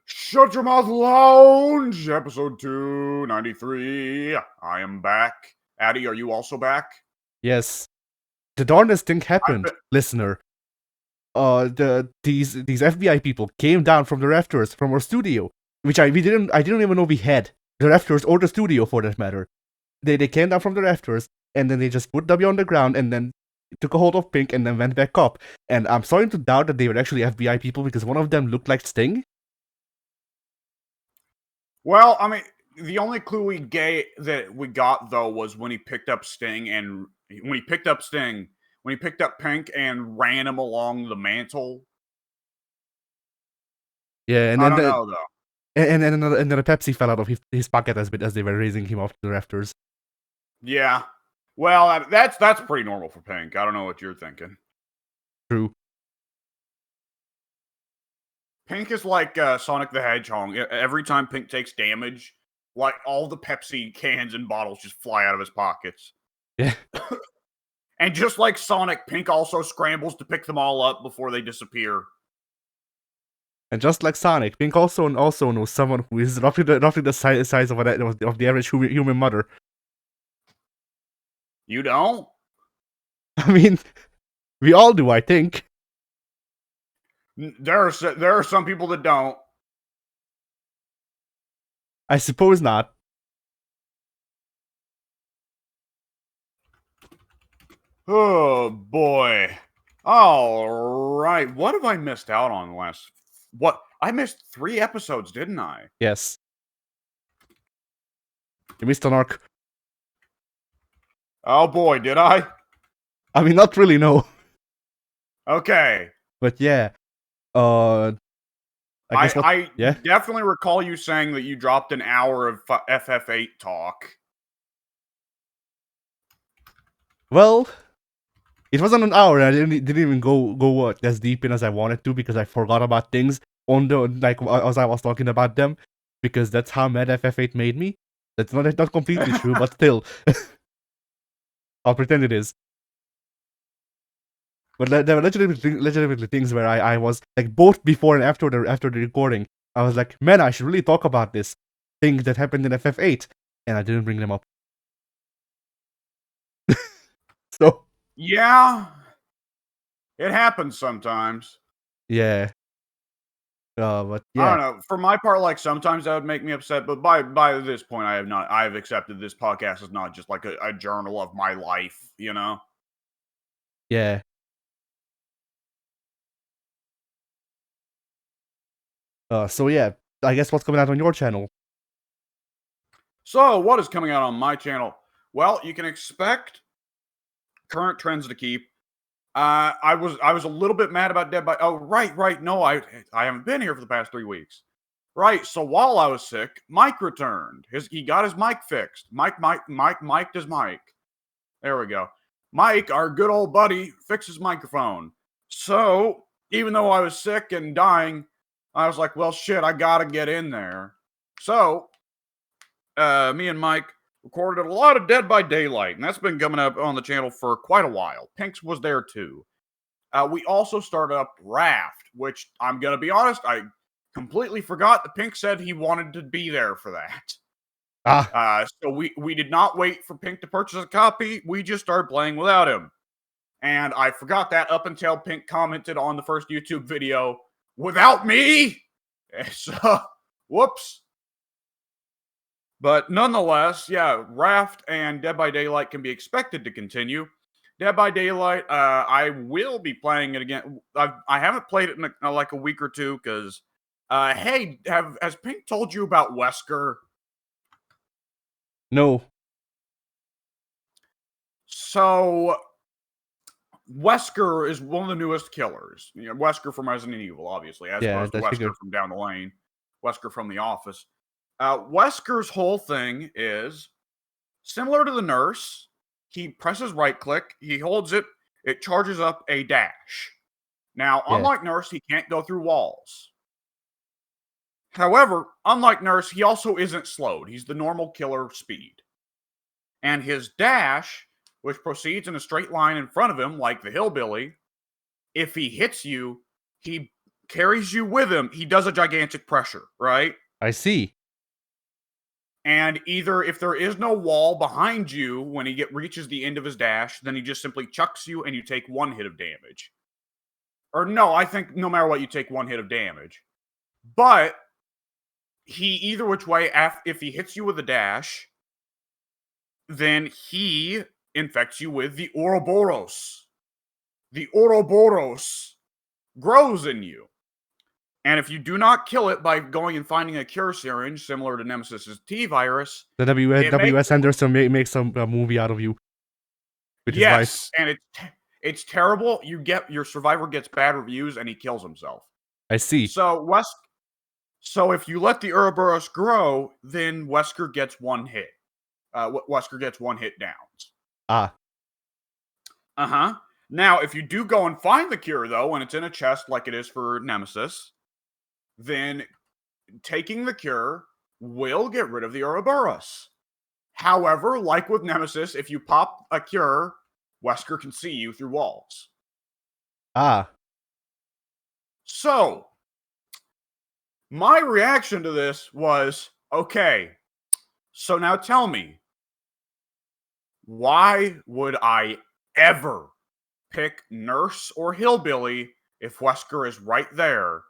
Shut Your Mouth Lounge, episode 293. I am back. Addy, are you also back? Yes. The darndest thing I've happened, been- listener. These FBI people came down from the rafters from our studio, which I didn't even know we had the rafters or the studio for that matter. They came down from the rafters and then they just put W on the ground and then took a hold of Pink and then went back up. And I'm starting to doubt that they were actually FBI people because one of them looked like Sting. Well, I mean, the only clue we got though was when he picked up Sting and when he picked up Pink and ran him along the mantle. Yeah, and I then don't know though. and then a Pepsi fell out of his pocket as they were raising him off the rafters. Yeah. Well, that's pretty normal for Pink. I don't know what you're thinking. True. Pink is like Sonic the Hedgehog. Every time Pink takes damage, like all the Pepsi cans and bottles just fly out of his pockets. Yeah. And just like Sonic, Pink also scrambles to pick them all up before they disappear. And just like Sonic, Pink also knows someone who is roughly the size of the average human mother. You don't? I mean, we all do, I think. There are some people that don't. I suppose not. Oh boy. All right. What have I missed out on the last? What? I missed 3 episodes, didn't I? Yes. You missed an arc. Oh boy, did I? I mean, not really, no. Okay. But yeah. I definitely recall you saying that you dropped an hour of FF8 talk. Well, it wasn't an hour. I didn't even go as deep in as I wanted to because I forgot about things on the as I was talking about them because that's how mad FF8 made me. That's not completely true, but still, I'll pretend it is. But there were legitimately things where I was like both before and after the recording. I was like, man, I should really talk about this thing that happened in FF8, and I didn't bring them up. So yeah, it happens sometimes. Yeah. But yeah. I don't know. For my part, like sometimes that would make me upset, but by this point, I've accepted this podcast is not just like a journal of my life, you know? Yeah. So yeah, I guess what's coming out on your channel? So, what is coming out on my channel? Well, you can expect current trends to keep. I was a little bit mad about Dead by. Oh, right. No, I haven't been here for the past 3 weeks. Right. So while I was sick, Mike returned. He got his mic fixed. Mike his mic. There we go. Mike, our good old buddy, fixed his microphone. So even though I was sick and dying, I was like, well, shit, I gotta get in there. So me and Mike recorded a lot of Dead by Daylight, and that's been coming up on the channel for quite a while. Pink's was there too. We also started up Raft, which I'm going to be honest, I completely forgot that Pink said he wanted to be there for that. So we did not wait for Pink to purchase a copy. We just started playing without him. And I forgot that up until Pink commented on the first YouTube video, without me? So, whoops. But nonetheless, yeah, Raft and Dead by Daylight can be expected to continue. Dead by Daylight, I will be playing it again. I haven't played it in like a week or two because, hey, has Pink told you about Wesker? No. So, Wesker is one of the newest killers. You know, Wesker from Resident Evil, obviously, as opposed to Wesker from down the lane, Wesker from The Office. Wesker's whole thing is similar to the nurse. He presses right click, he holds it, it charges up a dash. Now, unlike nurse, he can't go through walls. However, unlike nurse, he also isn't slowed. He's the normal killer speed. And his dash, which proceeds in a straight line in front of him like the hillbilly, if he hits you, he carries you with him, he does a gigantic pressure, right? I see. And either if there is no wall behind you when he reaches the end of his dash, then he just simply chucks you and you take 1 hit of damage. Or no, I think no matter what, you take 1 hit of damage. But he either which way, if he hits you with a dash, then he infects you with the Ouroboros. The Ouroboros grows in you. And if you do not kill it by going and finding a cure syringe, similar to Nemesis's T-virus, The W.S. Anderson makes a movie out of you. With his wife. And it's terrible. Your survivor gets bad reviews and he kills himself. I see. So if you let the Ouroboros grow, then Wesker gets 1 hit. Wesker gets 1 hit downs. Ah. Uh-huh. Now, if you do go and find the cure, though, and it's in a chest like it is for Nemesis, then taking the cure will get rid of the Ouroboros. However, like with Nemesis, if you pop a cure, Wesker can see you through walls. Ah. So, my reaction to this was, okay, so now tell me, why would I ever pick Nurse or Hillbilly if Wesker is right there?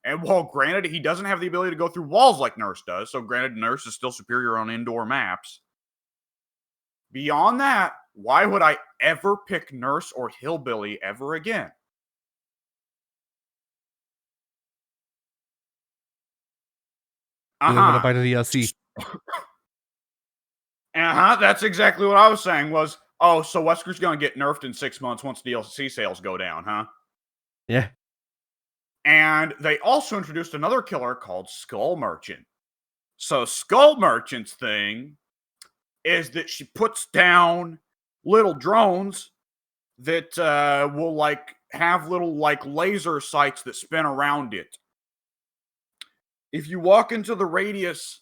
And while granted, he doesn't have the ability to go through walls like Nurse does, so granted, Nurse is still superior on indoor maps. Beyond that, why would I ever pick Nurse or Hillbilly ever again? You don't want to buy the DLC. That's exactly what I was saying was, oh, so Wesker's going to get nerfed in 6 months once DLC sales go down, huh? Yeah. And they also introduced another killer called Skull Merchant. So Skull Merchant's thing is that she puts down little drones that will have little laser sights that spin around it. If you walk into the radius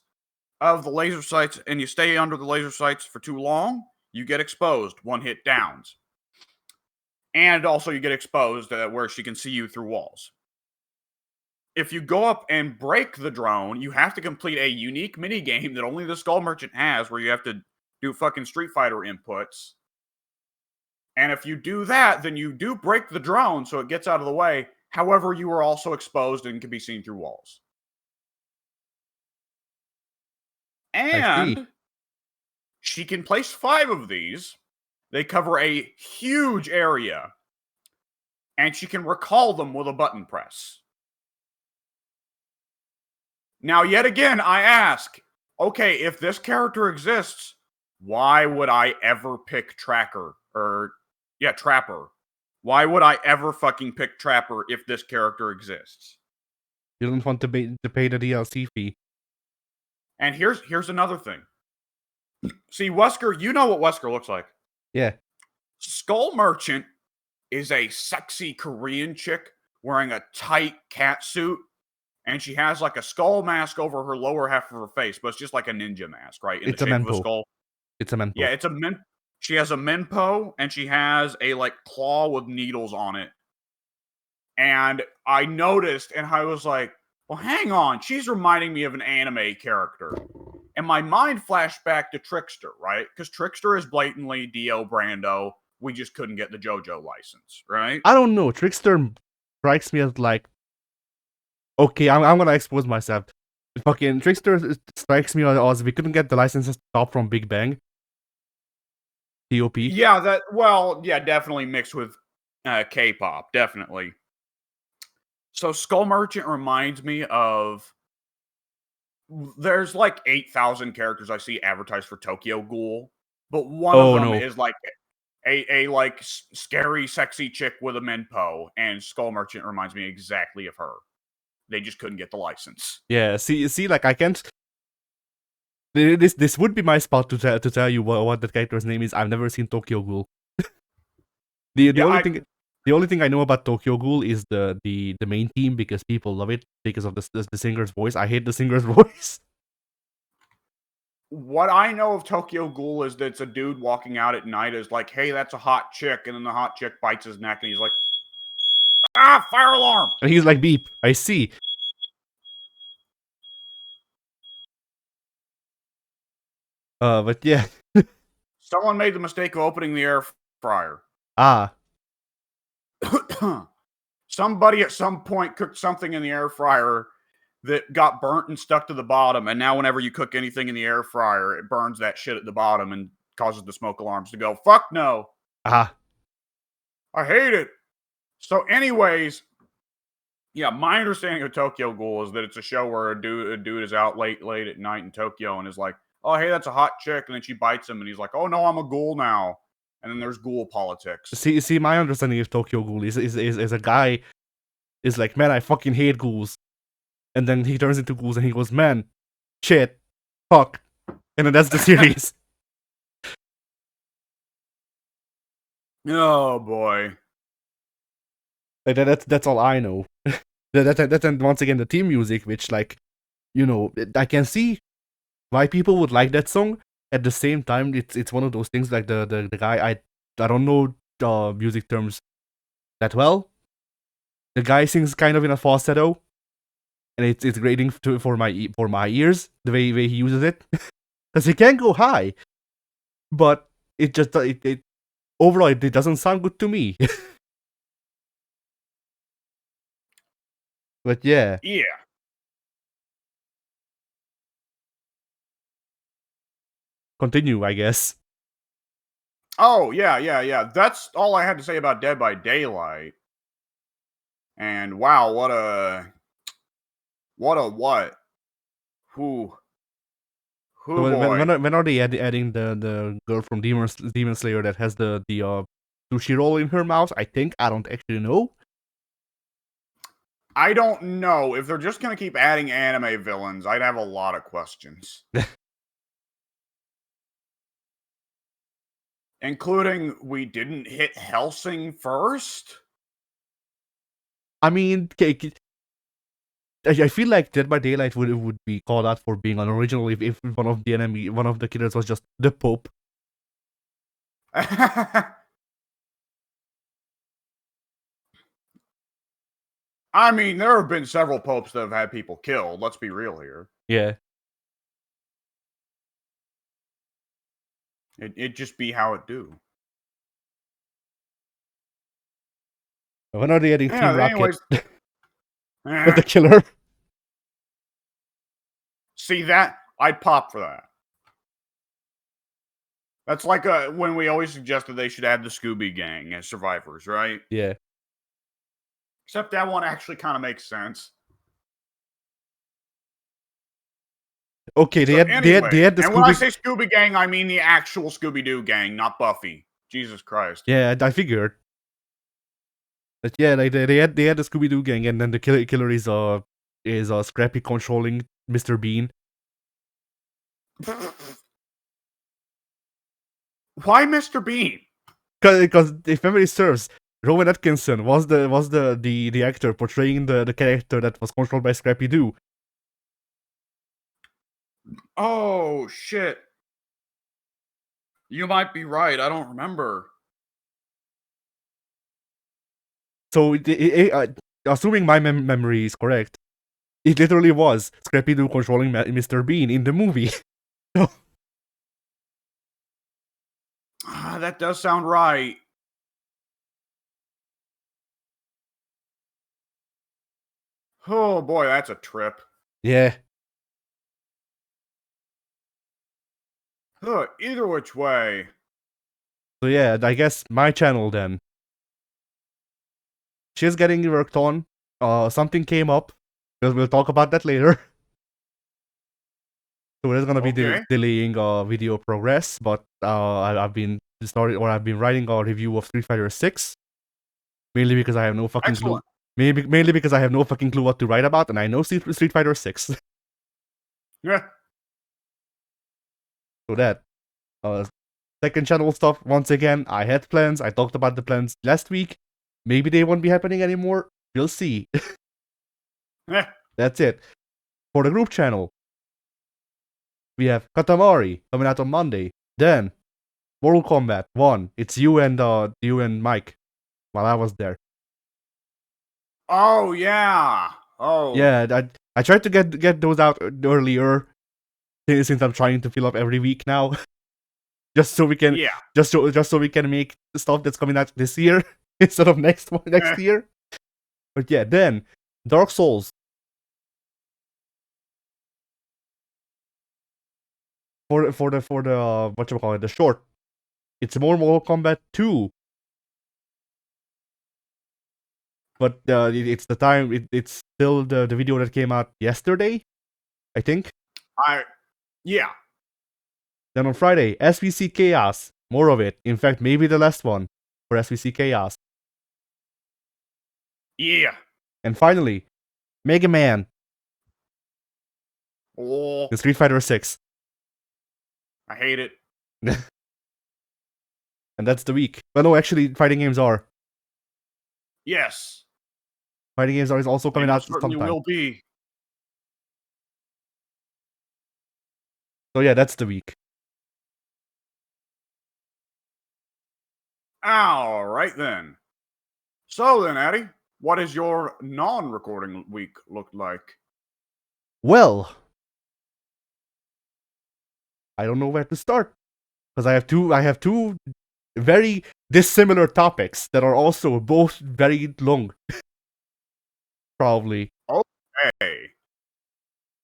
of the laser sights and you stay under the laser sights for too long, you get exposed, 1 hit downs. And also you get exposed where she can see you through walls. If you go up and break the drone, you have to complete a unique minigame that only the Skull Merchant has, where you have to do fucking Street Fighter inputs. And if you do that, then you do break the drone, so it gets out of the way. However, you are also exposed and can be seen through walls. And she can place 5 of these. They cover a huge area. And she can recall them with a button press. Now, yet again, I ask, okay, if this character exists, why would I ever pick Trapper? Why would I ever fucking pick Trapper if this character exists? You don't want to pay the DLC fee. And here's another thing. See, Wesker, you know what Wesker looks like. Yeah. Skull Merchant is a sexy Korean chick wearing a tight cat suit. And she has a skull mask over her lower half of her face, but it's just like a ninja mask, right? It's a menpo. Skull. It's a menpo. Yeah, she has a menpo, and she has a claw with needles on it. And I noticed, and I was like, well, hang on, she's reminding me of an anime character. And my mind flashed back to Trickster, right? Because Trickster is blatantly Dio Brando. We just couldn't get the JoJo license, right? I don't know. Trickster strikes me as okay, I'm gonna expose myself. Fucking Trickster strikes me as we couldn't get the licenses to stop from Big Bang. TOP. Yeah, definitely mixed with K-pop, definitely. So Skull Merchant reminds me of, there's 8,000 characters I see advertised for Tokyo Ghoul, but one of them is a scary, sexy chick with a menpo, and Skull Merchant reminds me exactly of her. They just couldn't get the license. Yeah, see, I can't. This would be my spot to tell you what the character's name is. I've never seen Tokyo Ghoul. The only thing I know about Tokyo Ghoul is the main theme, because people love it because of the singer's voice. I hate the singer's voice. What I know of Tokyo Ghoul is that it's a dude walking out at night is like, hey, that's a hot chick, and then the hot chick bites his neck, and he's like, Ah, fire alarm! And he's like, beep, I see. But yeah. Someone made the mistake of opening the air fryer. Ah. Somebody at some point cooked something in the air fryer that got burnt and stuck to the bottom, and now whenever you cook anything in the air fryer, it burns that shit at the bottom and causes the smoke alarms to go, fuck no. Ah. I hate it. So anyways, yeah, my understanding of Tokyo Ghoul is that it's a show where a dude is out late at night in Tokyo and is like, oh, hey, that's a hot chick, and then she bites him, and he's like, oh, no, I'm a ghoul now. And then there's ghoul politics. See, my understanding of Tokyo Ghoul is a guy is like, man, I fucking hate ghouls. And then he turns into ghouls and he goes, man, shit, fuck. And then that's the series. Oh, boy. Like that's all I know. That and once again the theme music, which, like, you know, I can see why people would like that song. At the same time, it's one of those things like the guy, I don't know music terms that well. The guy sings kind of in a falsetto, and it's grating for my ears the way he uses it, because he can go high, but it just it overall it doesn't sound good to me. But yeah. Yeah. Continue, I guess. Oh, yeah. That's all I had to say about Dead by Daylight. And wow, what? Who? So Boy? when are they adding the girl from Demon Slayer that has the sushi roll in her mouth? I think, I don't actually know. I don't know. If they're just gonna keep adding anime villains, I'd have a lot of questions. Including, we didn't hit Helsing first? I mean, I feel like Dead by Daylight would be called out for being unoriginal if one of the killers was just the Pope. I mean, there have been several popes that have had people killed. Let's be real here. Yeah. It just be how it do. When are they adding Team Rocket? Anyways. With the killer? See that? I'd pop for that. That's like when we always suggested they should add the Scooby Gang as survivors, right? Yeah. Except that one actually kind of makes sense. Okay, they had the and Scooby. when I say Scooby Gang, I mean the actual Scooby-Doo gang, not Buffy. Jesus Christ. Yeah, I figured. But yeah, like they had the Scooby-Doo gang, and then the killer is Scrappy controlling Mr. Bean. Why Mr. Bean? Because if memory serves, Rowan Atkinson was the actor portraying the character that was controlled by Scrappy Doo. Oh shit! You might be right. I don't remember. So, assuming my memory is correct, it literally was Scrappy Doo controlling Mr. Bean in the movie. That does sound right. Oh boy, that's a trip. Yeah. Either which way. So yeah, I guess my channel then. She's getting worked on. Something came up. We'll talk about that later. So there's gonna be delaying video progress, but I've been writing a review of Street Fighter 6. Mainly because I have no fucking clue. Mainly because I have no fucking clue what to write about, and I know Street Fighter 6. Yeah. So that. Second channel stuff, once again, I had plans. I talked about the plans last week. Maybe they won't be happening anymore. We'll see. That's it. For the group channel, we have Katamari coming out on Monday. Then, Mortal Kombat 1. It's you and Mike while I was there. Oh yeah. Oh Yeah, I tried to get those out earlier since I'm trying to fill up every week now, just so we can yeah. just so we can make stuff that's coming out this year instead of next year. But yeah, then Dark Souls for the what you call it, the short. It's more Mortal Kombat 2, but it's the time. It's still the video that came out yesterday, I think. Yeah. Then on Friday, SVC Chaos, more of it. In fact, maybe the last one for SVC Chaos. Yeah. And finally, Mega Man Oh, in Street Fighter 6. I hate it. And that's the week. Well, no, actually, fighting games are. Yes. Fighting games are also They coming out most certainly sometime. will be. So yeah, that's the week. All right then. So then, Addy, what does your non-recording week look like? Well, I don't know where to start because I have two very dissimilar topics that are also both very long. Probably. Okay.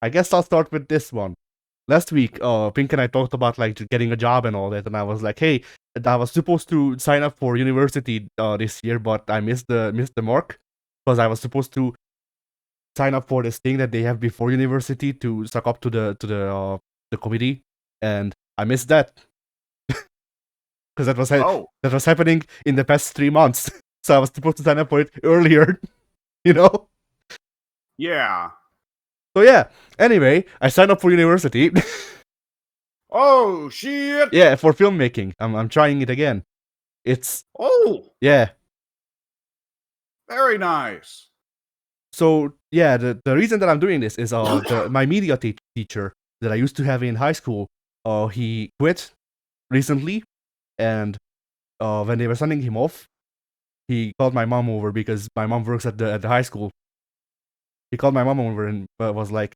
I guess I'll start with this one. Last week, Pink and I talked about like getting a job and all that, and I was like, "Hey, I was supposed to sign up for university this year, but I missed the mark because I was supposed to sign up for this thing that they have before university to suck up to the committee, and I missed that because Oh, that was happening in the past 3 months. So I was supposed to sign up for it earlier, you know. yeah. So yeah. Anyway, I signed up for university. Oh, shit. Yeah, for filmmaking. I'm trying it again. It's Oh, yeah. very nice. So yeah, the reason that I'm doing this is my media teacher that I used to have in high school, he quit recently, and when they were sending him off, he called my mom over because my mom works at the high school. He called my mom over and was like,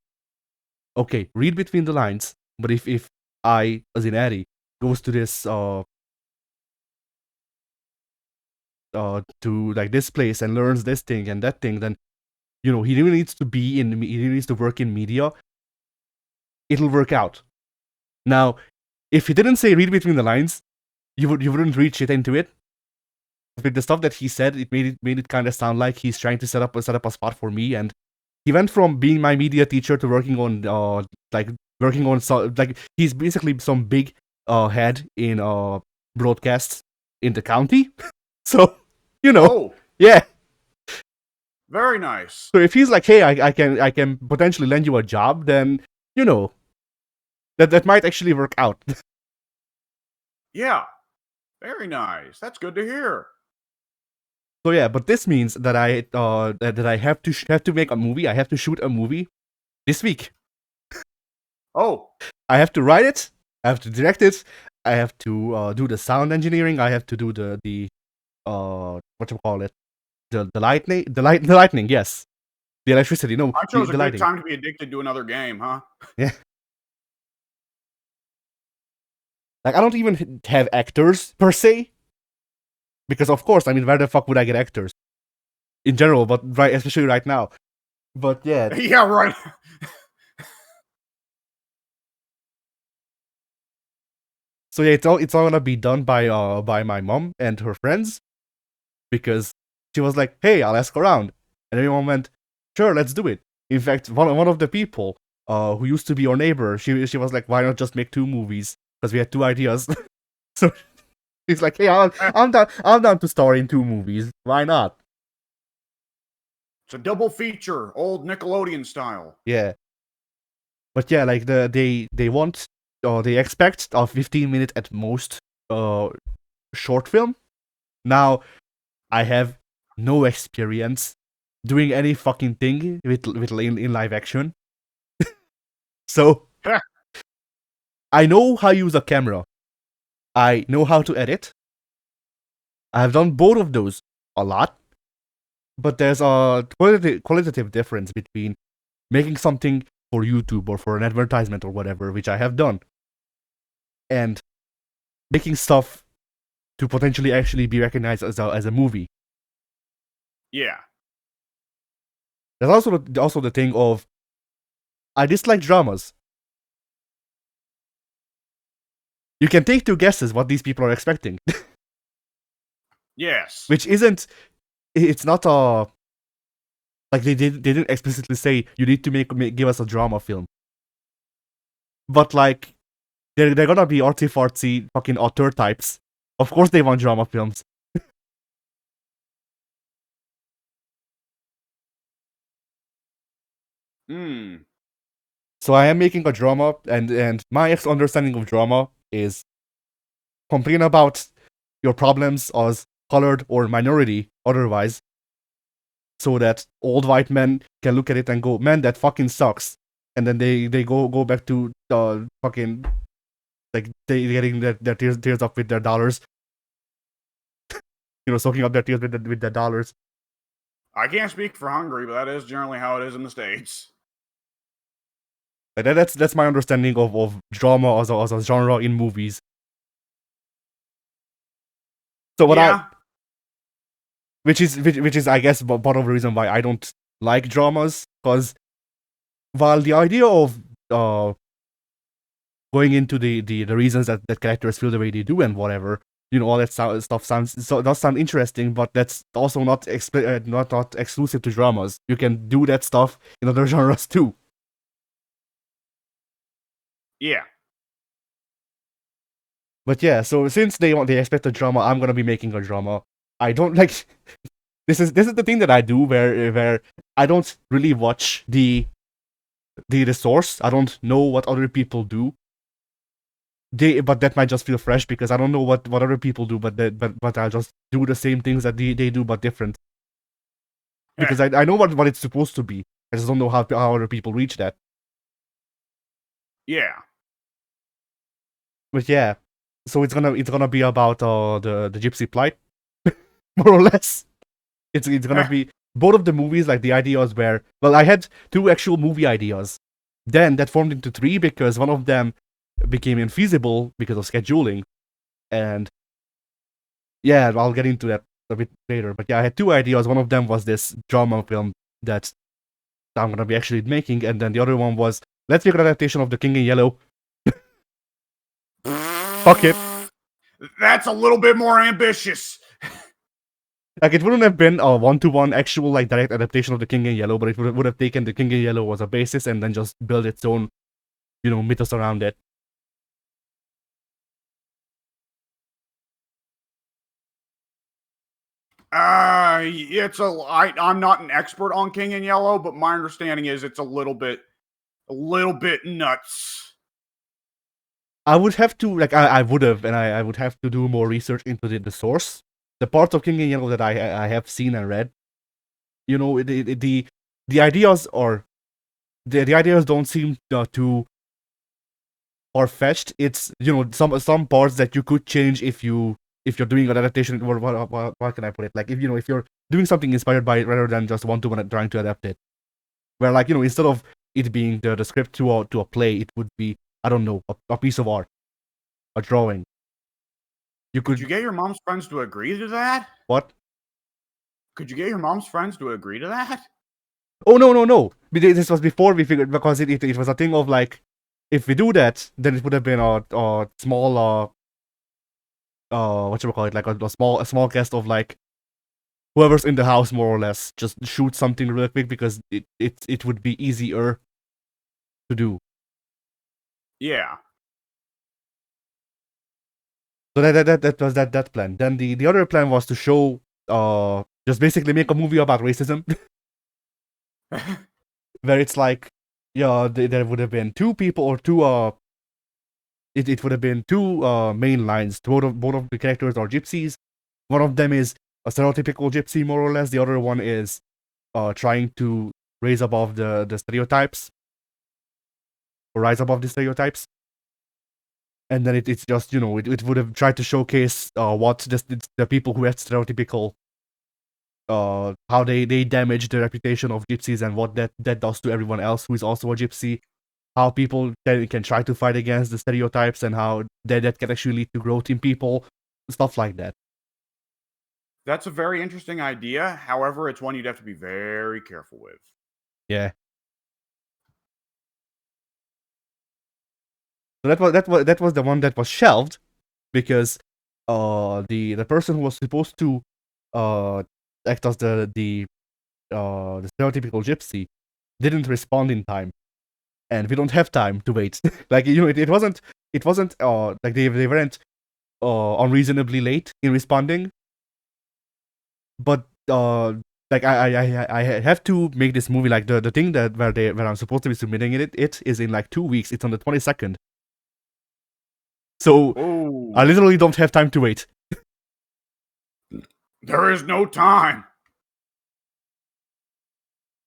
"Okay, read between the lines, but if I, as in Eddie, goes to this to like this place and learns this thing and that thing, then he really needs to he really needs to work in media. It'll work out." Now, if he didn't say read between the lines, you wouldn't read shit into it. With the stuff that he said, it made it kind of sound like he's trying to set up a spot for me. And he went from being my media teacher to working on he's basically some big head in broadcasts in the county. So Oh, yeah. very nice. So if he's like, hey, I can potentially lend you a job, then that might actually work out. Yeah, very nice. That's good to hear. So yeah, but this means that I have to make a movie. I have to shoot a movie this week. Oh, I have to write it. I have to direct it. I have to do the sound engineering. I have to do the what you call it, the lightning. Yes, the electricity. No, I chose the a good lighting. time to be addicted to another game, huh? Yeah. Like I don't even have actors per se, because of course, I mean, where the fuck would I get actors in general? But especially right now. But yeah. Yeah, right. So yeah, it's all gonna be done by my mom and her friends, because she was like, "Hey, I'll ask around," and everyone went, "Sure, let's do it." In fact, one of the people who used to be our neighbor, she was like, "Why not just make 2 movies?" Because we had 2 ideas. So he's like, "Hey, I'm down to star in 2 movies. Why not?" It's a double feature, old Nickelodeon style. Yeah. But yeah, like they want or they expect a 15-minute at most short film. Now, I have no experience doing any fucking thing with in live action. So I know how to use a camera. I know how to edit. I have done both of those a lot. but there's a qualitative difference between making something for YouTube or for an advertisement or whatever, which I have done, and making stuff to potentially actually be recognized as a movie. Yeah. There's also the thing of I dislike dramas. You can take two guesses what these people are expecting. Yes. Which isn't. It's not a. Like they didn't explicitly say you need to give us a drama film. But like they're gonna be artsy fartsy fucking auteur types. Of course they want drama films. So I am making a drama, and my understanding of drama is complain about your problems as colored or minority otherwise, so that old white men can look at it and go, man, that fucking sucks. And then they go back to fucking like they getting their tears up with their dollars. Soaking up their tears with their dollars. I can't speak for Hungary, but that is generally how it is in the States. Like that's my understanding of drama as a genre in movies. So which is I guess part of the reason why I don't like dramas, because while the idea of going into the reasons that characters feel the way they do and whatever, all that stuff does sound interesting, but that's also not exclusive to dramas. You can do that stuff in other genres too. Yeah. But yeah, so since they expect a drama, I'm gonna be making a drama. I don't like. This is the thing that I do where I don't really watch the source. I don't know what other people do. But that might just feel fresh because I don't know what other people do, but I'll just do the same things that they do but different. Because I know what it's supposed to be. I just don't know how other people reach that. Yeah. But yeah, so it's gonna be about the gypsy plight, more or less. It's gonna be both of the movies. Like the ideas where, well, I had two actual movie ideas, then that formed into three because one of them became infeasible because of scheduling, and yeah, I'll get into that a bit later. But yeah, I had two ideas. One of them was this drama film that I'm gonna be actually making, and then the other one was let's make an adaptation of The King in Yellow. Fuck it. That's a little bit more ambitious. Like it wouldn't have been a one-to-one actual like direct adaptation of The King in Yellow, but it would have taken The King in Yellow as a basis and then just build its own, mythos around it. I'm not an expert on King in Yellow, but my understanding is it's a little bit nuts. I would have to I would have, and I would have to do more research into the source. The parts of King in Yellow that I have seen and read, the ideas are the ideas don't seem too far-fetched. It's some parts that you could change if you're doing an adaptation. Or what can I put it? Like if you're doing something inspired by it rather than just one-to-one trying to adapt it. Where instead of it being the script to a play, it would be, I don't know, a piece of art, a drawing. Could you get your mom's friends to agree to that? What? Could you get your mom's friends to agree to that? Oh no! This was before we figured, because it was a thing of like, if we do that, then it would have been a small what you call it, like a small cast of like whoever's in the house, more or less, just shoot something real quick because it would be easier to do. Yeah. So that was that plan. Then the other plan was to show just basically make a movie about racism. Where it's like, there would have been two people or two it would have been two main lines. Both of the characters are gypsies. One of them is a stereotypical gypsy, more or less. The other one is trying to raise above the stereotypes, or rise above the stereotypes. And then it's just, it would have tried to showcase what the people who had stereotypical how they damage the reputation of gypsies and what that does to everyone else who is also a gypsy. How people can try to fight against the stereotypes and how that can actually lead to growth in people, stuff like that. That's a very interesting idea. However, it's one you'd have to be very careful with. Yeah. So that was the one that was shelved because the person who was supposed to act as the stereotypical gypsy didn't respond in time, and we don't have time to wait. Like it wasn't like they weren't unreasonably late in responding, but like I have to make this movie. Like the thing that where I'm supposed to be submitting it is in like 2 weeks. It's on the 22nd. So Oh, I literally don't have time to wait. there is no time.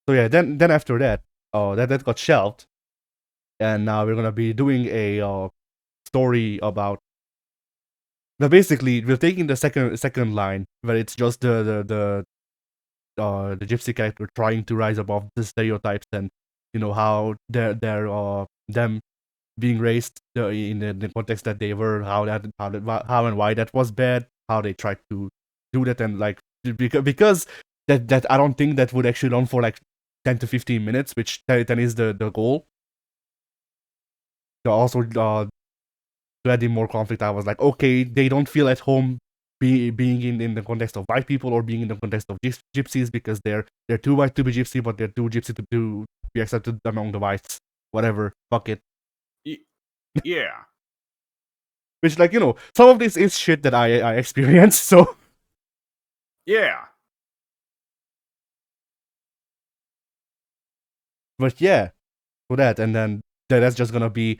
So yeah, then after that, that got shelved, and now we're gonna be doing a story about. Now basically, we're taking the second line where it's just the gypsy character trying to rise above the stereotypes and how they're them being raised in the context that they were, how and why that was bad, how they tried to do that, and like because that I don't think that would actually run for like 10 to 15 minutes, which 10 is the goal. Also, to add in more conflict, I was like, okay, they don't feel at home being in the context of white people or being in the context of gypsies because they're too white to be gypsy, but they're too gypsy to be accepted among the whites. Whatever, fuck it. Yeah. Which, like, some of this is shit that I experienced, so. Yeah. But yeah, for that, and then that's just gonna be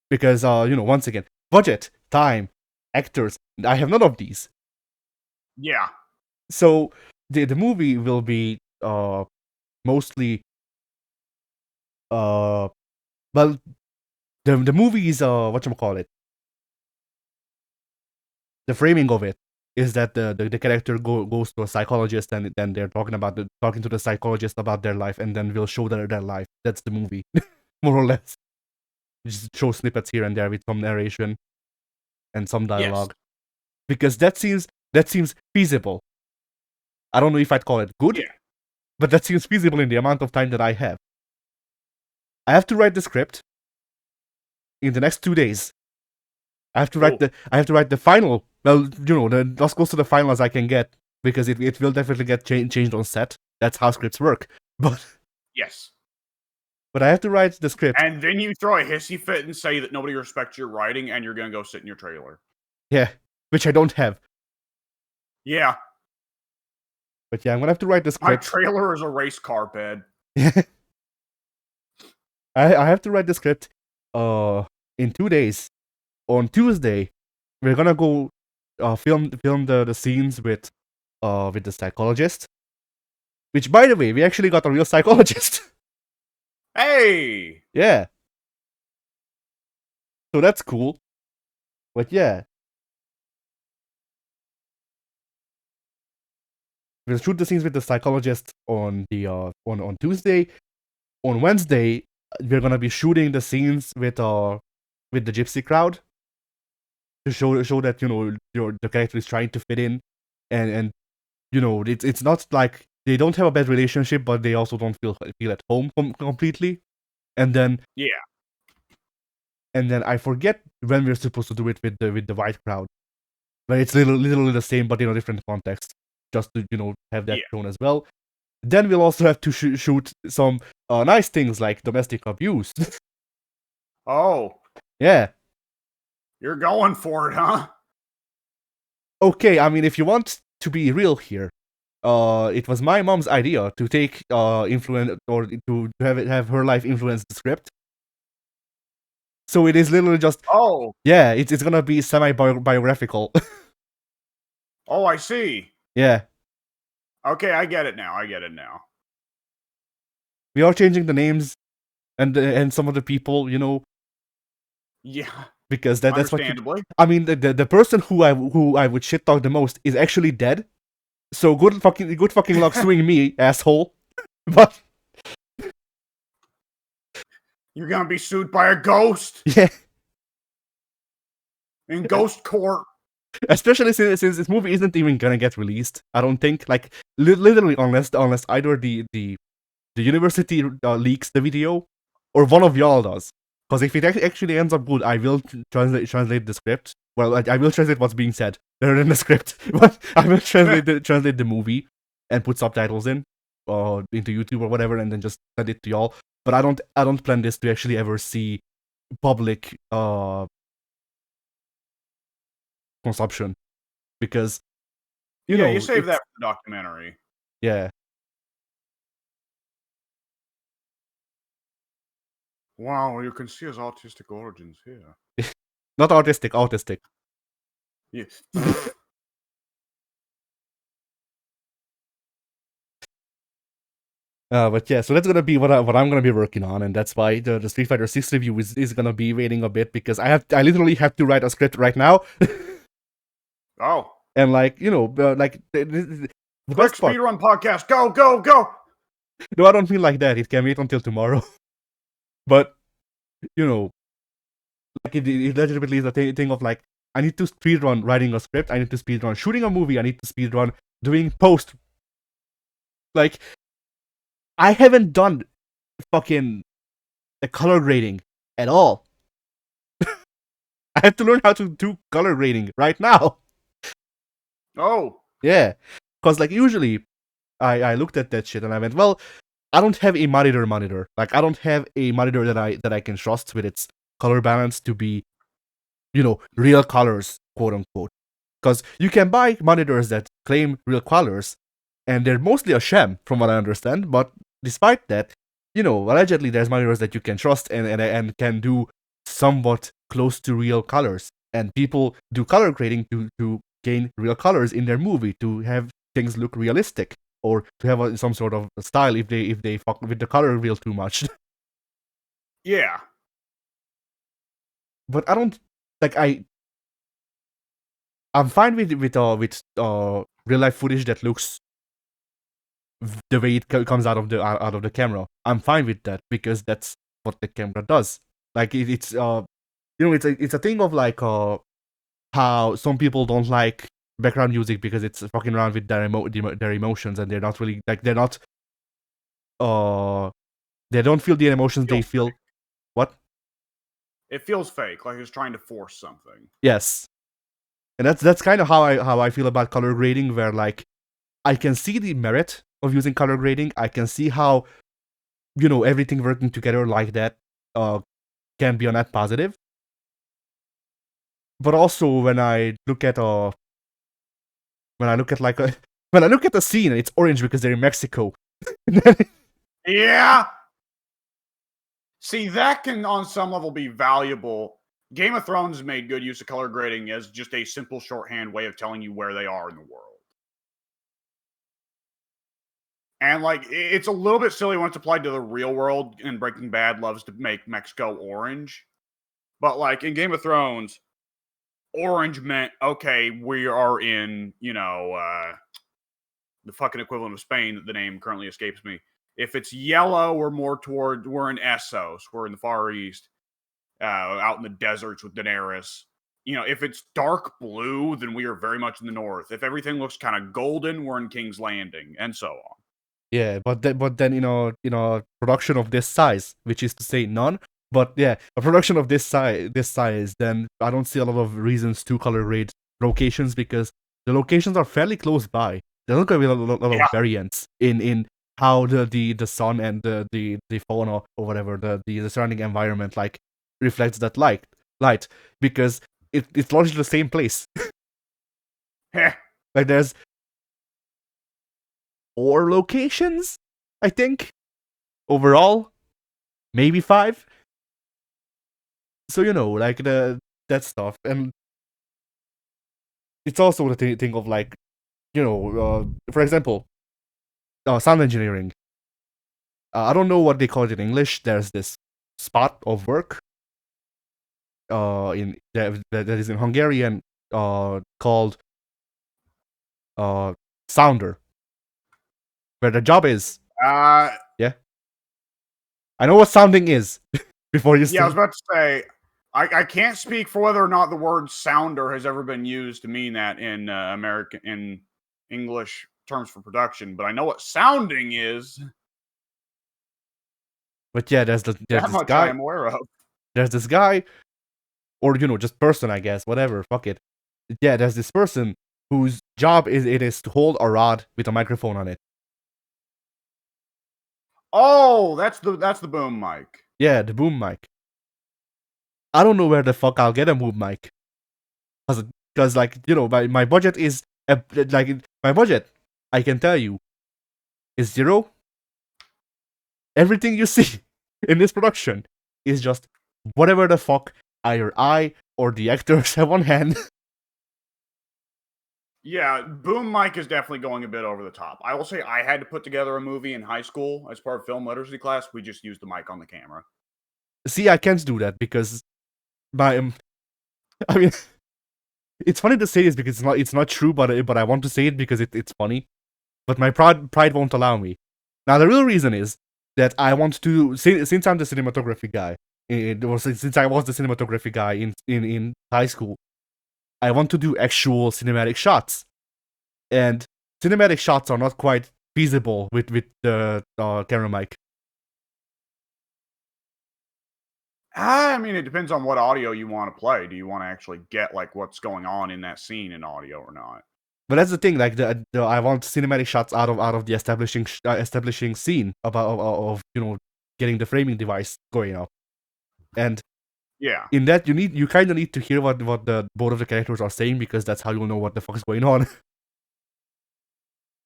because once again, budget, time, actors. I have none of these. Yeah. So the movie will be mostly well, the movie is whatchamacallit. The framing of it is that the character goes to a psychologist, and then they're talking to the psychologist about their life, and then we'll show their life. That's the movie, more or less. Just show snippets here and there with some narration and some dialogue, Yes. because that seems feasible. I don't know if I'd call it good, Yeah. but that seems feasible in the amount of time that I have. I have to write the script in the next 2 days. I have to write the final. Well, as close to the final as I can get, because it will definitely get changed on set. That's how scripts work. But Yes. But I have to write the script. And then you throw a hissy fit and say that nobody respects your writing, and you're gonna go sit in your trailer. Yeah, which I don't have. Yeah. But yeah, I'm gonna have to write the My script. trailer is a race car bed. I have to write the script in 2 days. On Tuesday, we're gonna go film the scenes with the psychologist. Which, by the way, we actually got a real psychologist. Hey! Yeah. So that's cool. But yeah. We'll shoot the scenes with the psychologist on the on Tuesday. On Wednesday, we're gonna be shooting the scenes with the gypsy crowd to show that the character is trying to fit in, and it's not like they don't have a bad relationship, but they also don't feel at home completely. And then I forget when we're supposed to do it with the white crowd, but it's literally the same but in a different context, just to have that shown as well. Then we'll also have to shoot some nice things like domestic abuse. Oh. Yeah. You're going for it, huh? Okay, I mean, if you want to be real here, it was my mom's idea to take influence, or to have her life influence the script. So it is literally just yeah, it's gonna be semi-biographical. Oh, I see. Yeah. Okay, I get it now. We are changing the names and some of the people, Yeah. because that's what understandably. I mean, the person who I would shit talk the most is actually dead. So good fucking luck suing me, asshole. But You're gonna be sued by a ghost yeah, in ghost court. especially since this movie isn't even gonna get released. I don't think, like, literally, unless either the university leaks the video, or one of y'all does. Because if it actually ends up good, I will translate the script. Well, I will translate what's being said rather than the script, but I will translate the movie and put subtitles in, or into YouTube or whatever, and then just send it to y'all. But I don't plan this to actually ever see public consumption, because you Yeah, know you save that it's, for the documentary. yeah. Wow, you can see his autistic origins here. Not autistic. Yeah. But yeah, so that's gonna be what I'm gonna be working on, and that's why the Street Fighter 6 review is gonna be waiting a bit, because I literally have to write a script right now, Oh, and like, like the quick best part. speedrun podcast. Go, go, go. No, I don't feel like that. It can wait until tomorrow. But you know, like it legitimately is a thing of like, I need to speedrun writing a script. I need to speedrun shooting a movie. I need to speedrun doing post. Like, I haven't done fucking the color grading at all. I have to learn how to do color grading right now. Oh, Yeah, because like usually I looked at that shit and I went, well, I don't have a monitor. Like, I don't have a monitor that I can trust with its color balance to be, real colors, quote unquote. Because you can buy monitors that claim real colors, and they're mostly a sham, from what I understand. But despite that, allegedly there's monitors that you can trust and can do somewhat close to real colors. And people do color grading to gain real colors in their movie, to have things look realistic, or to have some sort of style if they fuck with the color wheel too much. yeah. But I don't, like, I'm fine with real life footage that looks the way it comes out of the camera. I'm fine with that, because that's what the camera does. Like, it's it's a thing of like how some people don't like background music because it's fucking around with their emotions, and they're not really, like, uh they don't feel the emotions they Feels feel. fake. What? It feels fake, like it's trying to force something. Yes. And that's kind of how I feel about color grading, where like, I can see the merit of using color grading. I can see how, everything working together like that can be a net positive. But also, when I look at when I look at like a when I look at the scene and it's orange because they're in Mexico. Yeah. See, that can on some level be valuable. Game of Thrones made good use of color grading as just a simple shorthand way of telling you where they are in the world. And like, it's a little bit silly when it's applied to the real world, and Breaking Bad loves to make Mexico orange. But like in Game of Thrones, orange meant, okay, we are in, the fucking equivalent of Spain. The name currently escapes me. If it's yellow, we're in Essos, we're in the Far East, out in the deserts with Daenerys. If it's dark blue, then we are very much in the north. If everything looks kind of golden, we're in King's Landing, and so on. Yeah, but then production of this size, which is to say none. But yeah, a production of this size, then I don't see a lot of reasons to color grade locations, because the locations are fairly close by. There's not gonna be a lot of Yeah. variance in how the sun and the fauna, or whatever, the surrounding environment, like, reflects that light, because it's largely the same place. Heh. Like, there's 4 locations, I think, overall, maybe 5. So, like, that stuff. And it's also the thing of like, for example, sound engineering. I don't know what they call it in English. There's this spot of work in that is in Hungarian, called sounder, where the job is. Uh, Yeah, I know what sounding is. Before you yeah, I was start. about to say, I can't speak for whether or not the word sounder has ever been used to mean that in in English terms for production, but I know what sounding is. But yeah, there's That this much I guy. am aware of. There's this guy, or just person, I guess. Whatever, fuck it. Yeah, there's this person whose job is to hold a rod with a microphone on it. Oh, that's the boom mic. Yeah, the boom mic. I don't know where the fuck I'll get a boom mic. Because like, my budget is like my budget, I can tell you, is zero. Everything you see in this production is just whatever the fuck either I or the actors have on hand. Yeah, boom mic is definitely going a bit over the top. I will say I had to put together a movie in high school as part of film literacy class. We just used the mic on the camera. See, I can't do that because my I mean, it's funny to say this because it's not true, but I want to say it because it's funny. But my pride won't allow me. Now the real reason is that I want to, since I'm the cinematography guy, or since I was the cinematography guy in high school, I want to do actual cinematic shots, and cinematic shots are not quite feasible with the camera mic. I mean, it depends on what audio you want to play. Do you want to actually get like what's going on in that scene in audio or not? But that's the thing, like I want cinematic shots out of the establishing scene of getting the framing device going up, and Yeah. in that you kind of need to hear what the both of the characters are saying because that's how you'll know what the fuck is going on.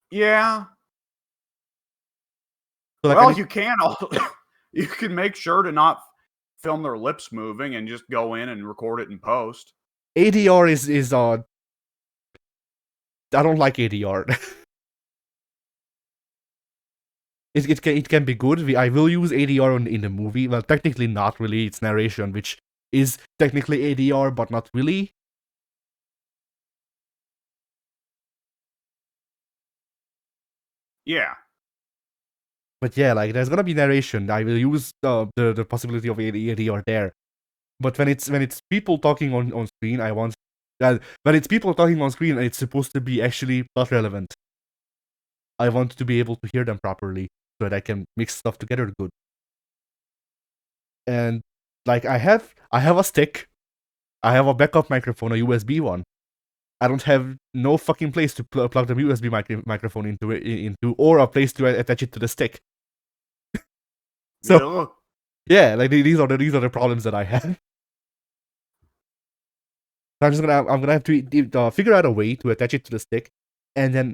Yeah. So like, Well, you can also you can make sure to not film their lips moving and just go in and record it in post. ADR is I don't like ADR. It can be good. I will use ADR in the movie. Well, technically not really. It's narration, which is technically ADR, but not really. Yeah. But yeah, like there's gonna be narration. I will use the possibility of ADR there. But when it's people talking on screen, I want when it's people talking on screen and it's supposed to be actually plot relevant. I want to be able to hear them properly so that I can mix stuff together good. And like I have a stick, I have a backup microphone, a USB one. I don't have no fucking place to plug the USB microphone into or a place to attach it to the stick. So yeah, like these are the problems that I have. So I'm gonna have to figure out a way to attach it to the stick, and then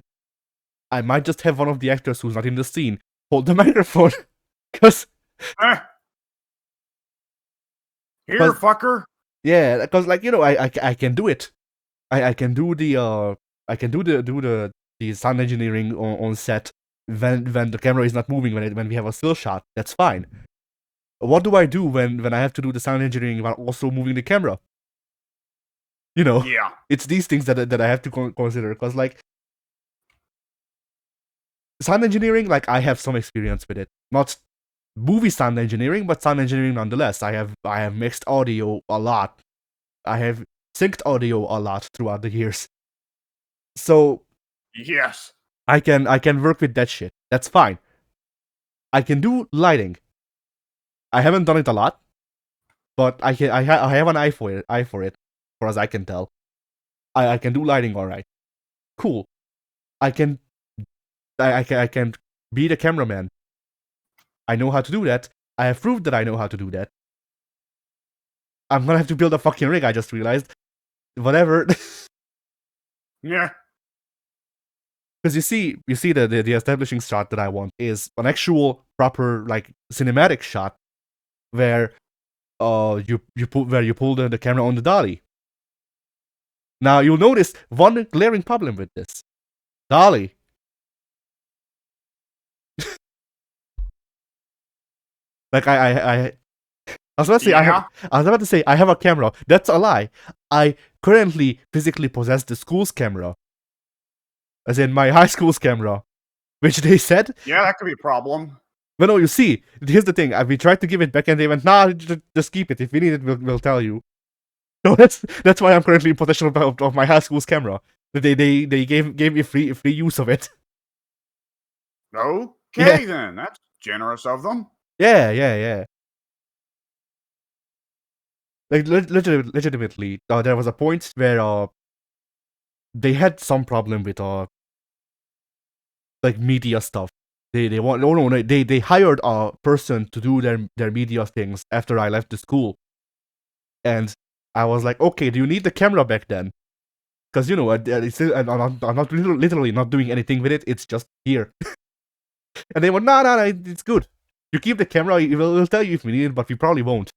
I might just have one of the actors who's not in the scene hold the microphone, because Here, fucker. Yeah, because like I can do it. I can do the the sound engineering on set when the camera is not moving when we have a still shot. That's fine. What do I do when I have to do the sound engineering while also moving the camera? Yeah. It's these things that I have to consider because like sound engineering, like I have some experience with it. Not movie sound engineering, but sound engineering nonetheless. I have mixed audio a lot. I have synced audio a lot throughout the years. So Yes. I can work with that shit. That's fine. I can do lighting. I haven't done it a lot, but I have an eye for it. For as I can tell. I can do lighting all right. Cool. I can be the cameraman. I know how to do that. I have proved that I know how to do that. I'm gonna have to build a fucking rig, I just realized. Whatever. Yeah. Because you see the establishing shot that I want is an actual proper like cinematic shot where you pull the camera on the dolly. Now you'll notice one glaring problem with this. Dolly. Like I was about to say Yeah. I was about to say I have a camera. That's a lie. I currently physically possess the school's camera. as in my high school's camera, which they said. Yeah, that could be a problem. But no, you see, here's the thing. We tried to give it back, and they went, "Nah, just keep it. If we need it, we'll tell you." So that's why I'm currently in possession of my high school's camera. They gave me free use of it. Okay, then. That's generous of them. Yeah. Like legitimately, there was a point where they had some problem with like media stuff. They want no, they hired a person to do their media things after I left the school, and I was like, okay, do you need the camera back then? Because you know, I'm not literally not doing anything with it. It's just here. And they went, no, it's good. You keep the camera. We'll tell you if we need it, but we probably won't.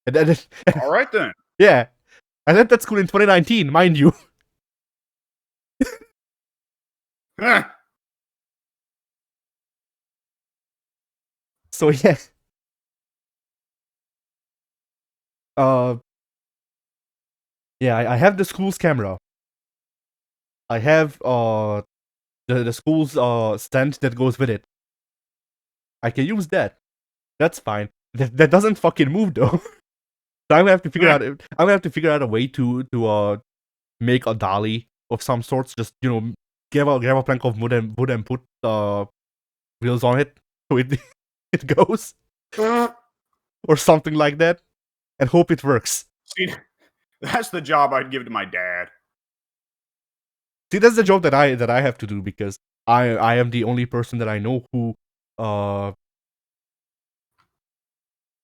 And then, All right, then. yeah, I left that school in 2019, mind you. So yeah. Yeah, I have the school's camera. I have the school's stand that goes with it. I can use that. That's fine. That doesn't fucking move though. So I'm gonna have to figure out. I'm gonna have to figure out a way to make a dolly of some sorts. Just grab a plank of wood and put wheels on it so it it goes or something like that, and hope it works. See, that's the job I'd give to my dad. See, that's the job that I have to do because I am the only person that I know who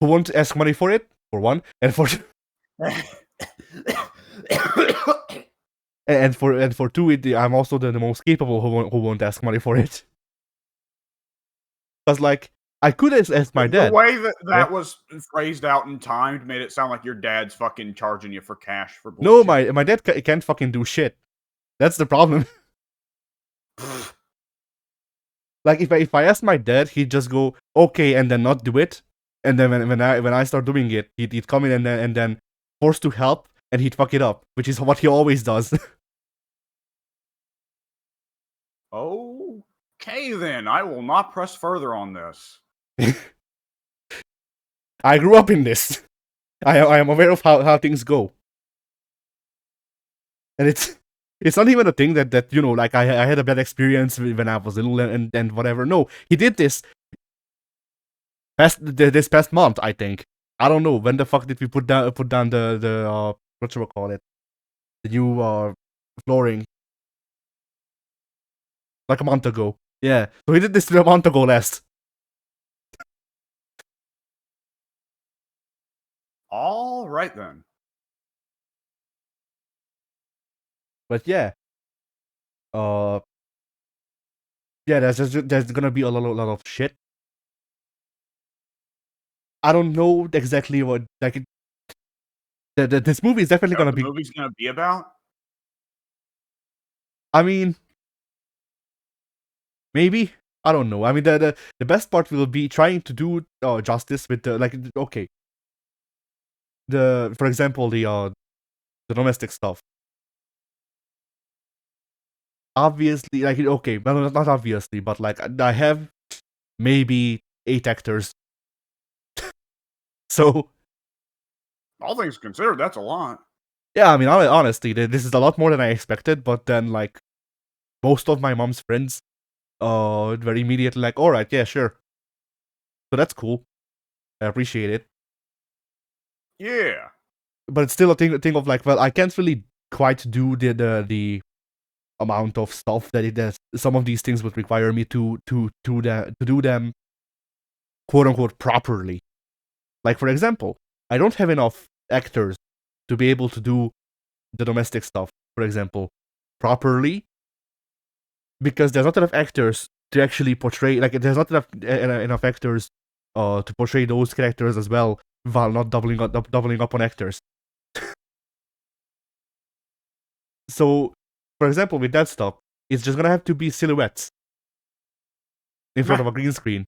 won't ask money for it, for one, and for and for two, I'm also the most capable who won't ask money for it. Because like I could ask my dad. The way that was phrased out and timed made it sound like your dad's fucking charging you for cash for bullshit. No, my dad can't fucking do shit. That's the problem. Like if I ask my dad, he'd just go okay and then not do it, and then when I start doing it, he'd come in and then force to help, and he'd fuck it up, which is what he always does. Okay, then. I will not press further on this. I grew up in this. I am aware of how things go. And it's not even a thing that like I had a bad experience when I was little and whatever. No, he did this this past month, I think. I don't know when the fuck did we put down the what should we call it, the new flooring, like a month ago. Yeah, so he did this a month ago last. All right, then. But yeah, yeah, there's gonna be a lot of shit. I don't know exactly what like this movie is definitely gonna be. The movie's gonna be about. I mean, maybe. I don't know. I mean, the best part will be trying to do justice with the like. Okay, for example the domestic stuff. Obviously, like okay, well not obviously, but like I have maybe 8 actors. So All things considered, that's a lot. yeah, I mean honestly, this is a lot more than I expected. But then like most of my mom's friends, very immediately like, all right, yeah, sure. So that's cool. I appreciate it. Yeah. But it's still a thing of like, well, I can't really quite do the amount of stuff that some of these things would require me to do them quote unquote properly. Like for example, I don't have enough actors to be able to do the domestic stuff, for example, properly, because there's not enough actors to actually portray. Like there's not enough actors to portray those characters as well while not doubling up on actors. So, for example, with that stuff, it's just gonna have to be silhouettes in front of a green screen.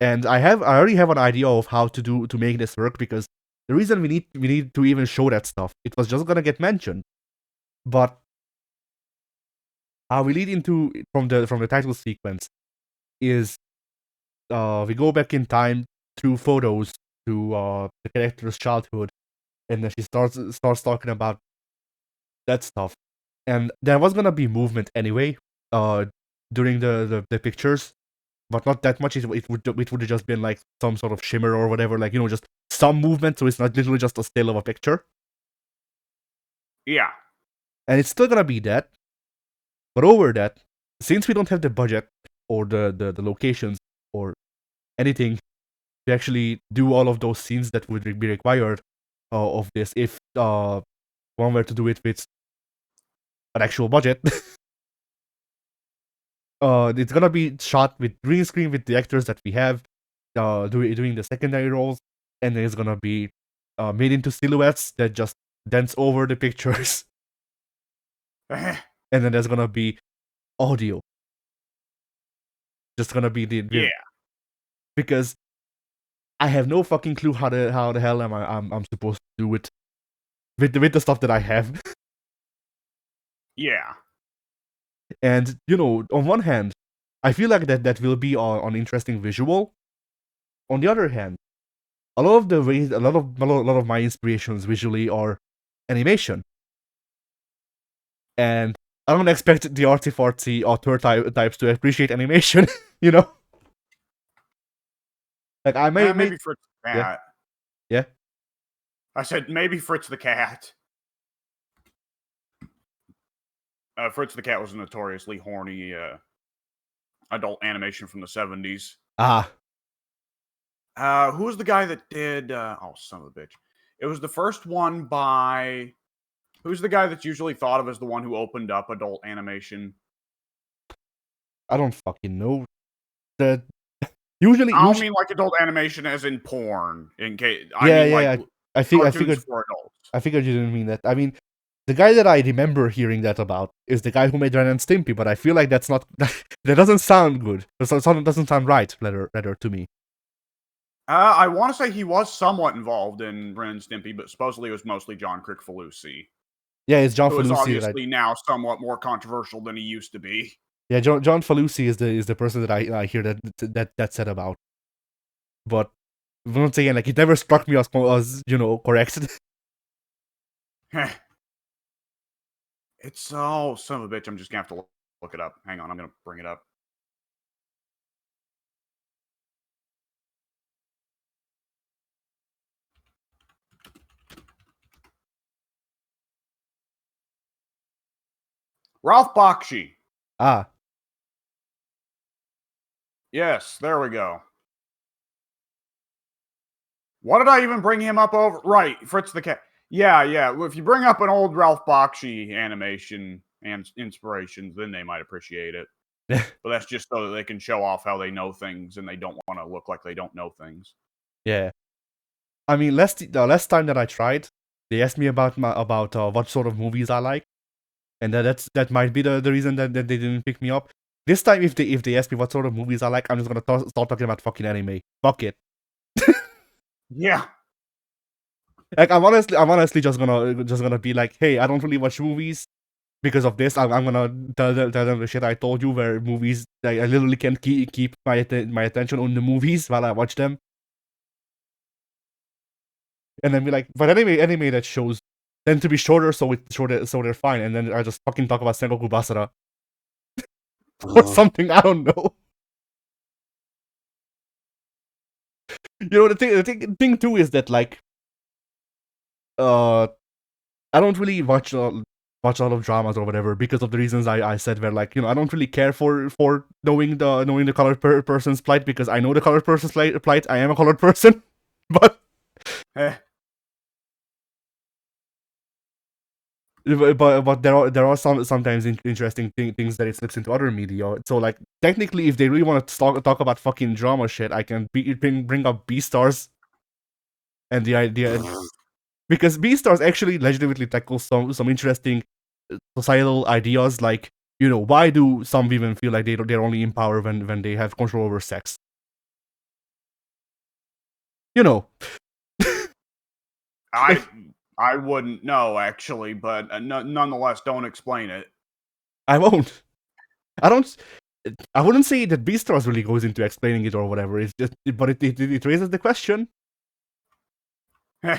And I already have an idea of how to make this work because The reason we need to even show that stuff, it was just gonna get mentioned, but how we lead into from the title sequence is we go back in time through photos to the character's childhood, and then she starts talking about that stuff, and there was gonna be movement anyway, during the pictures, but not that much. It would have just been like some sort of shimmer or whatever, like just some movement, so it's not literally just a still of a picture. Yeah. And it's still gonna be that, but over that, since we don't have the budget or the locations or anything to actually do all of those scenes that would be required of this, if one were to do it with an actual budget, it's gonna be shot with green screen with the actors that we have doing the secondary roles, and then it's gonna be made into silhouettes that just dance over the pictures. And then there's gonna be audio. Just gonna be Yeah. because I have no fucking clue how the hell I'm supposed to do it with the stuff that I have. Yeah. And on one hand, I feel like that will be an interesting visual. On the other hand, a lot of my inspirations visually are animation, and I don't expect the artsy author types to appreciate animation. Like I Maybe Fritz the Cat. Yeah. I said maybe Fritz the Cat. Fritz the Cat was a notoriously horny adult animation from the 70s. Who was the guy that did... oh, son of a bitch. It was the first one by... Who's the guy that's usually thought of as the one who opened up adult animation? I don't fucking know. Usually, I don't mean like adult animation as in porn. I mean like I cartoons for adults. I figured you didn't mean that. I mean, the guy that I remember hearing that about is the guy who made Ren and Stimpy, but I feel like that's not that doesn't sound good. It doesn't sound right, rather to me. I want to say he was somewhat involved in Ren and Stimpy, but supposedly it was mostly John Crick-Falusi. Yeah, it's John who is Falusi. Obviously now somewhat more controversial than he used to be. Yeah, John Falusi is the person that I hear that said about. But once again, like it never struck me as correct. It's son of a bitch. I'm just gonna have to look it up. Hang on, I'm gonna bring it up. Ralph Bakshi. Yes, there we go. What did I even bring him up over? Right, Fritz the Cat. Yeah. If you bring up an old Ralph Bakshi animation and inspirations, then they might appreciate it. But that's just so that they can show off how they know things and they don't want to look like they don't know things. Yeah. I mean, the last time that I tried, they asked me about what sort of movies I like, and that might be the reason that they didn't pick me up. This time, if they ask me what sort of movies I like, I'm just gonna start talking about fucking anime. Fuck it. Yeah. Like I'm honestly just gonna be like, hey, I don't really watch movies because of this. I'm gonna tell them the shit I told you, where movies I literally can't keep my attention on the movies while I watch them. And then be like, but anime that shows tend to be shorter, so they're fine. And then I just fucking talk about Sengoku Basara or something. I don't know. The thing too is that like, I don't really watch a lot of dramas or whatever because of the reasons I said. Where like I don't really care for knowing the colored person's plight, because I know the colored person's plight. I am a colored person, but. But there are sometimes interesting things that it slips into other media. So like technically, if they really want to talk about fucking drama shit, I can bring up Beastars, and the idea, because Beastars actually legitimately tackles some interesting societal ideas, like why do some women feel like they're only in power when they have control over sex? I wouldn't know actually, but nonetheless, don't explain it. I won't. I don't. I wouldn't say that Beastars really goes into explaining it or whatever. It's just, but it raises the question. Well,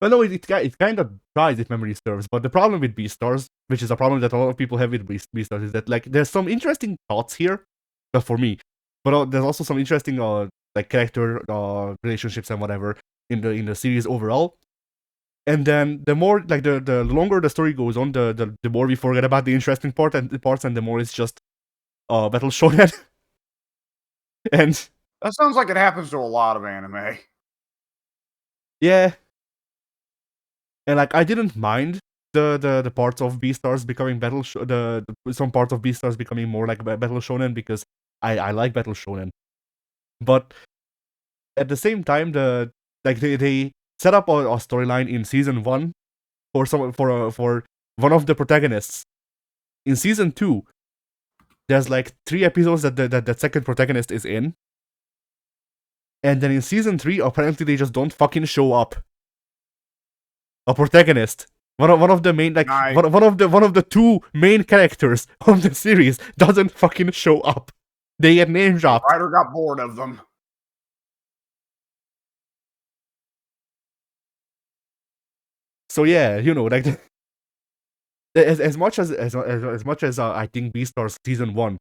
no, it kind of tries if memory serves. But the problem with Beastars, which is a problem that a lot of people have with Beastars, is that like there's some interesting thoughts here, for me, but there's also some interesting like character relationships and whatever in the series overall. And then the more like the longer the story goes on, the more we forget about the interesting parts, and the more it's just battle shonen. And That sounds like it happens to a lot of anime. yeah, and like I didn't mind the parts of Beastars becoming some parts of Beastars becoming more like battle shonen because I like battle shonen, but at the same time they set up a storyline in season 1 for one of the protagonists. In season 2, there's like 3 episodes that second protagonist is in, and then in season 3 apparently they just don't fucking show up. A protagonist, one of the main like one of the 2 main characters of the series doesn't fucking show up. They get name dropped. The writer got bored of them. So yeah, like as much as I think Beastars season 1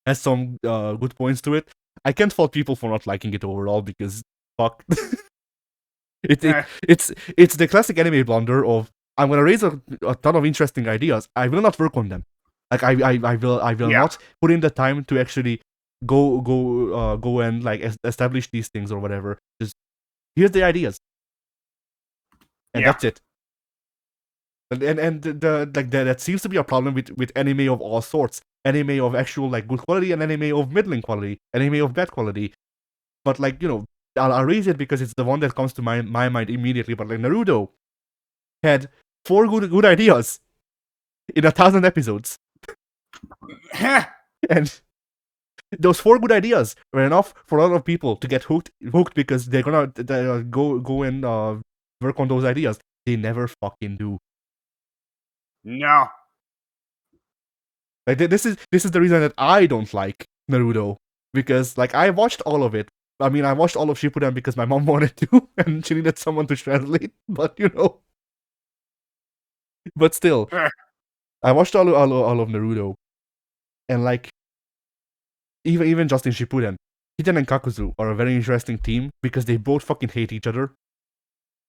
has some good points to it, I can't fault people for not liking it overall because fuck. It's the classic anime blunder of I'm gonna raise a ton of interesting ideas. I will not work on them. Like I will not put in the time to actually go and like establish these things or whatever. Just here's the ideas, and that's it. And that seems to be a problem with anime of all sorts. Anime of actual like good quality and anime of middling quality, anime of bad quality. But like I'll raise it because it's the one that comes to my mind immediately. But like Naruto had 4 good ideas in 1,000 episodes, and those 4 good ideas were enough for a lot of people to get hooked because they're gonna go and work on those ideas. They never fucking do. No. Like this is the reason that I don't like Naruto, because like I watched all of it. I mean, I watched all of Shippuden because my mom wanted to, and she needed someone to translate. But but still, I watched all of Naruto, and like even just in Shippuden, Hiden and Kakuzu are a very interesting team because they both fucking hate each other,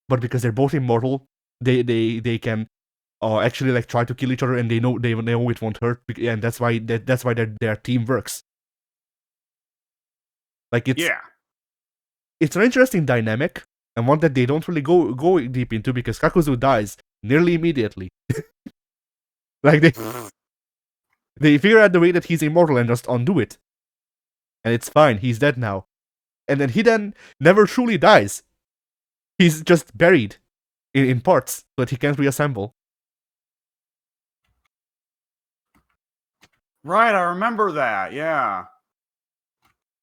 but because they're both immortal, they can actually like try to kill each other, and they know it won't hurt, and that's why their team works. Like it's an interesting dynamic, and one that they don't really go deep into because Kakuzu dies nearly immediately. Like they figure out the way that he's immortal and just undo it, and it's fine. He's dead now, and then Hiden never truly dies. He's just buried in parts so that he can't reassemble. Right, I remember that. Yeah.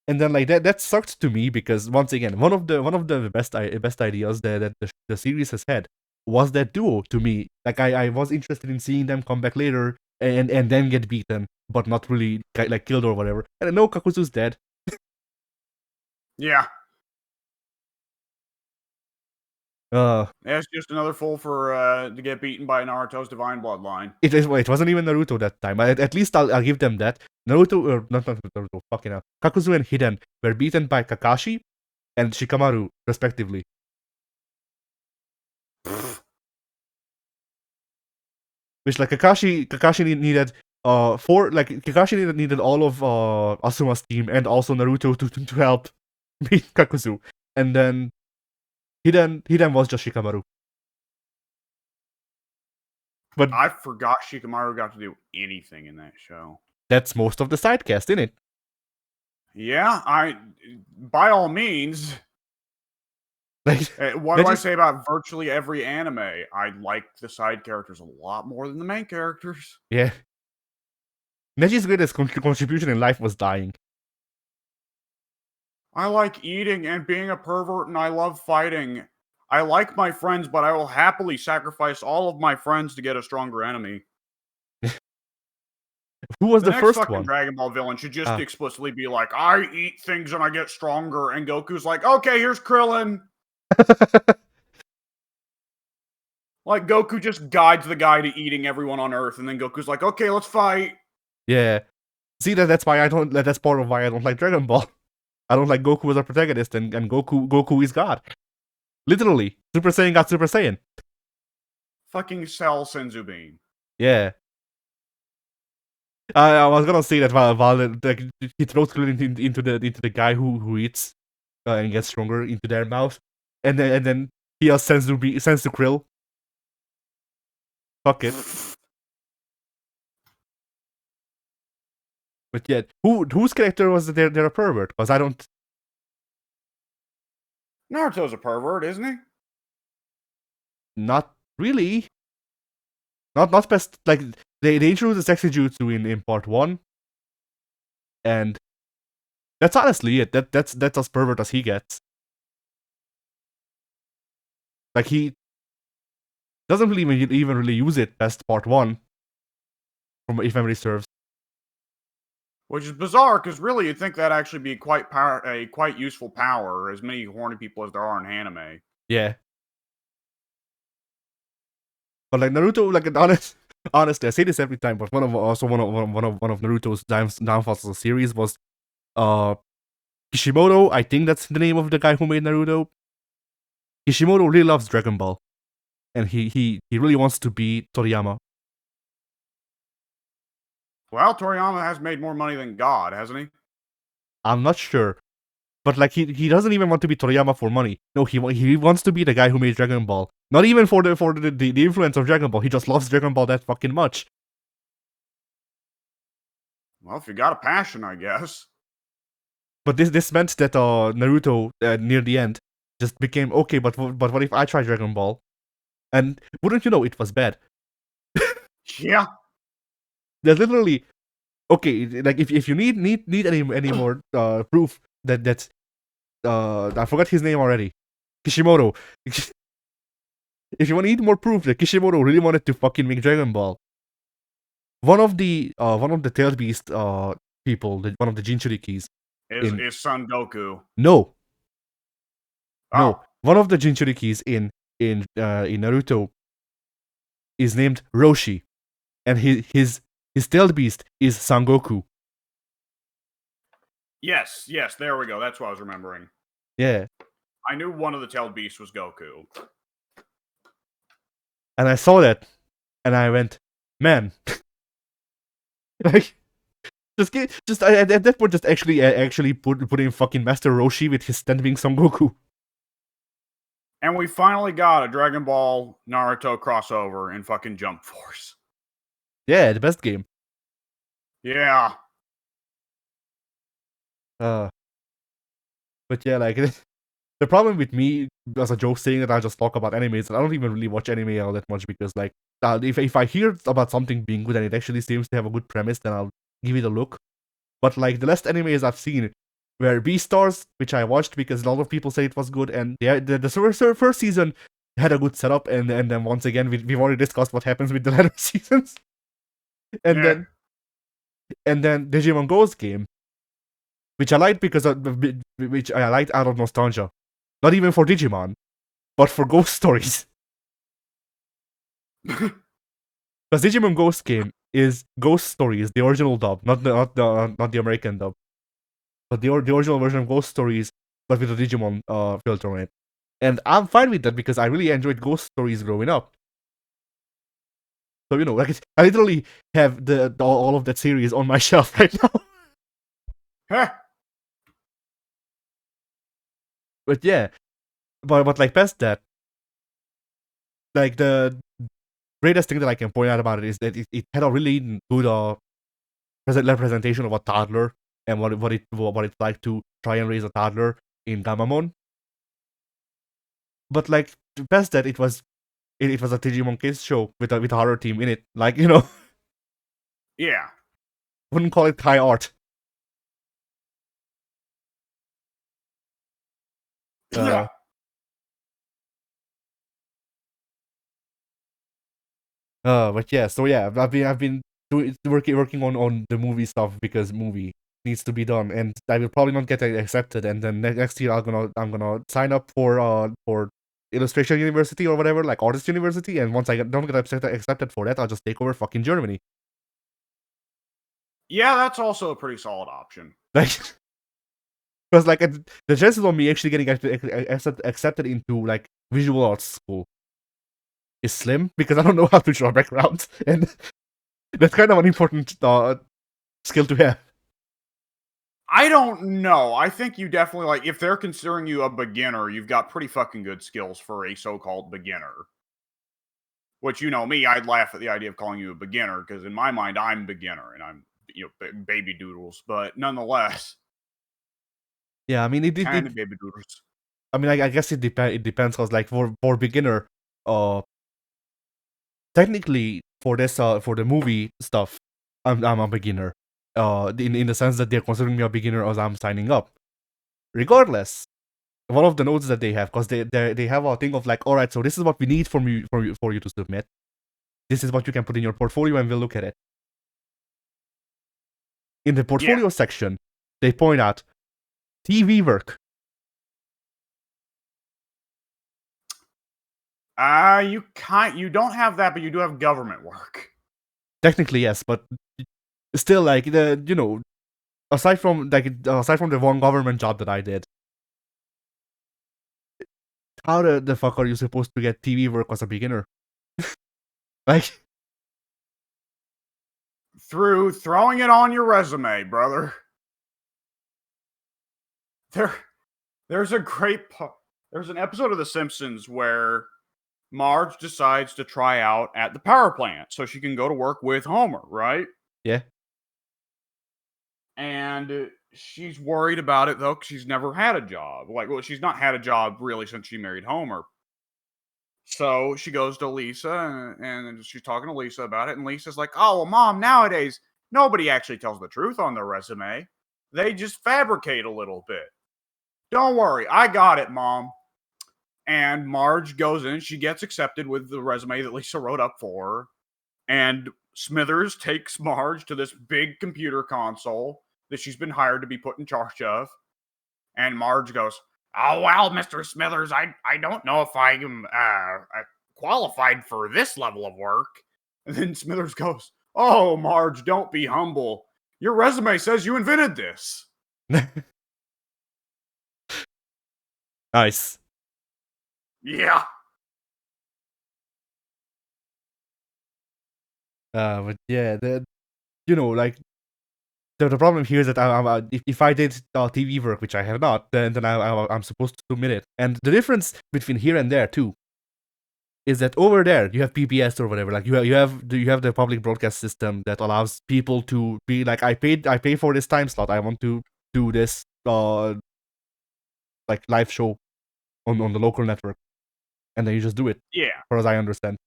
And then like that sucked to me because once again, one of the best ideas that the series has had was that duo to me. Like I was interested in seeing them come back later and then get beaten, but not really like killed or whatever. And I know Kakuzu's dead. Yeah. It's just another fool for to get beaten by Naruto's divine bloodline. It wasn't even Naruto that time. At least I'll give them that. Naruto, or not Naruto, fucking hell. Kakuzu and Hiden were beaten by Kakashi and Shikamaru, respectively. Which like Kakashi needed Kakashi needed all of Asuma's team and also Naruto to help beat Kakuzu, and then Hiden was just Shikamaru. But I forgot Shikamaru got to do anything in that show. That's most of the sidecast, isn't it? Yeah, by all means. Like, what do I say about virtually every anime? I like the side characters a lot more than the main characters. Yeah. Neji's greatest contribution in life was dying. I like eating and being a pervert, and I love fighting. I like my friends, but I will happily sacrifice all of my friends to get a stronger enemy. Who was The the next first fucking one? Dragon Ball villain should just Ah. explicitly be like, I eat things and I get stronger, and Goku's like, okay, here's Krillin. Like, Goku just guides the guy to eating everyone on Earth, and then Goku's like, okay, let's fight. Yeah. See, that's why I don't. That's part of why I don't like Dragon Ball. I don't like Goku as a protagonist, and Goku is God. Literally, Super Saiyan got Super Saiyan. Fucking Cell Senzu Bean. Yeah. I was gonna say that while like, he throws Krillin into the guy who eats and gets stronger into their mouth, and then he has Senzu Krill. Fuck it. But yet, whose character was they're a pervert? Because I don't. Naruto's a pervert, isn't he? Not really. Not best like they introduced the sexy jutsu in part 1, and that's honestly it. That's as pervert as he gets. Like he doesn't really even really use it past part 1, from if memory serves. Which is bizarre, because really you'd think that'd actually be a quite useful power, as many horny people as there are in anime. Yeah. But like Naruto, like honestly, I say this every time, but one of Naruto's downfalls of the series was Kishimoto. I think that's the name of the guy who made Naruto. Kishimoto really loves Dragon Ball, and he really wants to be Toriyama. Well, Toriyama has made more money than God, hasn't he? I'm not sure, but like he doesn't even want to be Toriyama for money. No, he wants to be the guy who made Dragon Ball. Not even for the influence of Dragon Ball. He just loves Dragon Ball that fucking much. Well, if you got a passion, I guess. But this meant that Naruto near the end just became okay. But what if I try Dragon Ball? And wouldn't you know, it was bad. Yeah. There's literally okay. Like if you need any more proof that I forgot his name already, Kishimoto. If you want to need more proof that Kishimoto really wanted to fucking make Dragon Ball, one of the Tail Beast people, one of the Jinchurikis, Is Son Goku. no, Oh. one of the Jinchurikis in Naruto is named Roshi, and his tailed beast is Sangoku. Yes, there we go. That's what I was remembering. Yeah. I knew one of the tailed beasts was Goku. And I saw that, and I went, man, like, just at that point, just actually put in fucking Master Roshi with his stand being Sangoku. And we finally got a Dragon Ball Naruto crossover in fucking Jump Force. Yeah, the best game. Yeah. But yeah, like the problem with me as a joke saying that I just talk about anime is I don't even really watch anime all that much, because like if I hear about something being good and it actually seems to have a good premise, then I'll give it a look. But like the last animes I've seen were Beastars, which I watched because a lot of people say it was good, and the first season had a good setup, and then once again we've already discussed what happens with the latter seasons. And Yeah. then Digimon Ghost game, which I liked because which I liked out of nostalgia, not even for Digimon, but for ghost stories. Because Digimon Ghost game is Ghost Stories, the original dub, not the American dub, but the original version of Ghost Stories, but with a Digimon filter on it. And I'm fine with that because I really enjoyed Ghost Stories growing up. So you know, like I literally have all of that series on my shelf right now. Heh. But yeah, but like past that, like the greatest thing that I can point out about it is that it had a really good representation of a toddler and what it's like to try and raise a toddler in Gamamon. But like past that, it was a Digimon Kids show with a horror team in it. Like, you know, Yeah. wouldn't call it high art. Yeah. But yeah, so yeah, I've been working on the movie stuff because movie needs to be done, and I will probably not get accepted. And then next year I'm gonna sign up for illustration university or whatever, like artist university. And once don't get accepted for that, I'll just take over fucking Germany. Yeah, that's also a pretty solid option. Like, because like the chances of me actually getting accepted into like visual arts school is slim because I don't know how to draw backgrounds, and that's kind of an important skill to have. I don't know. I think you definitely like if they're considering you a beginner, you've got pretty fucking good skills for a so-called beginner. Which you know me, I'd laugh at the idea of calling you a beginner because in my mind I'm beginner and I'm baby doodles, but nonetheless, Yeah, I mean kind of baby doodles. I mean, I guess it depends because like for beginner, uh, technically for this for the movie stuff, I'm a beginner. In the sense that they're considering me a beginner as I'm signing up. Regardless, one of the notes that they have, because they have a thing of like, all right, so this is what we need for you to submit. This is what you can put in your portfolio, and we'll look at it. In the portfolio section, they point out TV work. You don't have that, but you do have government work. Technically, yes, but still, like aside from the one government job that I did, how the fuck are you supposed to get TV work as a beginner? Like, Through throwing it on your resume, brother. There's a there's an episode of The Simpsons where Marge decides to try out at the power plant so she can go to work with Homer, right? yeah, And she's worried about it though, because she's never had a job. Like, well, she's not had a job really since she married Homer. So she goes to Lisa and she's talking to Lisa about it. And Lisa's like, oh, well, Mom, nowadays, nobody actually tells the truth on their resume. They just fabricate a little bit. Don't worry, I got it, Mom. And Marge goes in, she gets accepted with the resume that Lisa wrote up for her. And Smithers takes Marge to this big computer console that she's been hired to be put in charge of. And Marge goes, oh, well, Mr. Smithers, I don't know if I am qualified for this level of work. And then Smithers goes, oh, Marge, don't be humble. Your resume says you invented this. nice. Yeah. But yeah, like the problem here is that if I did TV work, which I have not, then I'm supposed to submit it. And the difference between here and there too is that over there you have PBS or whatever. Like you have the public broadcast system that allows people to be like, I pay for this time slot. I want to do this like live show on the local network, and then you just do it. Yeah. As far as I understand.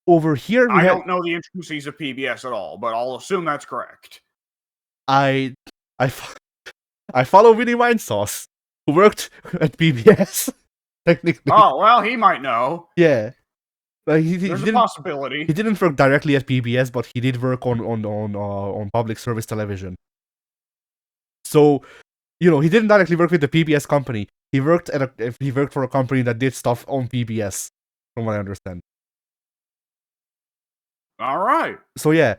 Over here, I don't know the intricacies of PBS at all, but I'll assume that's correct. I follow Winnie Winesauce, who worked at PBS. Technically. Oh well, he might know. Yeah, there's a possibility. He didn't work directly at PBS, but he did work on public service television. So, he didn't directly work with the PBS company. He worked for a company that did stuff on PBS, from what I understand. All right. So yeah,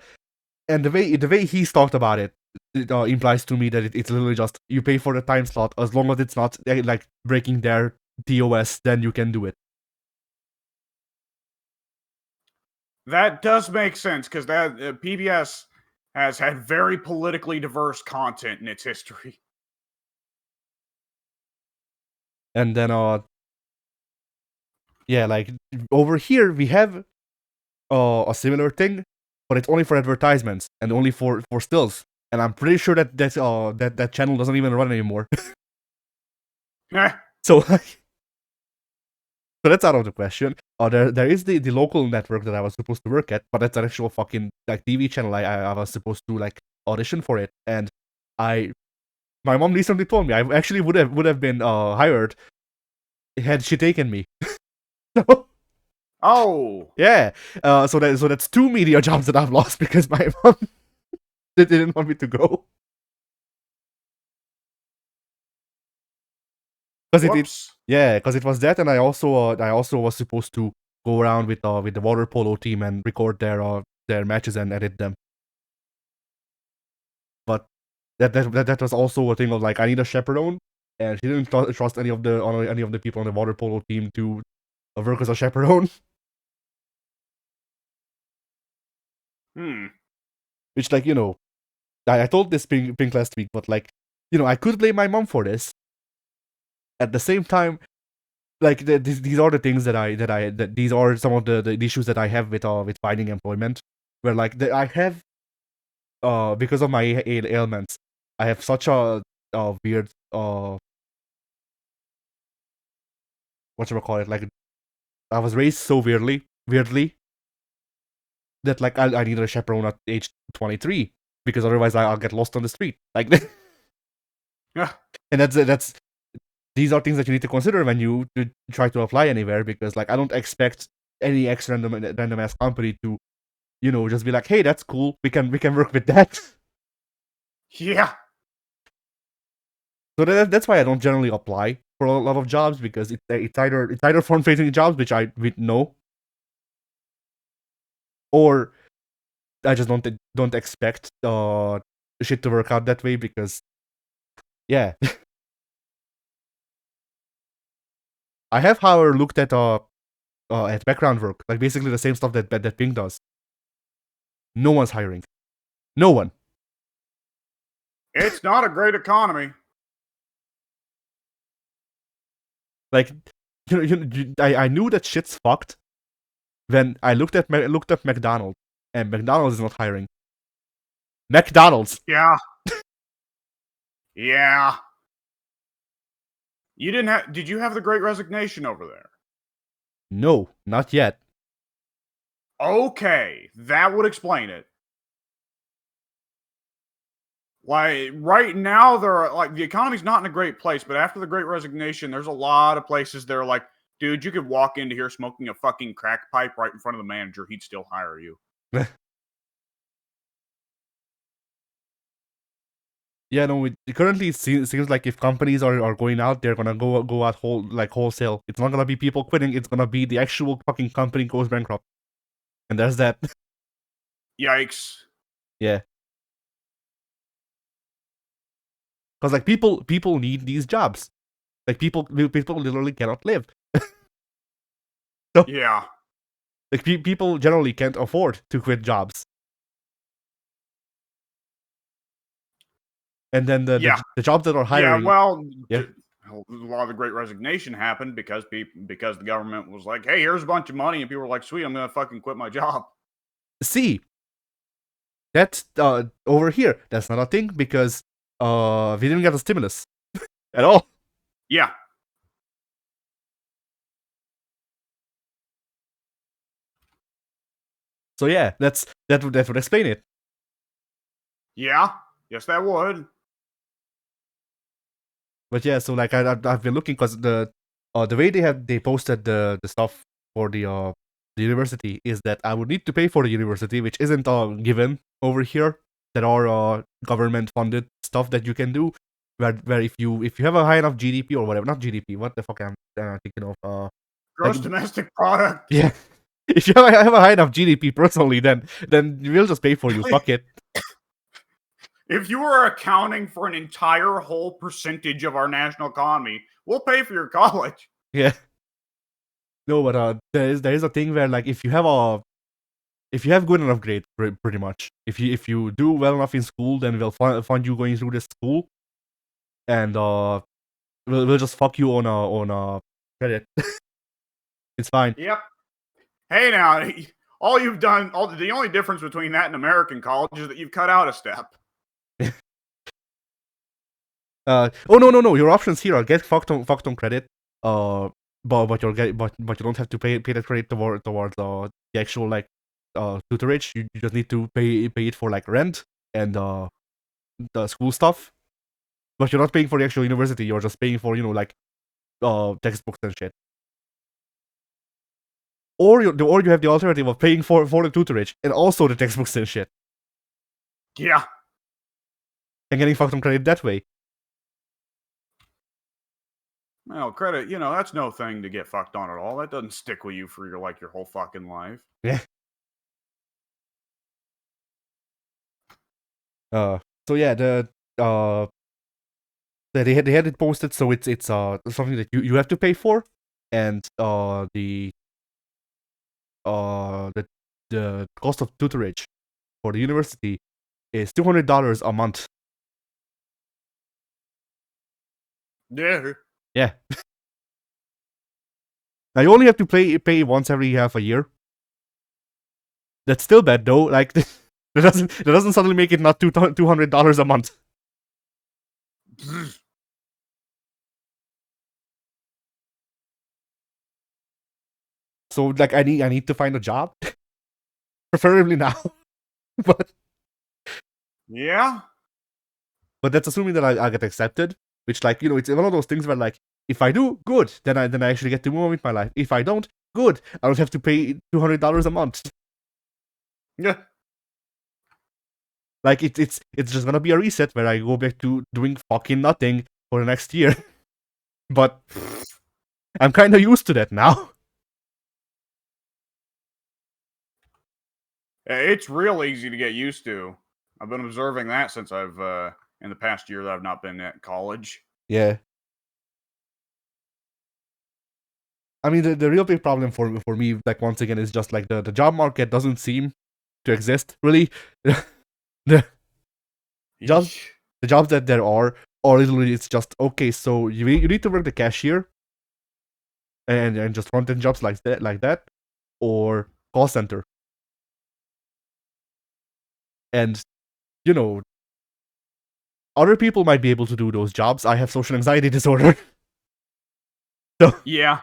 and the way he's talked about it, implies to me that it's literally just you pay for the time slot as long as it's not like breaking their TOS, then you can do it. That does make sense because that PBS has had very politically diverse content in its history. And then yeah, like over here we have a similar thing, but it's only for advertisements and only for stills. And I'm pretty sure that channel doesn't even run anymore. So that's out of the question. There is the local network that I was supposed to work at, but that's an actual fucking like TV channel. I was supposed to like audition for it, and my mom recently told me I actually would have been hired had she taken me. So, Oh, yeah. So that's two media jobs that I've lost because my mom they didn't want me to go. Because whoops. because it was that, and I also was supposed to go around with the water polo team and record their matches and edit them. But that was also a thing of like I need a chaperone, and she didn't trust any of the people on the water polo team to work as a chaperone. Hmm. Which like I told this Pink last week, but like I could blame my mom for this. At the same time, like these are the things that these are some of the issues that I have with finding employment, where like I have because of my ailments, I have such a weird what you call it, like I was raised so weirdly that like I need a chaperone at age 23 because otherwise I'll get lost on the street like. Yeah. And that's these are things that you need to consider when you try to apply anywhere, because like I don't expect any ex random ass company to just be like, hey, that's cool, we can work with that. Yeah. So that's why I don't generally apply for a lot of jobs, because it's either front facing jobs, which we know, or I just don't expect shit to work out that way, because yeah. I have, however, looked at background work, like basically the same stuff that Ping does. No one's hiring. No one. It's not a great economy. Like, I knew that shit's fucked when I looked up McDonald's, and McDonald's is not hiring. McDonald's. Yeah. Yeah. You didn't have. Did you have the Great Resignation over there? No, not yet. Okay, that would explain it. Like right now, there are like the economy's not in a great place, but after the Great Resignation, there's a lot of places that are like, dude, you could walk into here smoking a fucking crack pipe right in front of the manager, he'd still hire you. Yeah, no. Currently, it seems like if companies are going out, they're gonna go out wholesale. It's not gonna be people quitting. It's gonna be the actual fucking company goes bankrupt, and there's that. Yikes. Yeah, because like people need these jobs. Like people literally cannot live. So Yeah. like people generally can't afford to quit jobs. And then Yeah. the jobs that are Yeah. hiring, Well, yeah. a lot of the Great Resignation happened because because the government was like, hey, here's a bunch of money, and people were like, sweet, I'm gonna fucking quit my job. See, that's over here. That's not a thing because we didn't get a stimulus at all. Yeah. So yeah, that would explain it. Yeah. Yes, that would. But yeah, so like I've been looking because the way they posted the stuff for the university is that I would need to pay for the university, which isn't given over here. There are government funded stuff that you can do, where if you have a high enough GDP or whatever, not GDP, what the fuck I'm thinking of Gross like, domestic product. yeah. If you have a high enough GDP personally, then we'll just pay for you. Fuck it. If you were accounting for an entire whole percentage of our national economy, we'll pay for your college. Yeah. No, but there is a thing where like if you have good enough grades, pretty much, if you do well enough in school, then we'll fund you going through this school, and we'll just fuck you on a credit. It's fine. Yep. Hey, now, all you've done, the only difference between that and American college is that you've cut out a step. Oh no, your options here are get fucked on credit, but you don't have to pay that credit towards the actual like tutorage. You just need to pay it for like rent and the school stuff. But you're not paying for the actual university. You're just paying for like textbooks and shit. Or you have the alternative of paying for the tutorage and also the textbooks and shit, Yeah. and getting fucked on credit that way. Well, credit, that's no thing to get fucked on at all. That doesn't stick with you for your whole fucking life. Yeah. So yeah, they had it posted, so it's something that you have to pay for, and the cost of tutorage for the university is $200 a month. Yeah. Yeah. Now you only have to pay once every half a year. That's still bad though. Like that doesn't suddenly make it not $200 a month. So like I need to find a job, preferably now. but Yeah. but that's assuming that I get accepted, which it's one of those things where like if I do, good, then I actually get to move on with my life. If I don't, good, I don't have to pay $200 a month. Yeah. Like it's just gonna be a reset where I go back to doing fucking nothing for the next year. But I'm kind of used to that now. It's real easy to get used to. I've been observing that since I've in the past year that I've not been at college. Yeah. I mean, the real big problem for me, like once again, is just like the job market doesn't seem to exist really. the jobs the jobs that there are literally it's just okay. So you need to work the cashier, and just front end jobs like that, or call center. And other people might be able to do those jobs. I have social anxiety disorder. So Yeah.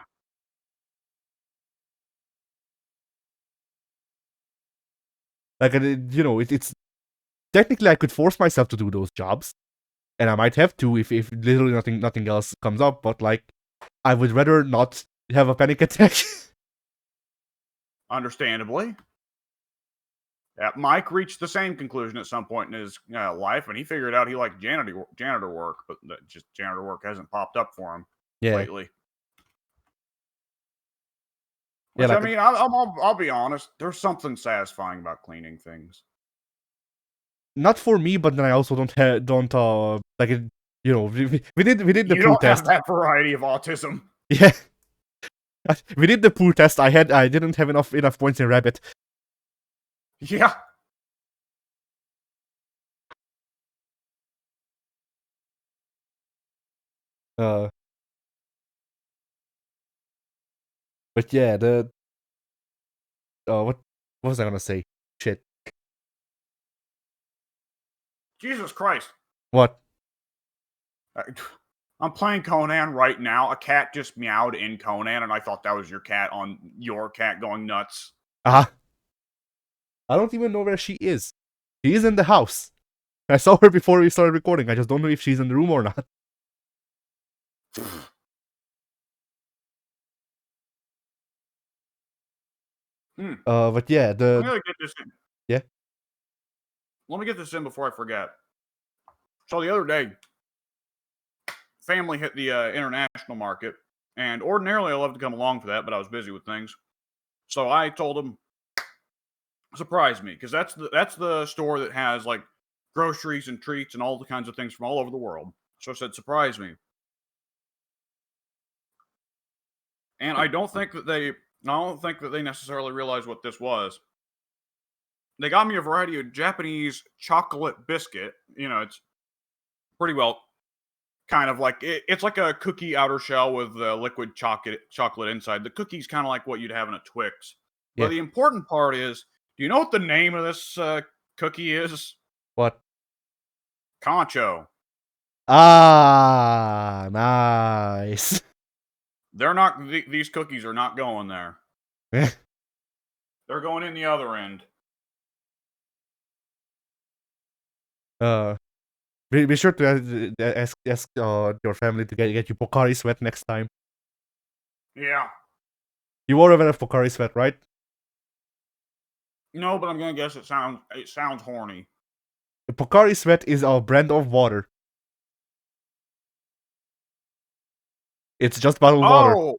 like it's technically I could force myself to do those jobs, and I might have to if literally nothing else comes up. But like, I would rather not have a panic attack. Understandably. Yeah, Mike reached the same conclusion at some point in his life, and he figured out he liked janitor work, but just janitor work hasn't popped up for him lately. Which, Yeah, I mean, I'll be honest. There's something satisfying about cleaning things. Not for me, but then I also don't like it. We did the You poo don't test. have that variety of autism. Yeah, we did the poo test. I didn't have enough points in Rabbit. Yeah. But yeah, what was I gonna say? Shit. Jesus Christ. What? I'm playing Conan right now. A cat just meowed in Conan, and I thought that was your cat going nuts. I don't even know where she is. She is in the house. I saw her before we started recording. I just don't know if she's in the room or not. But yeah, Let me get this in. Yeah. Let me get this in before I forget. So the other day, family hit the international market, and ordinarily I love to come along for that, but I was busy with things. So I told them, surprise me, because that's the store that has like groceries and treats and all the kinds of things from all over the world. So I said, surprise me. And I don't think that they necessarily realized what this was. They got me a variety of Japanese chocolate biscuit. It's pretty well kind of like it's like a cookie outer shell with liquid chocolate inside. The cookie's kind of like what you'd have in a Twix. But the important part is, do you know what the name of this cookie is? What? Concho. Ah, nice. They're not. These cookies are not going there. They're going in the other end. Be sure to ask your family to get you Pocari Sweat next time. Yeah. You are aware of Pocari Sweat, right? No, but I'm gonna guess it sounds horny. Pocari Sweat is a brand of water. It's just bottled water. Oh,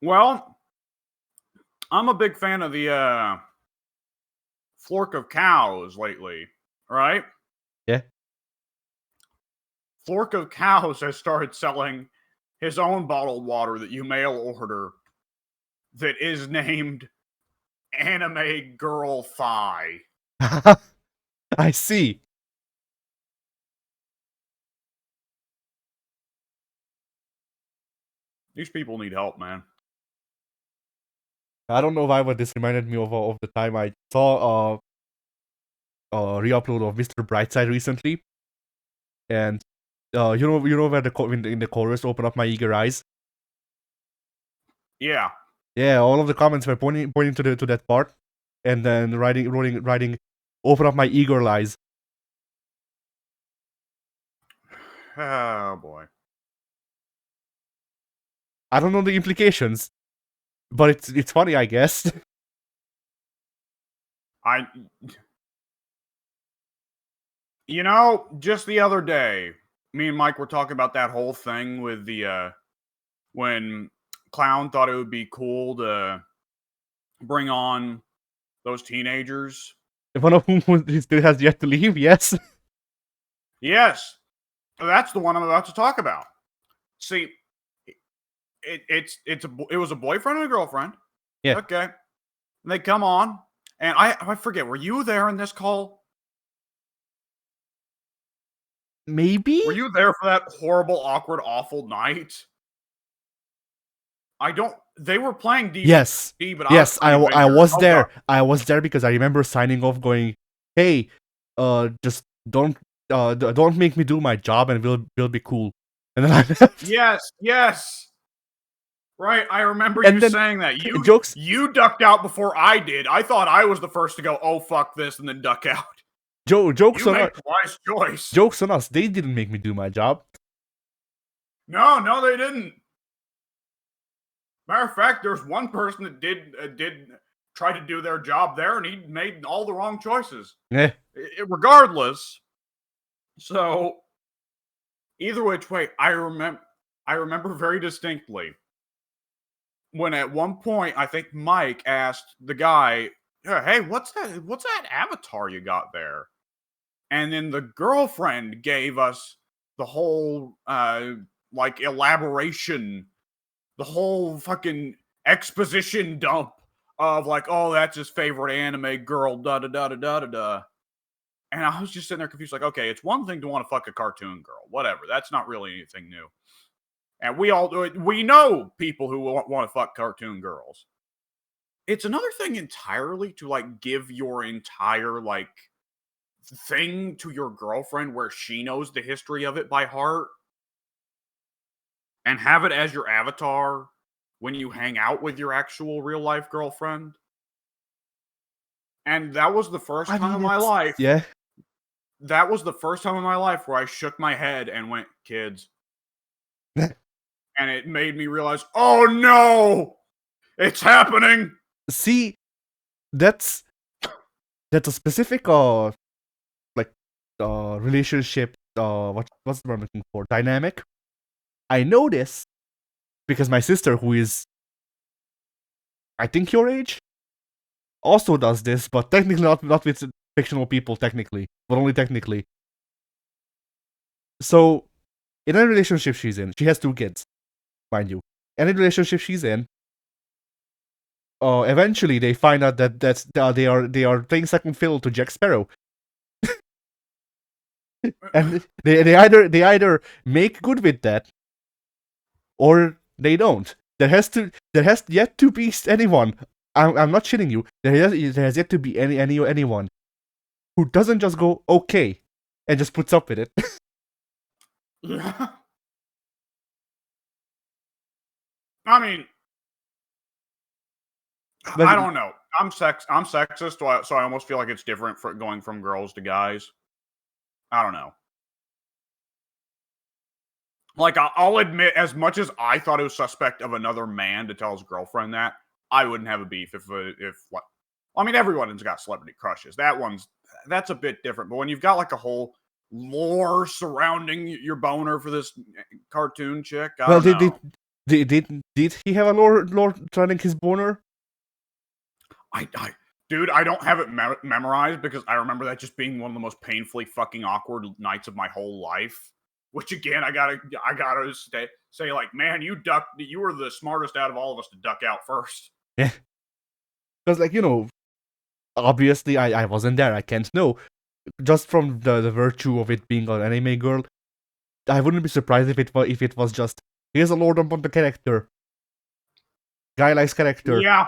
well, I'm a big fan of the Flork of Cows lately, right? Yeah. Flork of Cows has started selling his own bottled water that you mail order that is named Anime Girl Thigh. I see. These people need help, man. I don't know why, but this reminded me of the time I saw a re-upload of Mr. Brightside recently, and you know where in the chorus "Open Up My Eager Eyes." Yeah. Yeah, all of the comments were pointing to that part, and then writing "Open Up My Eager Eyes." Oh boy. I don't know the implications, but it's funny, I guess. I You know, just the other day, me and Mike were talking about that whole thing with the when Clown thought it would be cool to bring on those teenagers. One of whom still has yet to leave. Yes. Yes, that's the one I'm about to talk about. See, it was a boyfriend and a girlfriend. Yeah. Okay. And they come on, and I forget, were you there in this call? Maybe. Were you there for that horrible, awkward, awful night? I don't. They were playing DVD, Yes. but I was Yes, playing I Avengers. was Oh, there. God. I was there because I remember signing off, going, "Hey, just don't make me do my job, and we'll be cool." And then I left. Yes, yes. Right, I remember And you then saying that. jokes You ducked out before I did. I thought I was the first to go, "Oh fuck this," and then duck out. jokes You on made us. a wise choice. Jokes on us. They didn't make me do my job. No, no, they didn't. Matter of fact, there's one person that did try to do their job there, and he made all the wrong choices. Eh. Regardless, so either which way, I remember very distinctly when at one point I think Mike asked the guy, "Yeah, hey, what's that avatar you got there?" And then the girlfriend gave us the whole like elaboration, the whole fucking exposition dump of like, oh, that's his favorite anime girl, da da da da da da da. And I was just sitting there confused, like, okay, it's one thing to want to fuck a cartoon girl, whatever. That's not really anything new. And we know people who want to fuck cartoon girls. It's another thing entirely to like give your entire like thing to your girlfriend where she knows the history of it by heart and have it as your avatar when you hang out with your actual real life girlfriend. And that was the first I time in mean, my life. yeah. That was the first time in my life where I shook my head and went, "Kids." And it made me realize, oh no, it's happening. See, that's a specific like relationship what's the word I'm looking for, dynamic. I know this because my sister, who is I think your age, also does this, but technically not with fictional people, technically, but only technically. So, in a relationship she's in, she has 2 kids, mind you. Any relationship she's in, eventually they find out that they are playing second fiddle to Jack Sparrow, and they either make good with that, or they don't. There has yet to be anyone. I'm not shitting you. There has yet to be anyone who doesn't just go okay and just puts up with it. Yeah. I mean, I don't know. I'm sexist, so I almost feel like it's different for going from girls to guys. I don't know. Like, I'll admit, as much as I thought it was suspect of another man to tell his girlfriend that, I wouldn't have a beef if what. I mean, everyone's got celebrity crushes. That's a bit different. But when you've got like a whole lore surrounding your boner for this cartoon chick, I Well, don't know. did he have a lore surrounding his boner? Dude, I don't have it memorized because I remember that just being one of the most painfully fucking awkward nights of my whole life. Which again, I gotta say, like, man, you were the smartest out of all of us to duck out first. Yeah, because like obviously I wasn't there. I can't know. Just from the virtue of it being an anime girl, I wouldn't be surprised if it was just here's a lord on the character. Guy likes character. Yeah.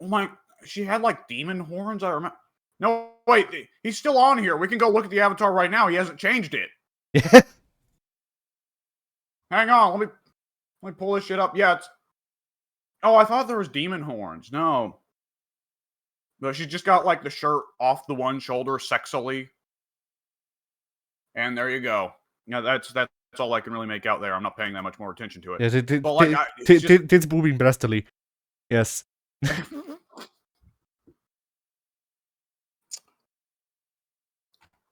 Oh my, she had like demon horns. I remember. No, wait, he's still on here. We can go look at the avatar right now. He hasn't changed it. Yeah. Hang on, let me pull this shit up. Yeah, it's. Oh, I thought there was demon horns. No. But she's just got like the shirt off the one shoulder sexily. And there you go. Yeah, that's all I can really make out there. I'm not paying that much more attention to it. Yes, but like, it's booming breastily. Yes.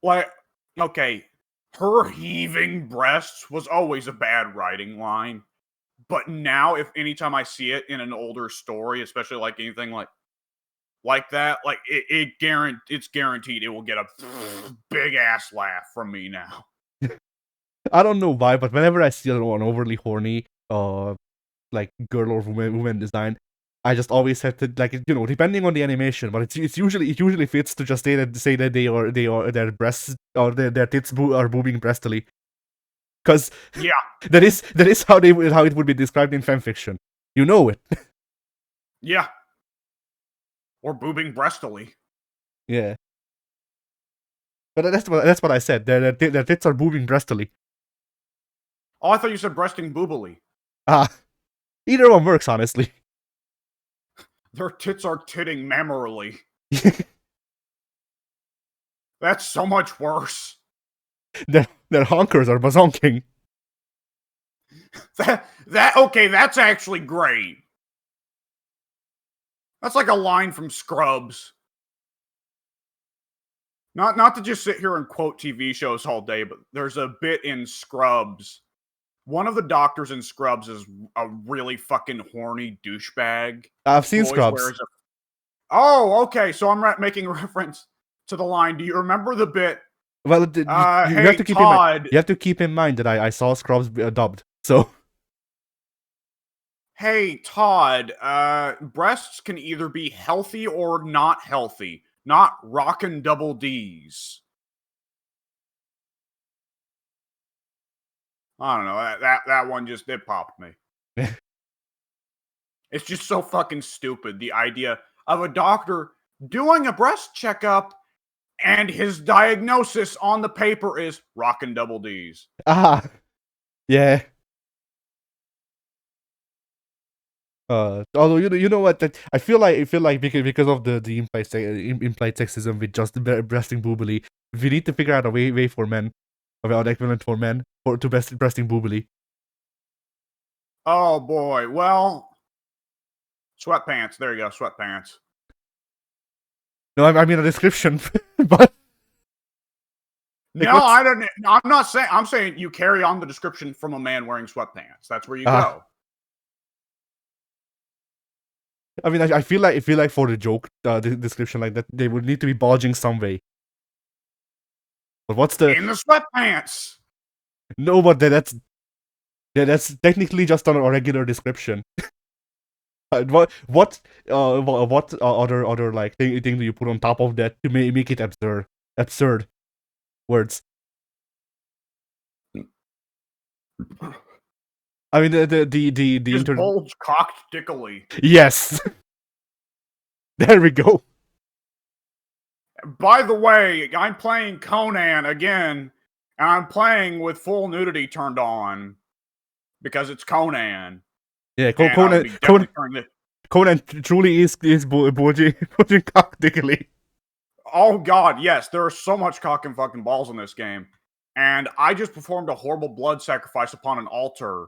Like, okay, her heaving breasts was always a bad writing line. But now, if anytime I see it in an older story, especially like anything like that, like it's guaranteed it will get a big ass laugh from me now. I don't know why, but whenever I see an overly horny, like girl or woman design, I just always have to, like, depending on the animation, but it usually fits to just say that their breasts or their tits are booming breastily, because yeah, that is how it would be described in fanfiction. You know it. Yeah. Or boobing breastily. Yeah. But that's what I said. Their tits are booming breastily. Oh, I thought you said breasting boobily. Either one works, honestly. Their tits are titting mammorily. That's so much worse. Their honkers are bazonking. Okay, that's actually great. That's like a line from Scrubs. Not to just sit here and quote TV shows all day, but there's a bit in Scrubs. One of the doctors in Scrubs is a really fucking horny douchebag. I've seen Scrubs. Oh, okay. So I'm making reference to the line. Do you remember the bit? Well, you have to keep Todd, in mind. You have to keep in mind that I saw Scrubs dubbed. So. Hey, Todd. Breasts can either be healthy or not healthy. Not rockin' double D's. I don't know. That one just it popped me. It's just so fucking stupid. The idea of a doctor doing a breast checkup and his diagnosis on the paper is rockin' double D's. Yeah. Although you know what, I feel like because of the implied sexism with just breasting boobily, we need to figure out a way for men, about equivalent for men to breasting boobily. Oh boy, well, sweatpants. There you go, sweatpants. No, I mean a description, but. Like, no, I don't. I'm not saying. I'm saying you carry on the description from a man wearing sweatpants. That's where you go. I mean, I feel like for the joke, the description like that, they would need to be bulging some way. But what's the in the sweatpants? No, but that's technically just on a regular description. What other like thing do you put on top of that to make it absurd words? I mean the internet bulge cocked dickily. Yes. There we go. By the way, I'm playing Conan again, and I'm playing with full nudity turned on because it's Conan. Yeah, Conan truly is bulging cock dickily. Oh god, yes, there is so much cock and fucking balls in this game. and I just performed a horrible blood sacrifice upon an altar.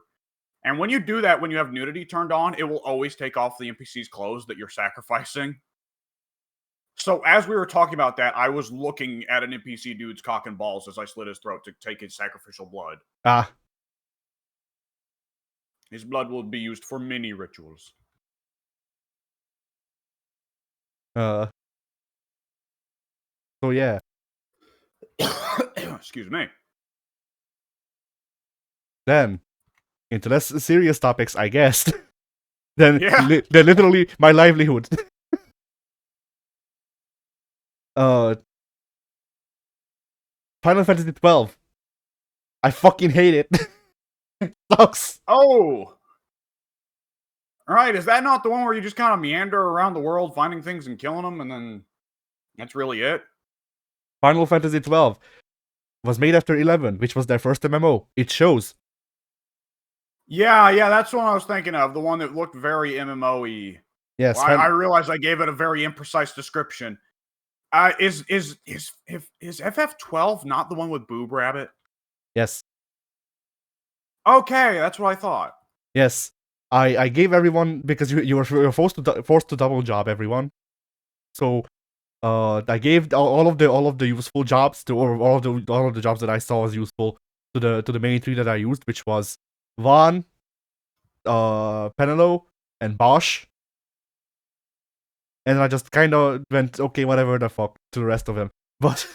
And when you do that, when you have nudity turned on, it will always take off the NPC's clothes that you're sacrificing. So as we were talking about that, I was looking at an NPC dude's cock and balls as I slit his throat to take his sacrificial blood. Ah, His blood will be used for many rituals. so yeah. Excuse me. Then into less serious topics, I guess. then Yeah. they're literally my livelihood. Final Fantasy 12. I fucking hate it. It sucks. Oh. All right. Is that not the one where you just kind of meander around the world, finding things and killing them, and then that's really it? Final Fantasy 12 was made after 11, which was their first MMO. It shows. Yeah, that's the one I was thinking of. The one that looked very MMO-y. Yes, Well, I realized I gave it a very imprecise description. Is FF12 not the one with Boob Rabbit? yes, Okay, that's what I thought. yes. I gave everyone because you were forced to double job everyone. So I gave all of the useful jobs to or all of the jobs that I saw as useful to the main three that I used, which was Vaughn, Penelo, and Bosch. And I just kind of went, okay, whatever the fuck, to the rest of them. But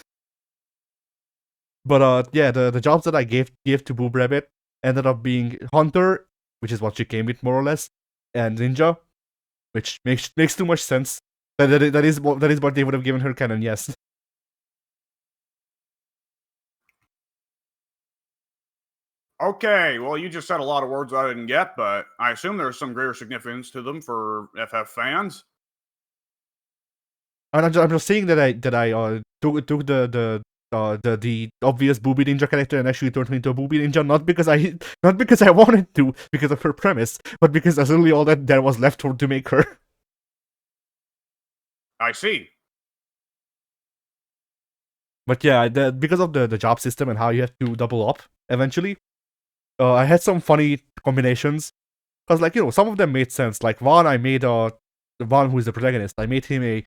yeah, the jobs that I gave to Boob Rabbit ended up being Hunter, which is what she came with more or less, and Ninja, which makes too much sense. That is what they would have given her canon. Yes. Okay, well, you just said a lot of words I didn't get, but I assume there's some greater significance to them for FF fans. And I'm just saying that I took the obvious booby ninja character and actually turned her into a booby ninja, not because I wanted to, because of her premise, but because that's literally all that there was left to make her. I see. But yeah, because of the job system and how you have to double up eventually, I had some funny combinations. Because, like, some of them made sense. Like, Vaughn, I made Vaughn, who is the protagonist, I made him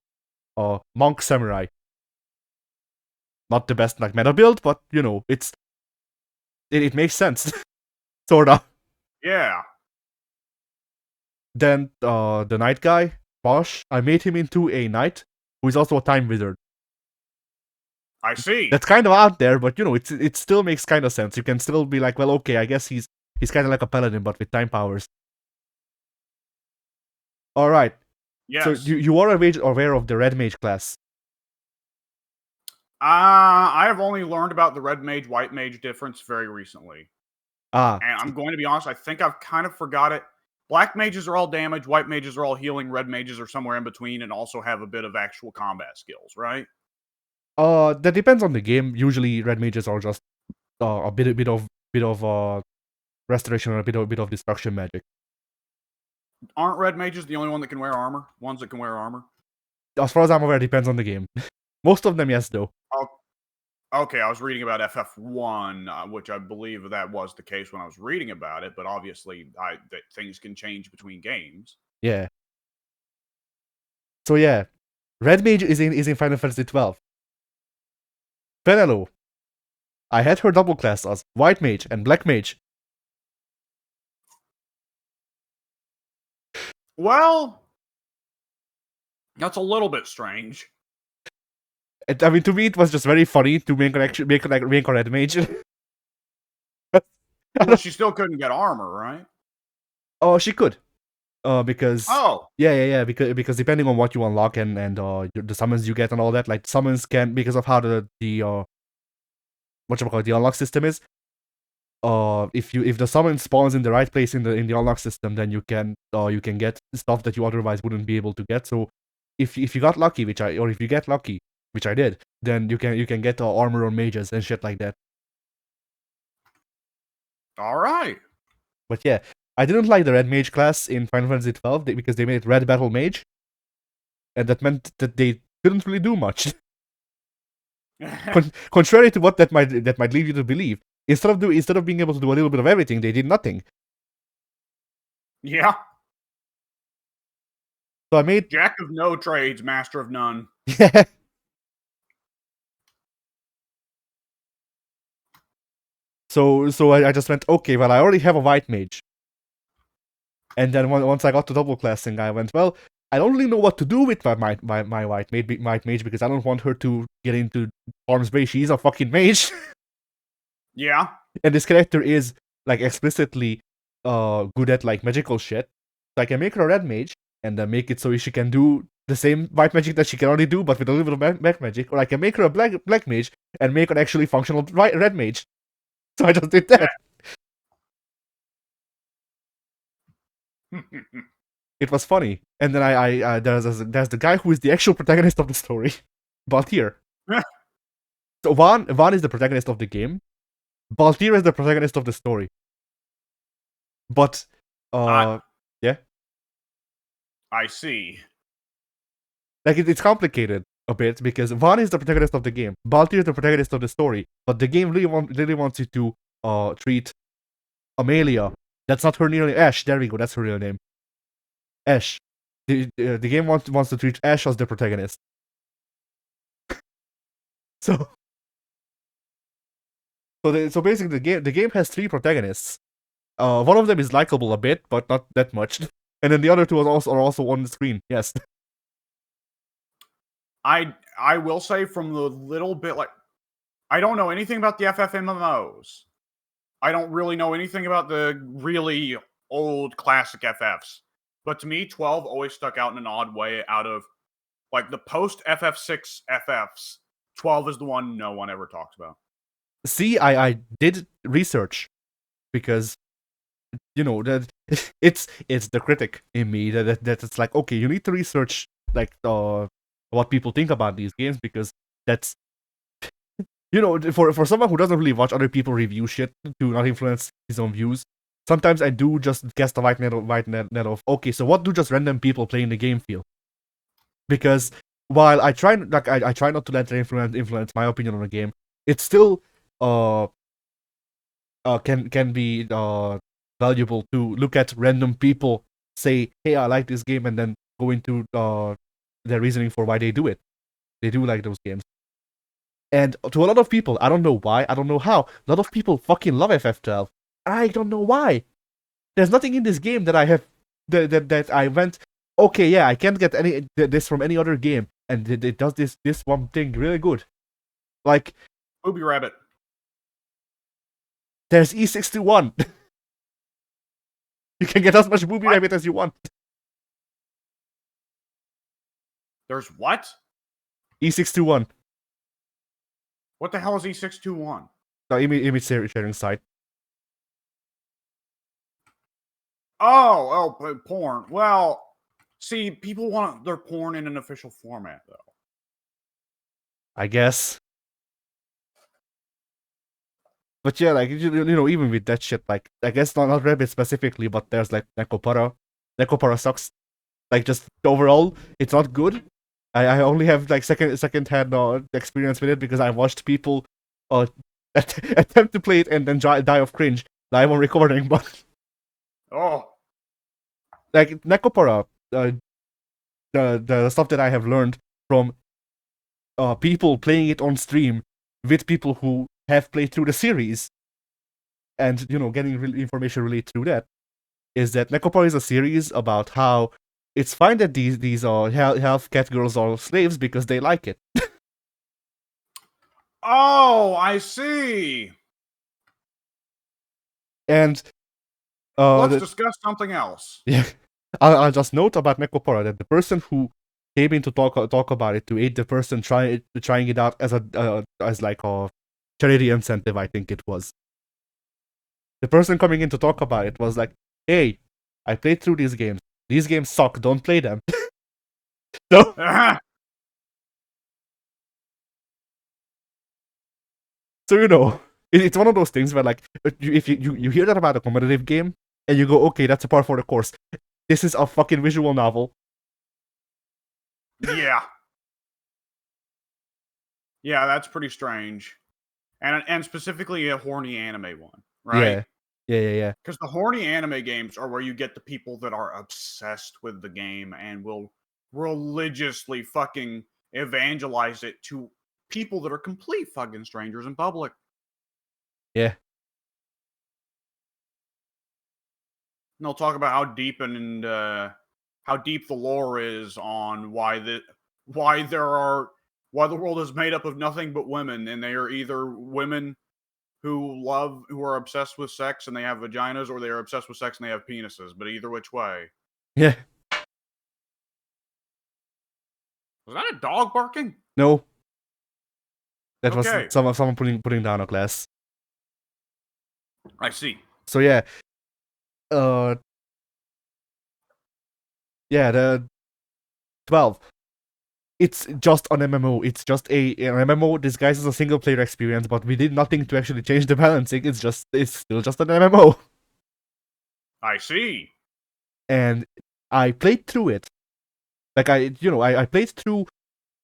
a monk samurai. Not the best, like, meta build, but, it makes sense. Sorta. Yeah. Then, the knight guy, Bosch, I made him into a knight, who is also a time wizard. I see. That's kind of out there, but, it still makes kind of sense. You can still be like, well, okay, I guess he's kind of like a paladin, but with time powers. Alright. Yes. So, you are aware of the red mage class. I have only learned about the red mage, white mage difference very recently. Ah. And I'm going to be honest, I think I've kind of forgot it. Black mages are all damage, white mages are all healing, red mages are somewhere in between and also have a bit of actual combat skills, right? That depends on the game. Usually, red mages are just a bit of restoration or a bit of destruction magic. Aren't red mages the only one that can wear armor? Ones that can wear armor? As far as I'm aware, it depends on the game. Most of them, yes, though. Oh, okay, I was reading about FF1, which I believe that was the case when I was reading about it, but obviously that things can change between games. Yeah. So yeah, red mage is in Final Fantasy 12. Penelo, I had her double class as white mage and black mage. Well, that's a little bit strange. I mean, to me, it was just very funny to make a red mage. Well, she still couldn't get armor, right? Oh, she could. Because Oh, yeah, because depending on what you unlock and the summons you get and all that, like summons can, because of how the the unlock system is. If the summon spawns in the right place in the unlock system, then you can get stuff that you otherwise wouldn't be able to get. So if you got lucky, if you get lucky, which I did, then you can get armor on mages and shit like that. all right. But yeah, I didn't like the red mage class in Final Fantasy 12 because they made it red battle mage, and that meant that they couldn't really do much. Contrary to what that might lead you to believe, instead of being able to do a little bit of everything, they did nothing. Yeah. So I made Jack of no trades, master of none. yeah. So I just went, okay, well, I already have a white mage. And then once I got to double classing, I went, well, I don't really know what to do with my white mage because I don't want her to get into harm's way. She's a fucking mage. Yeah. And this character is like explicitly good at like magical shit. So I can make her a red mage and then make it so she can do the same white magic that she can already do, but with a little bit of black magic. Or I can make her a black mage and make an actually functional red mage. So I just did that. It was funny. And then there's the guy who is the actual protagonist of the story, Baltier. So Van is the protagonist of the game. Baltier is the protagonist of the story. But yeah, I see. like it's complicated a bit because Van is the protagonist of the game. Baltier is the protagonist of the story. But the game really wants you to treat Amelia. That's not her real name. Ash. There we go. That's her real name. Ash. The game wants to treat Ash as the protagonist. So basically the game has 3 protagonists. One of them is likable a bit, but not that much. And then the other 2 are also on the screen. Yes. I will say from the little bit, like, I don't know anything about the FFMMOs. I don't really know anything about the really old classic FFs. But to me, 12 always stuck out in an odd way out of, like, the post FF6 FFs. 12 is the one no one ever talks about. See, I did research because that it's the critic in me that it's like, okay, you need to research like what people think about these games because that's for someone who doesn't really watch other people review shit to not influence his own views. Sometimes I do just cast the white net of, okay, so what do just random people playing the game feel? Because while I try I try not to let it influence my opinion on the game, it's still can be valuable to look at random people say, hey, I like this game, and then go into their reasoning for why they do it. They do like those games. And to a lot of people, I don't know why, I don't know how, a lot of people fucking love FF12. I don't know why. There's nothing in this game that I have that I went, okay, yeah, I can't get this from any other game, and it does this one thing really good. Like Booby Rabbit. There's E621. You can get as much Booby Rabbit as you want. There's what? E621. What the hell is E621? No, image sharing site. Oh, porn. Well, see, people want their porn in an official format, though. I guess. But yeah, like, even with that shit, like, I guess not Rabbit specifically, but there's like Nekopara. Nekopara sucks. Like, just overall, it's not good. I only have like second hand experience with it because I watched people attempt to play it and then die of cringe live on recording. But like Nekopara, the stuff that I have learned from people playing it on stream with people who have played through the series, and getting information related through that, is that Nekopara is a series about how it's fine that these half cat girls are slaves because they like it. Oh, I see. And let's discuss something else. Yeah, I'll just note about Nekopara that the person who came in to talk about it, to aid the person trying it out as like a charity incentive, I think it was. The person coming in to talk about it was like, "Hey, I played through these games. These games suck. Don't play them." So, so it's one of those things where, like, if you hear that about a competitive game and you go, "Okay, that's a par for the course." This is a fucking visual novel. Yeah. Yeah, that's pretty strange. And specifically a horny anime one, right? Yeah. Yeah. Because the horny anime games are where you get the people that are obsessed with the game and will religiously fucking evangelize it to people that are complete fucking strangers in public. Yeah. And they'll talk about how deep the lore is on why why the world is made up of nothing but women, and they are either women who are obsessed with sex and they have vaginas, or they are obsessed with sex and they have penises. But either which way. Yeah. Was that a dog barking? No. That was Okay. someone putting down a glass. I see. So yeah. Yeah, the 12. It's just an MMO. It's just an MMO disguised as a single player experience, but we did nothing to actually change the balancing. It's still just an MMO. I see. And I played through it. Like I played through.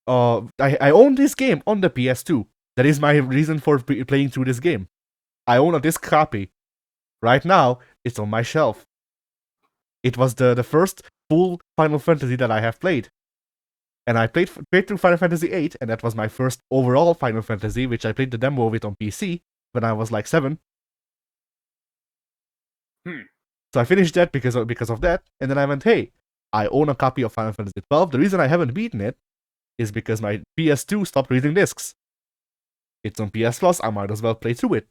I own this game on the PS2. That is my reason for playing through this game. I own a disc copy. Right now, it's on my shelf. It was the first full Final Fantasy that I have played. And I played through Final Fantasy VIII, and that was my first overall Final Fantasy, which I played the demo of it on PC when I was like 7. So I finished that because of that, and then I went, hey, I own a copy of Final Fantasy XII. The reason I haven't beaten it is because my PS2 stopped reading discs. It's on PS Plus, I might as well play through it.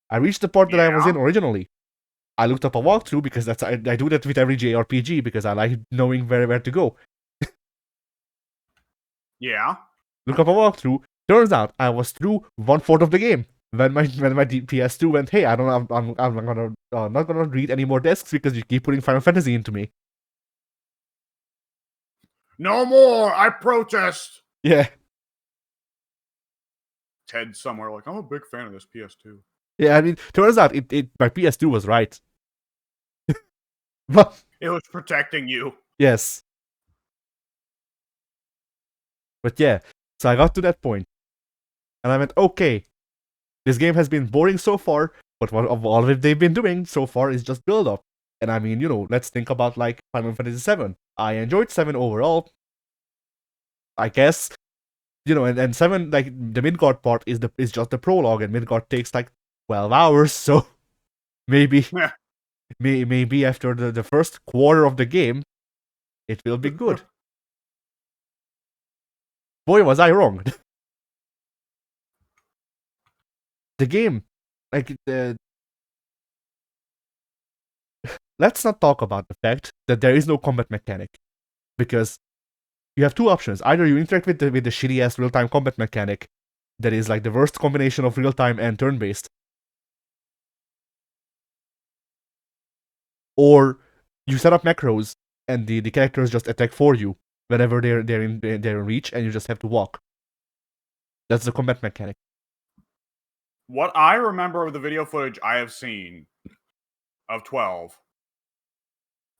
I reached the part that I was in originally. I looked up a walkthrough because I do that with every JRPG because I like knowing where to go. Yeah. Look up a walkthrough. Turns out I was through 1/4 of the game when my PS2 went, hey, I'm gonna not gonna read any more discs because you keep putting Final Fantasy into me. No more! I protest! Yeah. Ted somewhere like, I'm a big fan of this PS2. Yeah, I mean, turns out my PS2 was right. But it was protecting you. Yes. But yeah, so I got to that point, and I went, okay, this game has been boring so far, but what of all of it they've been doing so far is just build up. And I mean, let's think about like Final Fantasy VII. I enjoyed 7 overall, I guess. And 7, like the Midgard part is just the prologue, and Midgard takes like 12 hours, so maybe maybe after the first quarter of the game, it will be good. Boy, was I wrong. The game, like let's not talk about the fact that there is no combat mechanic, because you have two options. Either you interact with the shitty ass real time combat mechanic that is like the worst combination of real time and turn based, or you set up macros and the characters just attack for you whenever they're in reach, and you just have to walk. That's the combat mechanic. What I remember of the video footage I have seen of 12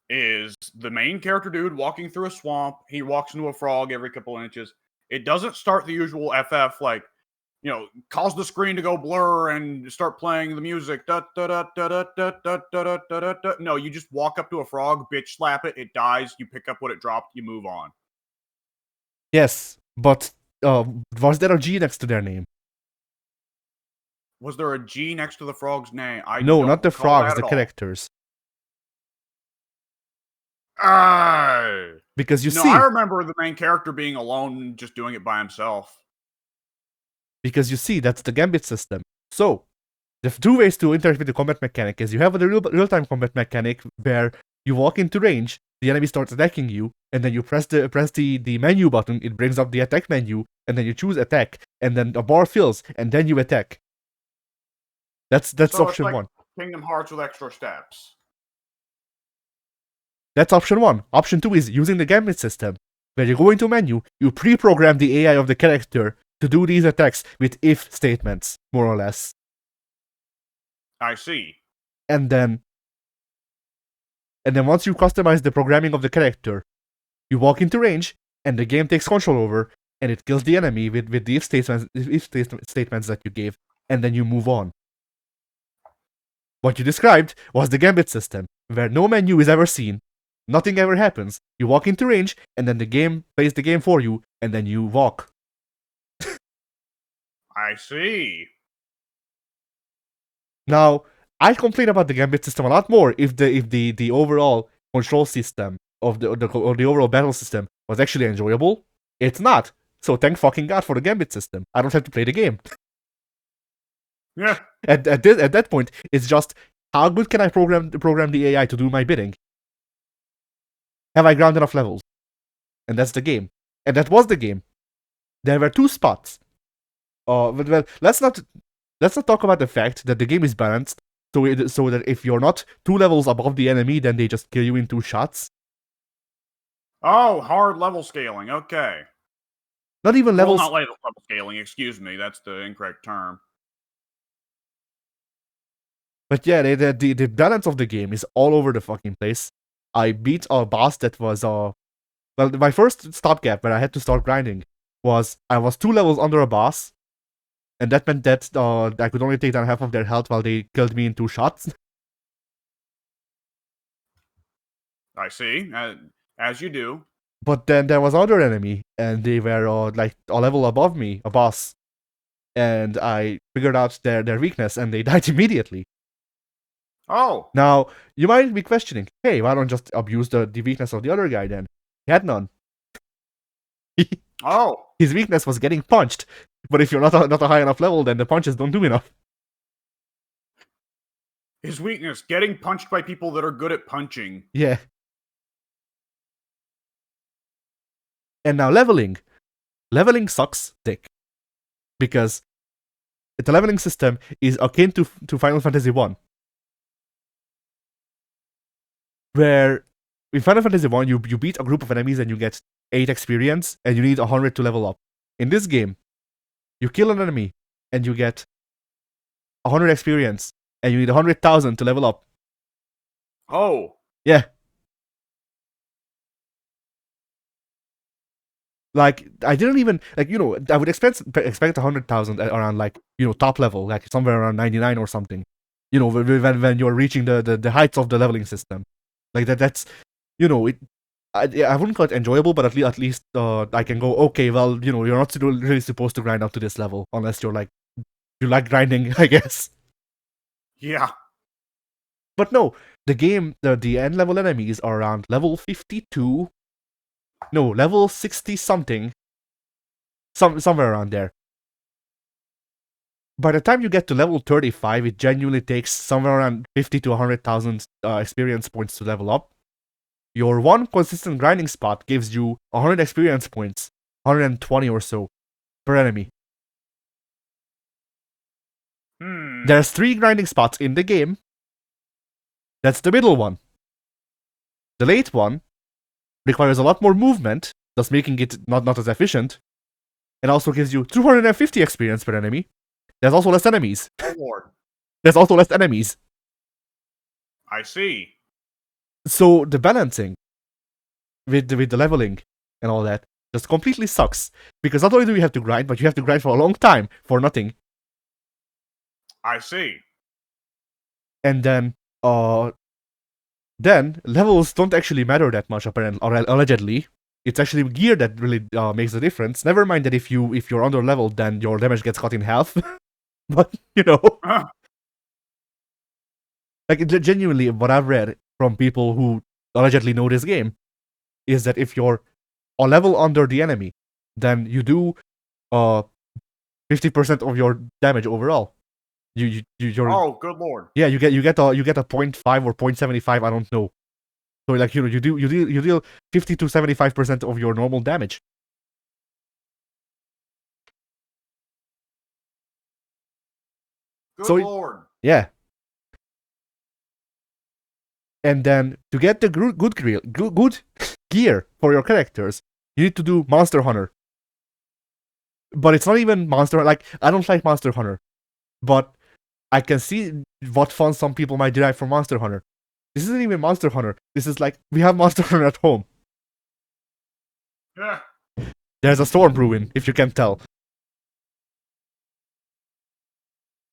is the main character dude walking through a swamp. He walks into a frog every couple inches. It doesn't start the usual FF, like, cause the screen to go blur and start playing the music. No, you just walk up to a frog, bitch slap it, it dies, you pick up what it dropped, you move on. Yes, but was there a G next to their name? Was there a G next to the frog's name? No, not the frogs, the characters. Because see, I remember the main character being alone and just doing it by himself. Because you see, that's the gambit system. So, the two ways to interact with the combat mechanic is you have the real-time combat mechanic where you walk into range, the enemy starts attacking you, and then you press the menu button, it brings up the attack menu, and then you choose attack, and then the bar fills, and then you attack. That's so option it's like 1. Kingdom Hearts with extra steps. That's option 1. Option 2 is using the gambit system, where you go into menu, you pre-program the AI of the character to do these attacks with if statements, more or less. I see. And then once you customize the programming of the character, you walk into range, and the game takes control over, and it kills the enemy with the if statements that you gave, and then you move on. What you described was the gambit system, where no menu is ever seen, nothing ever happens. You walk into range, and then the game plays the game for you, and then you walk. I see. Now, I'd complain about the gambit system a lot more if the overall control system of the overall battle system was actually enjoyable. It's not. So thank fucking God for the gambit system. I don't have to play the game. Yeah. At that point, it's just how good can I program the AI to do my bidding? Have I ground enough levels? And that's the game. And that was the game. There were two spots. Well, let's not talk about the fact that the game is balanced, so that if you're not 2 levels above the enemy, then they just kill you in 2 shots. Oh, hard level scaling. Okay. Not even levels. Well, not level scaling. Excuse me. That's the incorrect term. But yeah, the balance of the game is all over the fucking place. I beat a boss that was well, my first stopgap where I had to start grinding was I was 2 levels under a boss, and that meant that I could only take down half of their health while they killed me in 2 shots. I see. As you do. But then there was another enemy, and they were like a level above me, a boss, and I figured out their weakness, and they died immediately. Oh. Now, you might be questioning, hey, why don't just abuse the weakness of the other guy then? He had none. Oh. His weakness was getting punched. But if you're not a high enough level, then the punches don't do enough. His weakness, getting punched by people that are good at punching. Yeah. And now leveling. Leveling sucks dick. Because the leveling system is akin to Final Fantasy 1. Where in Final Fantasy 1, you beat a group of enemies and you get 8 experience, and you need 100 to level up. In this game, you kill an enemy and you get 100 experience, and you need 100,000 to level up. Oh. Yeah. Like, I didn't even, like, I would expect 100,000 around, like, top level, like somewhere around 99 or something. When you're reaching the heights of the leveling system. Like, that's, I wouldn't call it enjoyable, but at least I can go, okay, well, you're not really supposed to grind up to this level, unless you like grinding, I guess. Yeah. But no, the game, the end level enemies are around level 52. No, level 60 something. Somewhere around there. By the time you get to level 35, it genuinely takes somewhere around 50 to 100,000 experience points to level up. Your one consistent grinding spot gives you 100 experience points, 120 or so, per enemy. There's 3 grinding spots in the game. That's the middle one. The late one requires a lot more movement, thus making it not as efficient, and also gives you 250 experience per enemy. There's also less enemies. Oh, Lord. There's also less enemies. I see. So the balancing with the leveling and all that just completely sucks. Because not only do you have to grind, but you have to grind for a long time for nothing. I see. And then levels don't actually matter that much, apparently, or allegedly. It's actually gear that really makes the difference. Never mind that if you're under leveled, then your damage gets cut in half. But like genuinely, what I've read from people who allegedly know this game is that if you're a level under the enemy, then you do 50% of your damage overall. You're oh, good Lord. Yeah, you get a 0.5 or 0.75, I don't know. So like you deal 50 to 75% of your normal damage. Good Lord. Yeah. And then to get the good gear for your characters, you need to do Monster Hunter. But it's not even Monster. Like, I don't like Monster Hunter, but I can see what fun some people might derive from Monster Hunter. This isn't even Monster Hunter. This is like, we have Monster Hunter at home. Yeah. There's a storm brewing, if you can tell.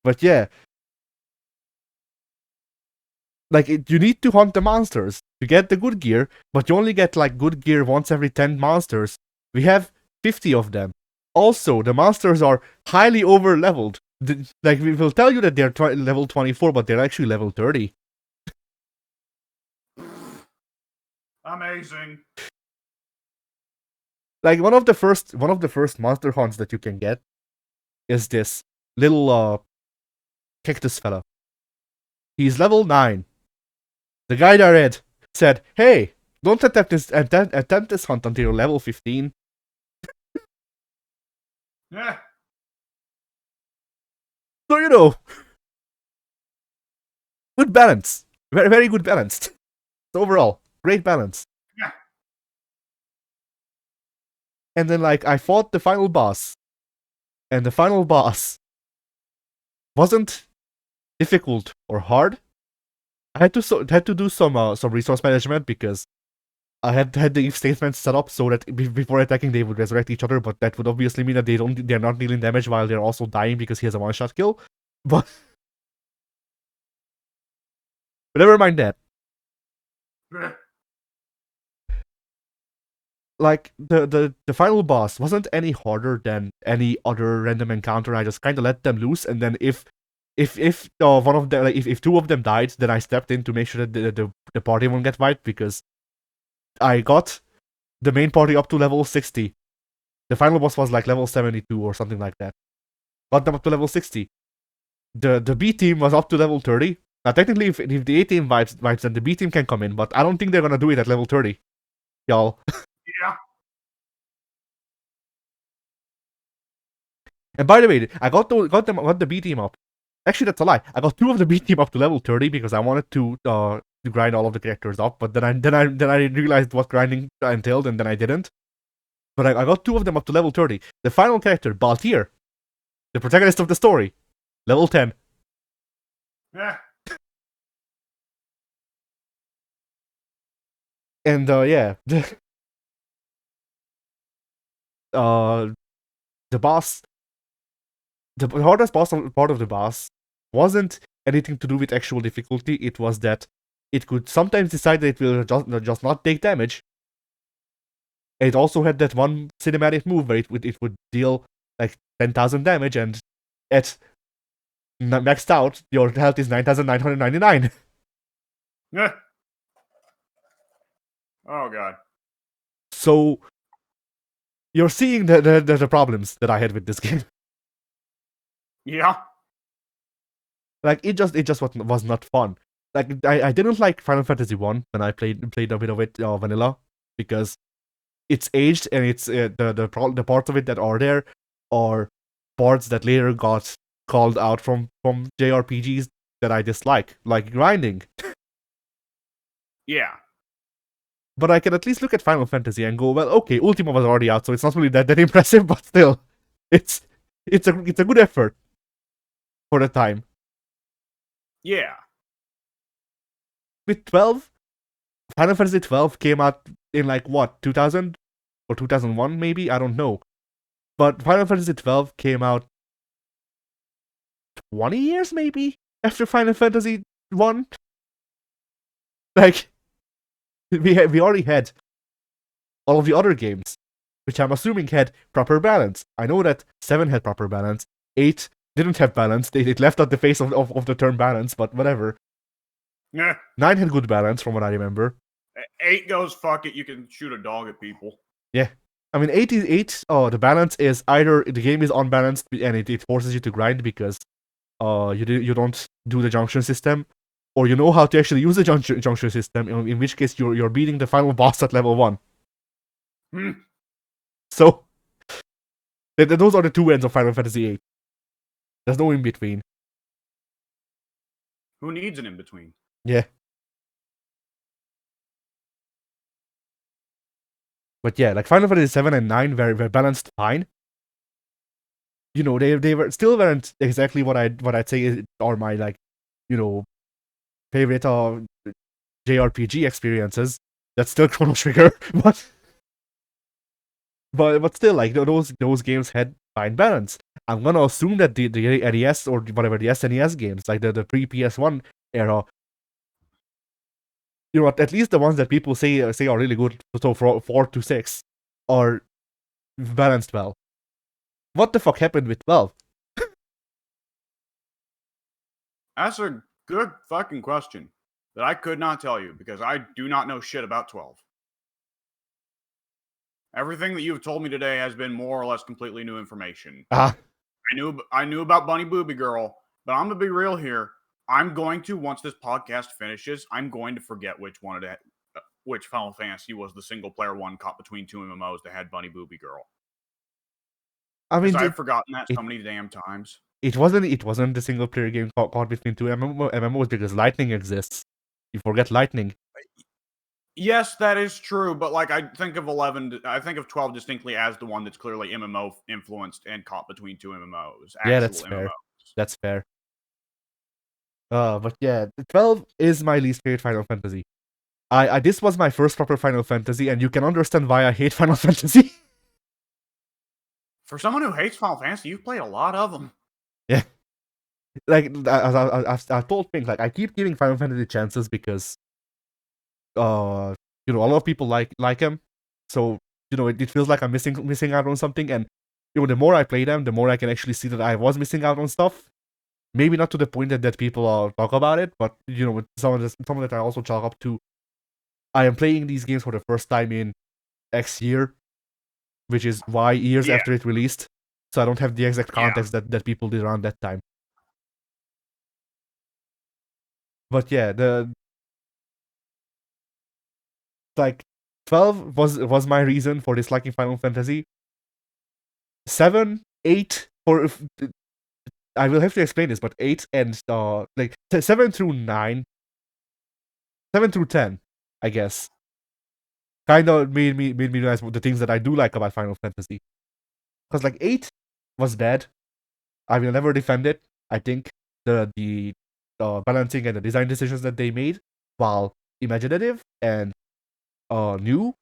But yeah, like you need to hunt the monsters to get the good gear, but you only get like good gear once every 10 monsters. We have 50 of them. Also, the monsters are highly over leveled. Like we will tell you that they're level 24, but they're actually level 30. Amazing. Like one of the first monster hunts that you can get is this little cactus fella. He's level 9. The guy that I read said, "Hey, don't attempt this hunt until you're level 15." Yeah. So you know, good balance, very very good balance. Overall, great balance. Yeah. And then like I fought the final boss, and the final boss wasn't difficult or hard. I had to do some resource management because I had the if statements set up so that before attacking they would resurrect each other, but that would obviously mean that they're not dealing damage while they're also dying because he has a one-shot kill. But never mind that. Like the final boss wasn't any harder than any other random encounter. I just kind of let them loose, and then if one of them, like if two of them died, then I stepped in to make sure that the party won't get wiped because I got the main party up to level 60. The final boss was like level 72 or something like that. Got them up to level 60. The B team was up to level 30. Now technically, if the A team wipes, then the B team can come in, but I don't think they're gonna do it at level 30, y'all. Yeah. And by the way, I got the B team up. Actually, that's a lie. I got 2 of the B team up to level 30 because I wanted to grind all of the characters up. But then I realized what grinding entailed, and then I didn't. But I got 2 of them up to level 30. The final character, Baltier, the protagonist of the story, level 10. Yeah. And yeah, the boss, the hardest boss part of the boss wasn't anything to do with actual difficulty. It was that it could sometimes decide that it will just not take damage. And it also had that one cinematic move where it would deal like 10,000 damage, and at maxed out, your health is 9,999. Yeah. Oh god. So you're seeing the problems that I had with this game. Yeah. Like it just was not fun. Like I didn't like Final Fantasy 1 when I played a bit of it vanilla because it's aged and it's the parts of it that are there are parts that later got called out from JRPGs that I dislike, like grinding. Yeah. But I can at least look at Final Fantasy and go, well, okay, Ultima was already out, so it's not really that impressive, but still, it's a good effort for the time. Yeah. With 12, Final Fantasy 12 came out in like what, 2000 or 2001 maybe, I don't know. But Final Fantasy 12 came out 20 years maybe after Final Fantasy 1. Like we already had all of the other games, which I'm assuming had proper balance. I know that 7 had proper balance, 8 didn't have balance. They left out the face of the term balance, but whatever. Yeah. 9 had good balance from what I remember. 8 goes fuck it, you can shoot a dog at people. Yeah. I mean 8 is 8, the balance is either the game is unbalanced and it forces you to grind because you don't do the junction system, or you know how to actually use the junction system, in which case you're beating the final boss at level 1. Hmm. So those are the two ends of Final Fantasy VIII. There's no in between. Who needs an in between? Yeah. But yeah, like Final Fantasy 7 and 9 were balanced fine. You know, they were still weren't exactly what I'd say are my like, you know, favorite JRPG experiences. That's still Chrono Trigger, but but still, like those games had fine balance. I'm gonna assume that the NES or whatever the SNES games, like the pre PS1 era, at least the ones that people say are really good, so 4 to 6 are balanced well. What the fuck happened with 12? That's a good fucking question that I could not tell you because I do not know shit about 12. Everything that you've told me today has been more or less completely new information. Ah, I knew about Bunny Booby Girl, but I'm gonna be real here. I'm going to, once this podcast finishes, I'm going to forget which Final Fantasy was the single player one caught between two MMOs that had Bunny Booby Girl. I mean, Because I've forgotten that so many damn times. it wasn't the single player game caught between two MMOs because Lightning exists. You forget Lightning. Yes, that is true, but like I think of 12 distinctly as the one that's clearly MMO influenced and caught between two MMOs. Yeah, that's MMOs. fair. That's fair. But yeah, 12 is my least favorite Final Fantasy. I this was my first proper Final Fantasy, and you can understand why I hate Final Fantasy. For someone who hates Final Fantasy, you've played a lot of them. Yeah. Like, I've told Pink, like, I keep giving Final Fantasy chances because, a lot of people like him. So, it feels like I'm missing out on something. And, the more I play them, the more I can actually see that I was missing out on stuff. Maybe not to the point that people talk about it, but, with some that I also chalk up to. I am playing these games for the first time in X year, which is Y years after it released. So I don't have the exact context that people did around that time. But yeah, 12 was my reason for disliking Final Fantasy. 7, 8 I will have to explain this, but 8 and 7 through 9, 7 through 10, I guess, kind of made me realize the things that I do like about Final Fantasy. Because 8 was bad. I will never defend it. I think the balancing and the design decisions that they made, while imaginative and new,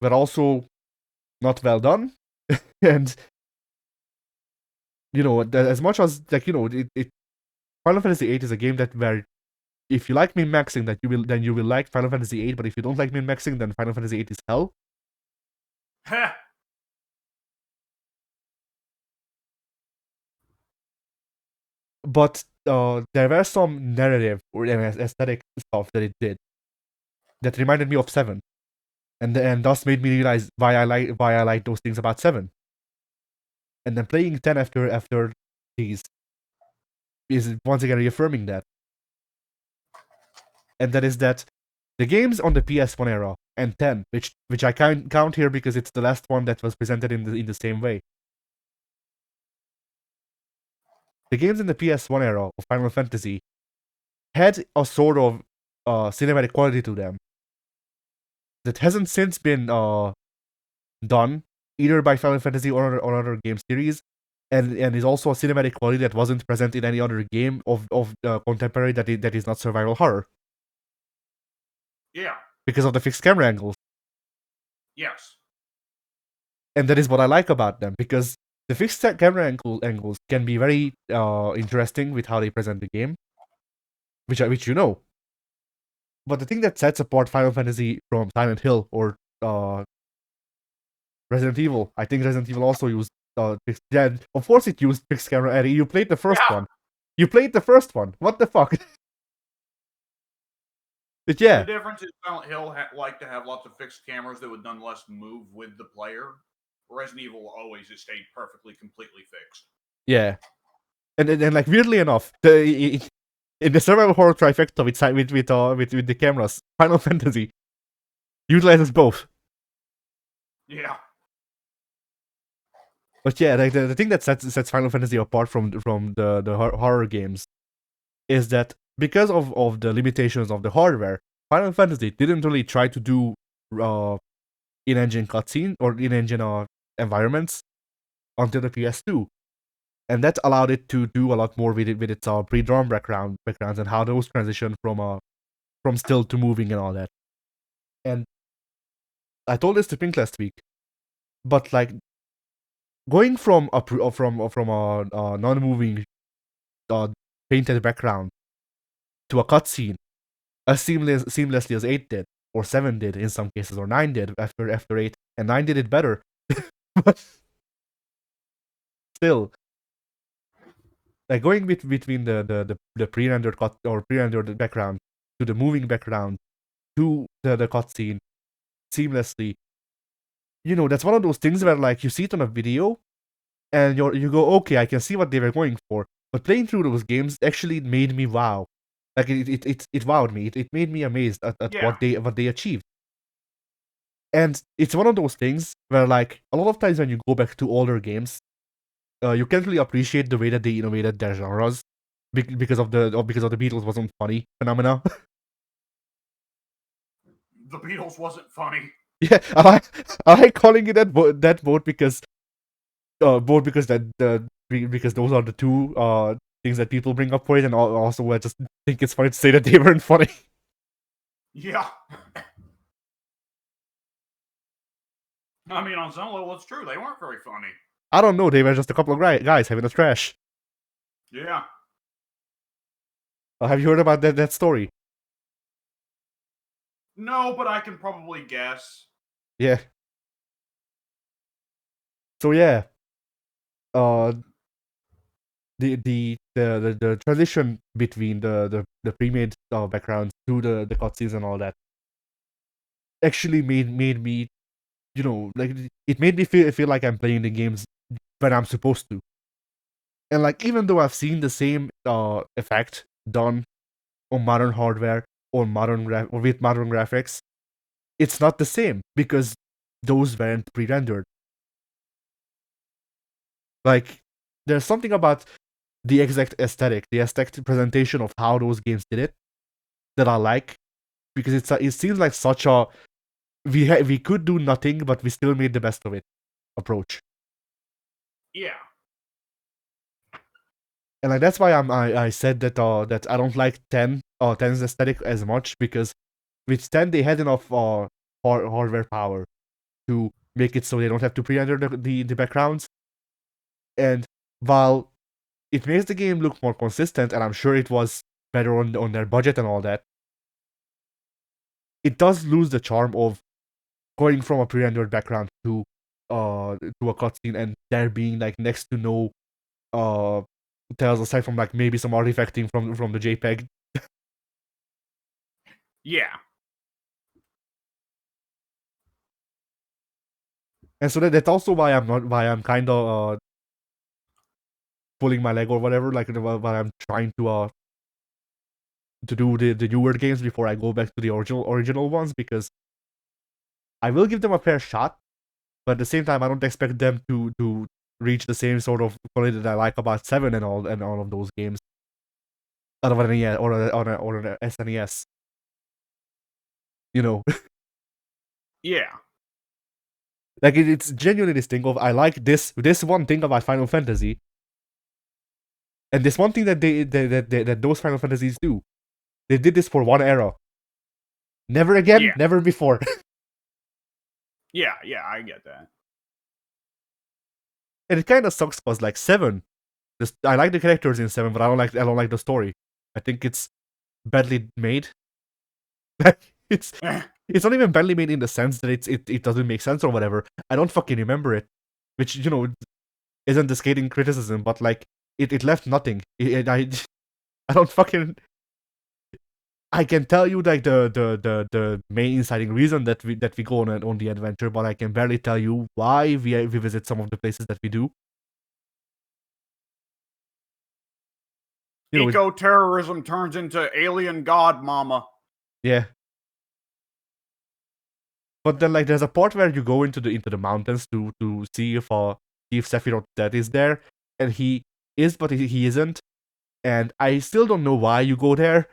were also not well done. And as much as Final Fantasy VIII is a game where if you like min-maxing, then you will like Final Fantasy VIII. But if you don't like min-maxing, then Final Fantasy VIII is hell. But there were some narrative or aesthetic stuff that it did that reminded me of 7, and thus made me realize why I like those things about 7. And then playing 10 after these is once again reaffirming that. And that is that the games on the PS1 era and 10, which I count here because it's the last one that was presented in the same way. The games in the PS1 era of Final Fantasy had a sort of cinematic quality to them that hasn't since been done either by Final Fantasy or other game series, and is also a cinematic quality that wasn't present in any other game of contemporary that is not survival horror. Yeah. Because of the fixed camera angles. Yes. And that is what I like about them, because the fixed camera angles can be very interesting with how they present the game, which you know. But the thing that sets apart Final Fantasy from Silent Hill or Resident Evil, I think Resident Evil also used fixed. Yeah, of course it used fixed camera. Eddie, you played the first one. You played the first one. What the fuck? But yeah. The difference is Silent Hill liked to have lots of fixed cameras that would nonetheless move with the player. Resident Evil always just stayed perfectly, completely fixed. Yeah. And like weirdly enough, in the survival horror trifecta with the cameras, Final Fantasy utilizes both. Yeah. But yeah, like the thing that sets Final Fantasy apart from the horror games is that because of the limitations of the hardware, Final Fantasy didn't really try to do in-engine cutscene or in-engine environments until the PS2. And that allowed it to do a lot more with its pre-drawn backgrounds and how those transition from still to moving and all that. And I told this to Pink last week. But like going from a non-moving painted background to a cutscene as seamlessly as 8 did, or 7 did in some cases, or 9 did after 8, and 9 did it better. But still, like going between the pre-rendered cut or pre-rendered background to the moving background to the cutscene seamlessly, that's one of those things where like you see it on a video and you go, okay, I can see what they were going for. But playing through those games actually made me wow. Like it wowed me. It made me amazed at Yeah. what they achieved. And it's one of those things where like a lot of times when you go back to older games, you can't really appreciate the way that they innovated their genres because of the Beatles wasn't funny phenomena. The Beatles wasn't funny. Yeah, I like calling it that both because because those are the two things that people bring up for it, and also I just think it's funny to say that they weren't funny. Yeah. I mean, on some level, it's true. They weren't very funny. I don't know. They were just a couple of guys having a trash. Yeah. Have you heard about that story? No, but I can probably guess. Yeah. So yeah, uh, the transition between the pre-made backgrounds to the cutscenes and all that actually made me, like it made me feel like I'm playing the games when I'm supposed to. And like even though I've seen the same effect done on modern hardware or or with modern graphics, it's not the same because those weren't pre-rendered. Like there's something about the exact aesthetic, the aesthetic presentation of how those games did it that I like, because it seems like such a we could do nothing but we still made the best of it approach. Yeah. And like that's why I said that that I don't like 10's aesthetic as much, because with 10 they had enough hardware power to make it so they don't have to pre-render the backgrounds. And while it makes the game look more consistent, and I'm sure it was better on their budget and all that, it does lose the charm of going from a pre-rendered background to a cutscene and there being like next to no tells, aside from like maybe some artifacting from the JPEG. Yeah. And so that's also why I'm kind of pulling my leg or whatever, like why I'm trying to do the newer games before I go back to the original ones, because I will give them a fair shot, but at the same time I don't expect them to reach the same sort of quality that I like about 7 and all of those games out of an NES or an SNES. You know, Yeah. like it's genuinely this thing of I like this one thing about Final Fantasy, and this one thing that that those Final Fantasies do. They did this for one era. Never again, Yeah. never before. Yeah. Yeah. I get that. And it kind of sucks because like 7, I like the characters in 7, but I don't like the story. I think it's badly made. it's it's not even badly made in the sense that it doesn't make sense or whatever. I don't fucking remember it, which isn't the scathing criticism, but like it left nothing. I don't fucking. I can tell you like the main inciting reason that we go on the adventure, but I can barely tell you why we visit some of the places that we do. Eco-terrorism turns into alien god mama. Yeah. But then like there's a part where you go into the mountains to see if Sephiroth Dead is there, and he is, but he isn't, and I still don't know why you go there.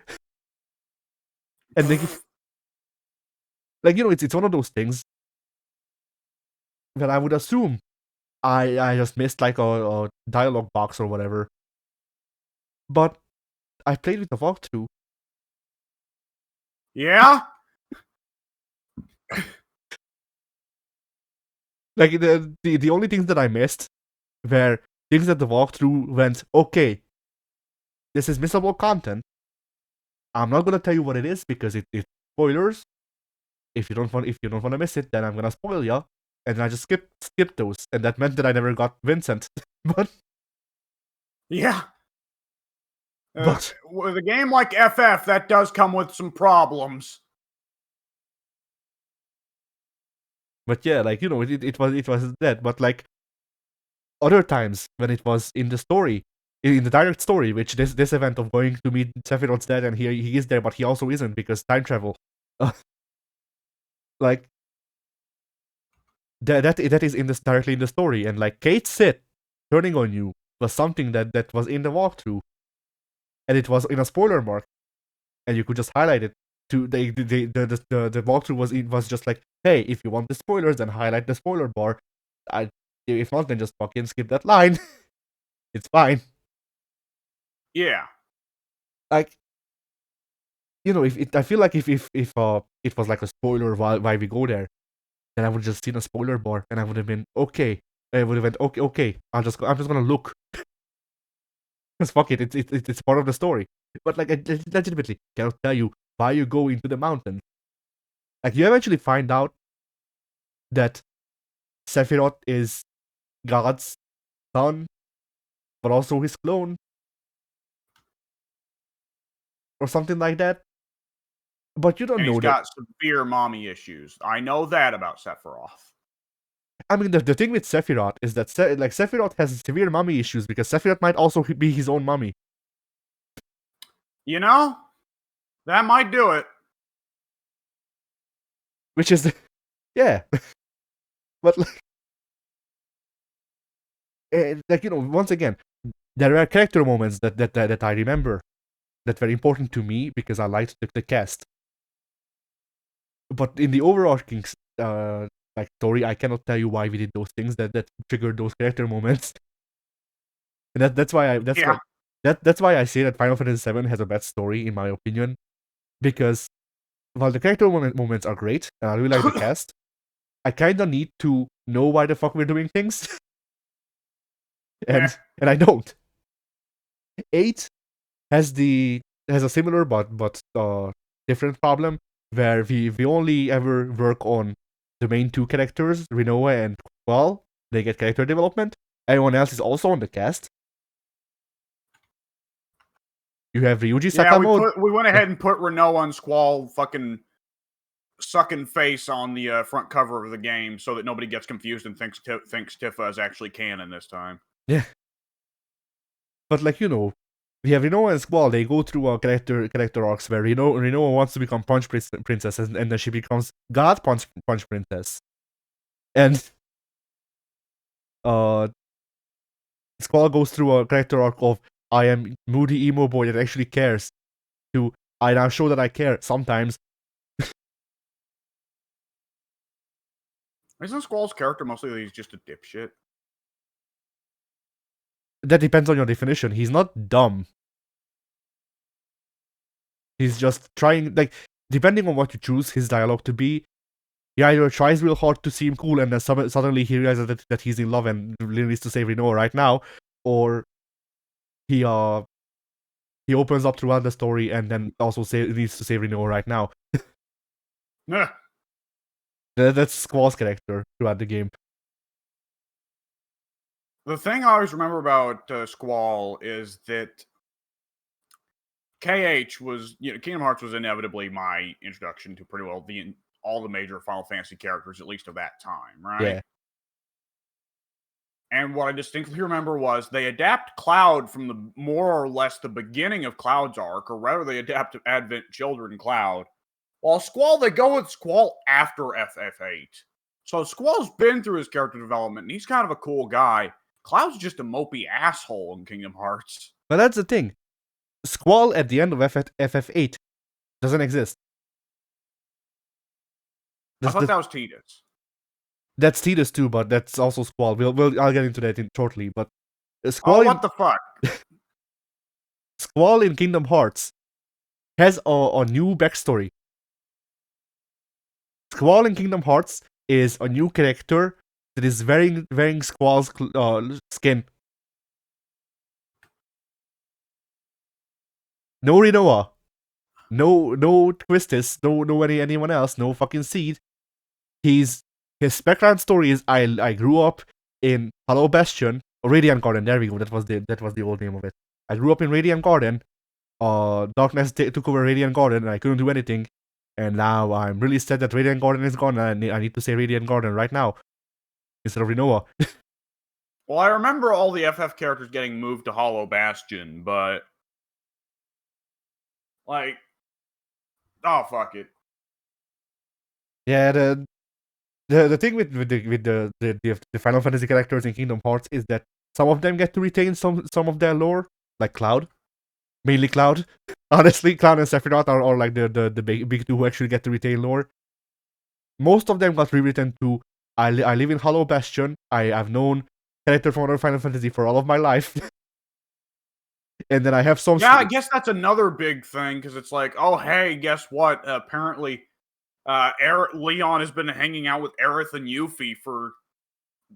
And like it's one of those things that I would assume I just missed like a dialogue box or whatever. But I played with the walkthrough. Yeah? Like the only things that I missed were things that the walkthrough went, okay, this is missable content. I'm not gonna tell you what it is because it's spoilers. If you don't want to miss it, then I'm gonna spoil ya. And I just skipped those, and that meant that I never got Vincent. but Yeah. But- With a game like FF, that does come with some problems. But yeah, like, you know, it was that. But like other times when it was in the story, in the direct story, which this event of going to meet Sephiroth's dad, and he is there, but he also isn't because time travel. Like that is in this directly in the story, and like Kate Sith turning on you was something that was in the walkthrough, and it was in a spoiler mark, and you could just highlight it. To the walkthrough was just like, hey, if you want the spoilers, then highlight the spoiler bar. If not, then just fucking skip that line. It's fine. Yeah. Like, you know, I feel like if it was like a spoiler while we go there, then I would just seen a spoiler bar and I would have been okay. I would have went okay. I'm just gonna look. Because fuck it, it's part of the story. But like, I legitimately cannot tell you why you go into the mountains. Like, you eventually find out that Sephiroth is God's son, but also his clone, or something like that. But you don't And know he's that. got severe mommy issues. I know that about Sephiroth. I mean, the thing with Sephiroth is that Sephiroth has severe mommy issues because Sephiroth might also be his own mommy. You know, that might do it. Which is, yeah. But like, you know, once again, there are character moments that I remember that were important to me because I liked the cast. But in the overarching like story, I cannot tell you why we did those things that triggered those character moments. And that's why that's why I say that Final Fantasy VII has a bad story in my opinion, because while the character moments are great and I really like the cast, I kind of need to know why the fuck we're doing things, and I don't. 8 has a similar but different problem where we only ever work on the main two characters, Rinoa and Qual. They get character development. Everyone else is also on the cast. You have Ryuji Sakamoto. Yeah, we went ahead and put Renault and Squall fucking sucking face on the front cover of the game so that nobody gets confused and thinks Tifa is actually canon this time. Yeah. But like, you know, we have Rinoa and Squall. They go through a character arcs where Rinoa wants to become Punch Princess, and then she becomes God Punch Princess. And Squall goes through a character arc of I am moody emo boy that actually cares to I now show that I care sometimes. Isn't Squall's character mostly that he's just a dipshit? That depends on your definition. He's not dumb. He's just trying, like, depending on what you choose his dialogue to be, he either tries real hard to seem cool and then suddenly he realizes that he's in love and really needs to save Rinoa right now, or he opens up throughout the story and then also needs to save Rinoa right now. Nah. That's Squall's character throughout the game. The thing I always remember about Squall is that KH was, Kingdom Hearts was inevitably my introduction to pretty well all the major Final Fantasy characters, at least of that time, right? Yeah. And what I distinctly remember was they adapt Cloud from the more or less the beginning of Cloud's arc, or rather they adapt Advent Children Cloud. While Squall, they go with Squall after FF8. So Squall's been through his character development, and he's kind of a cool guy. Cloud's just a mopey asshole in Kingdom Hearts. But that's the thing. Squall at the end of FF8 doesn't exist. I thought that was Tidus. That's Tidus too, but that's also Squall. I'll get into that shortly. But Squall. Oh, what the fuck? Squall in Kingdom Hearts has a new backstory. Squall in Kingdom Hearts is a new character that is wearing Squall's skin. No Rinoa. No Twistis, no anyone else, no fucking Seed. His background story is I grew up in Hollow Bastion, or Radiant Garden. There we go. That was the old name of it. I grew up in Radiant Garden. Darkness took over Radiant Garden, and I couldn't do anything. And now I'm really sad that Radiant Garden is gone. And I need to say Radiant Garden right now instead of Rinoa. Well, I remember all the FF characters getting moved to Hollow Bastion, but like, oh fuck it. Yeah, the thing with the Final Fantasy characters in Kingdom Hearts is that some of them get to retain some of their lore, like Cloud, mainly Cloud. Honestly, Cloud and Sephiroth are like the big two who actually get to retain lore. Most of them got rewritten to I live in Hollow Bastion. I've known characters from other Final Fantasy for all of my life. And then I have some. Yeah, I guess that's another big thing because it's like, oh hey, guess what? Apparently, Leon has been hanging out with Aerith and Yuffie for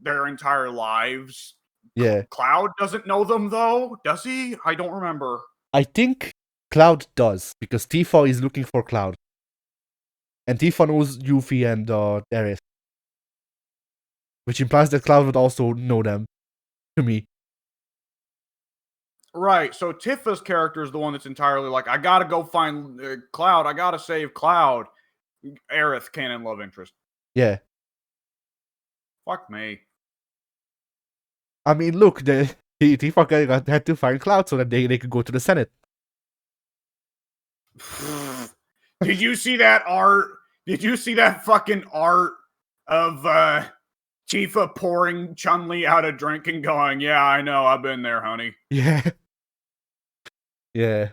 their entire lives. Yeah. Cloud doesn't know them though, does he? I don't remember. I think Cloud does because Tifa is looking for Cloud, and Tifa knows Yuffie and Aerith, which implies that Cloud would also know them. To me. Right, so Tifa's character is the one that's entirely like, I gotta go find Cloud, I gotta save Cloud. Aerith, canon love interest. Yeah. Fuck me. I mean, look, Tifa had to find Cloud so that they could go to the Senate. Did you see that art? Did you see that fucking art of Tifa pouring Chun-Li out a drink and going, yeah, I know, I've been there, honey. Yeah. Yeah.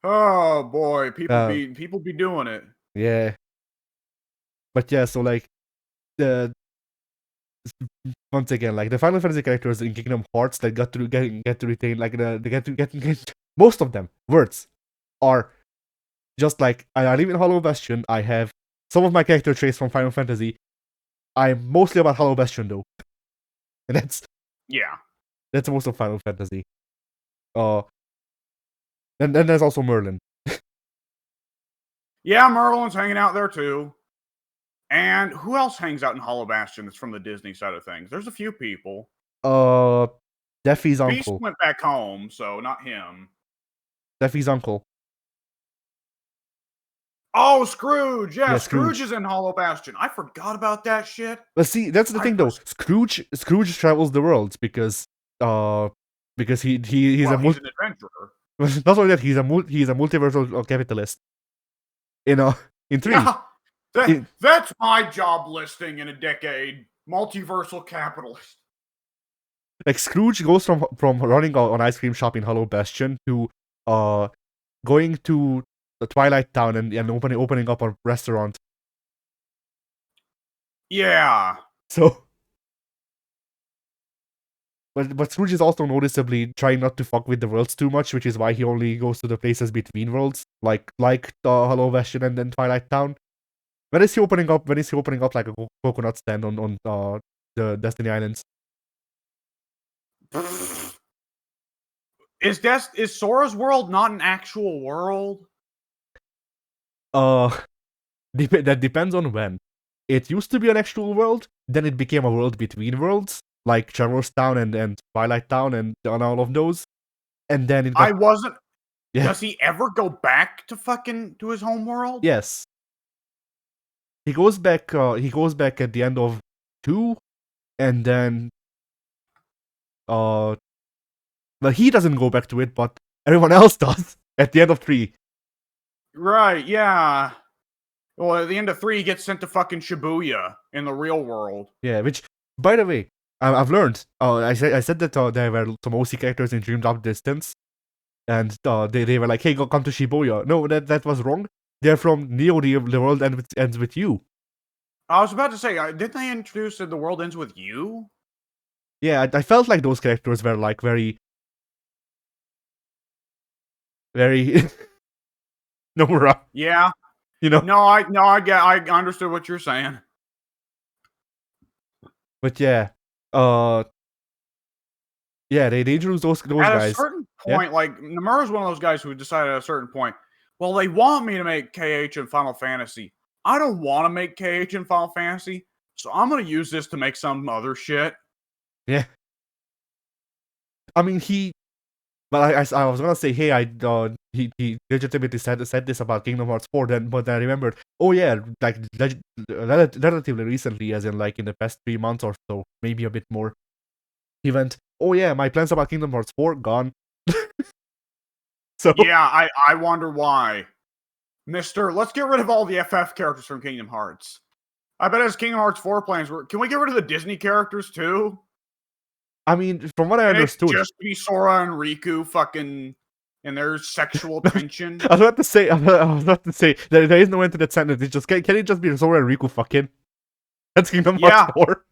Oh boy, people be doing it. Yeah. But yeah, so like once again, like the Final Fantasy characters in Kingdom Hearts that get to retain like they get to get most of them words are just like I live in Hollow Bastion. I have some of my character traits from Final Fantasy. I'm mostly about Hollow Bastion though, and that's most of Final Fantasy. And then there's also Merlin. Yeah, Merlin's hanging out there too. And who else hangs out in Hollow Bastion that's from the Disney side of things? There's a few people. Deffy's Beast uncle. went back home, so not him. Deffy's uncle. Oh, Scrooge! Yeah, Scrooge is in Hollow Bastion. I forgot about that shit. But see, that's the thing though. Scrooge travels the world because he's he's an adventurer. Not only that, he's a multiversal capitalist. In 3. Yeah, that's my job listing in a decade. Multiversal capitalist. Like Scrooge goes from running an ice cream shop in Hollow Bastion to going to the Twilight Town and opening up a restaurant. Yeah. So But Scrooge is also noticeably trying not to fuck with the worlds too much, which is why he only goes to the places between worlds, like Hollow Bastion and then Twilight Town. When is he opening up like a coconut stand on the Destiny Islands? Is Sora's world not an actual world? That depends on when. It used to be an actual world, then it became a world between worlds, like Traverse Town and Twilight Town and all of those. And then it got... I wasn't... Yeah. Does he ever go back to his home world? Yes. He goes back at the end of 2, and then well, he doesn't go back to it, but everyone else does at the end of 3. Right, yeah. Well, at the end of 3, he gets sent to fucking Shibuya in the real world. Yeah, which, by the way, I've learned. I said that there were some OC characters in Dream Drop Distance, and they were like, "Hey, come to Shibuya." No, that was wrong. They're from Neo. The world ends with you. I was about to say, didn't they introduce the world ends with you? Yeah, I felt like those characters were like very Nomura. Yeah. You know. No, I understood what you're saying. But yeah, yeah, they introduced those At a guys. certain Yeah. point, like Nomura's one of those guys who decided at a certain point, well, they want me to make KH and Final Fantasy. I don't want to make KH and Final Fantasy, so I'm gonna use this to make some other shit. Yeah. I mean, but I was gonna say, hey, he legitimately said this about Kingdom Hearts 4, but then I remembered, oh yeah, like relatively recently, as in like in the past 3 months or so, maybe a bit more, he went, oh yeah, my plans about Kingdom Hearts 4 gone. So Yeah, I wonder why. Mister, let's get rid of all the FF characters from Kingdom Hearts. I bet his Kingdom Hearts 4 plans were, can we get rid of the Disney characters too? I mean, from what I Can it understood, just be Sora and Riku fucking and their sexual tension? I was about to say, there is no end to that sentence. It's just, can it just be Sora and Riku fucking? That's Kingdom Hearts 4.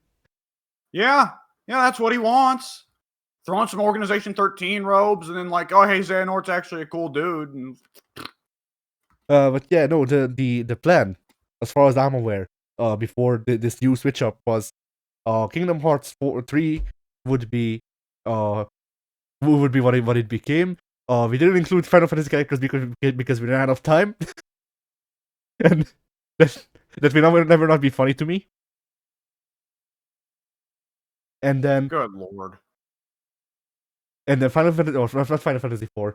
Yeah, that's what he wants. Throw on some Organization 13 robes and then like, oh hey, Xehanort's actually a cool dude. And But yeah, no, the plan, as far as I'm aware, before this new switch up was, Kingdom Hearts 3 would be, what it became. We didn't include Final Fantasy characters because we ran out of time, and that will never not be funny to me. And then, good lord. and then Final Fantasy, or not Final Fantasy 4,